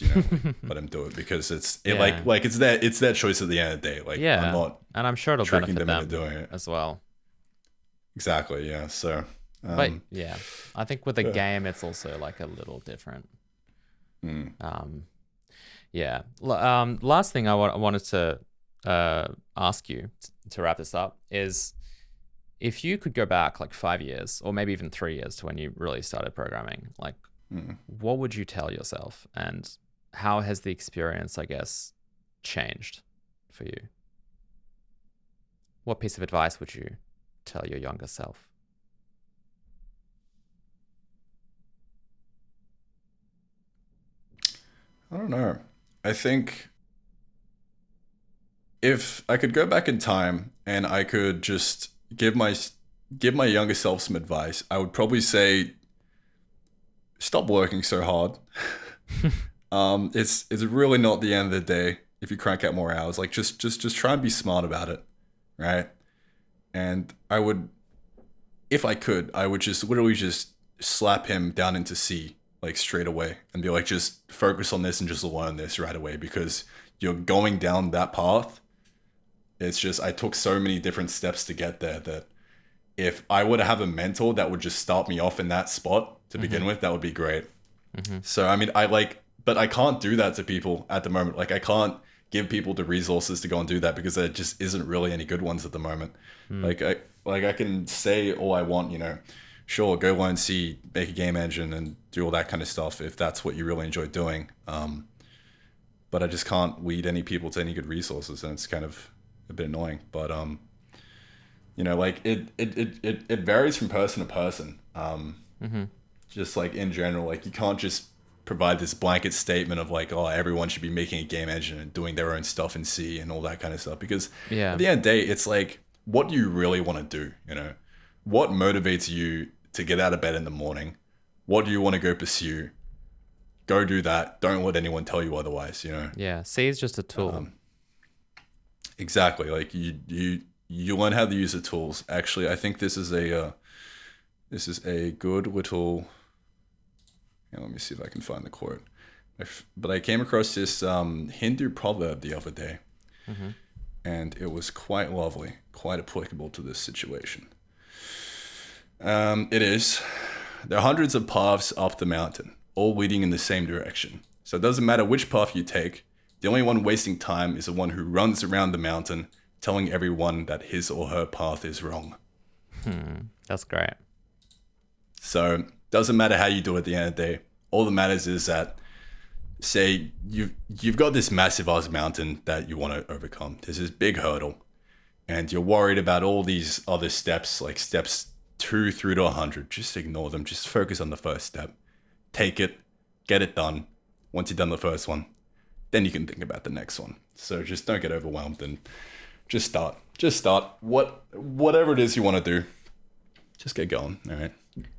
let him do it, because it's their choice at the end of the day. Like I'm not, and I'm sure it'll tricking benefit them them into doing it as well. Exactly. Yeah. So. But yeah, I think with the game, it's also like a little different. Last thing I wanted to ask you to wrap this up is, if you could go back like 5 years or maybe even 3 years to when you really started programming, like what would you tell yourself, and how has the experience, I guess, changed for you? What piece of advice would you tell your younger self? I don't know. I think if I could go back in time and I could just give my younger self some advice, I would probably say, stop working so hard. It's really not the end of the day if you crank out more hours. Like just try and be smart about it, right? And I would, if I could, I would just literally just slap him down into C, like straight away, and be like, just focus on this and just learn this right away, because you're going down that path. It's just, I took so many different steps to get there that if I were to have a mentor that would just start me off in that spot to begin with, that would be great. So, I mean, but I can't do that to people at the moment. Like I can't give people the resources to go and do that, because there just isn't really any good ones at the moment. Like I can say all I want, sure, go learn C, make a game engine and do all that kind of stuff if that's what you really enjoy doing. But I just can't lead any people to any good resources, and it's kind of a bit annoying. But like it varies from person to person. Just like in general, like you can't just provide this blanket statement of like, oh, everyone should be making a game engine and doing their own stuff in C and all that kind of stuff, because at the end of the day, it's like, what do you really want to do? What motivates you to get out of bed in the morning? What do you want to go pursue? Go do that. Don't let anyone tell you otherwise, Yeah, C is just a tool. Exactly. Like you learn how to use the tools. Actually, I think this is a good little. Let me see if I can find the quote. But I came across this Hindu proverb the other day, And it was quite lovely, quite applicable to this situation. It is. There are hundreds of paths up the mountain, all leading in the same direction. So it doesn't matter which path you take. The only one wasting time is the one who runs around the mountain, telling everyone that his or her path is wrong. That's great. So it doesn't matter how you do it at the end of the day. All that matters is that, say you've got this massive ass mountain that you want to overcome. There's this big hurdle, and you're worried about all these other steps, like steps 2 through to 100. Just ignore them. Just focus on the first step. Take it, get it done. Once you've done the first one, then you can think about the next one. So just don't get overwhelmed and just start. Just start. Whatever it is you want to do, just get going. All right.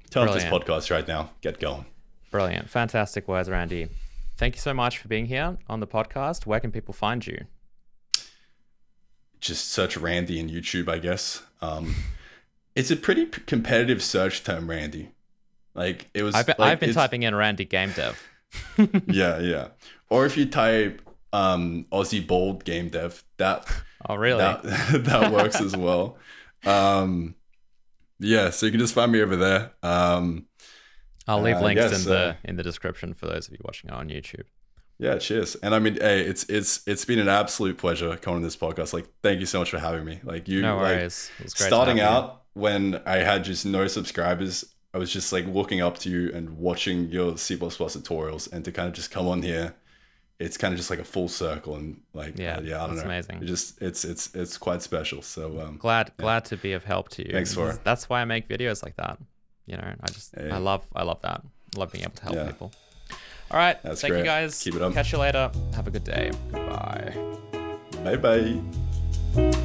Turn off this podcast right now. Get going. Brilliant. Fantastic words, Randy. Thank you so much for being here on the podcast. Where can people find you? Just search Randy in YouTube, I guess. It's a pretty competitive search term, Randy. Like it was. I've been typing in Randy gamedev. yeah. Or if you type Aussie Bold gamedev, that. Oh really? That works as well. Yeah, so you can just find me over there. I'll leave links in the description for those of you watching it on YouTube. Yeah, cheers. And I mean, hey, it's been an absolute pleasure coming on this podcast. Like, thank you so much for having me. Like, no worries. It was great starting out when I had just no subscribers, I was just like looking up to you and watching your C++ tutorials, and to kind of just come on here, it's kind of just like a full circle, and like I don't know. Amazing. It just it's quite special. So glad to be of help to you. Thanks for it. That's why I make videos like that. You know, I love that. I love being able to help people. All right. That's Thank great. you guys. Keep it up. Catch you later. Have a good day. Goodbye. Bye bye.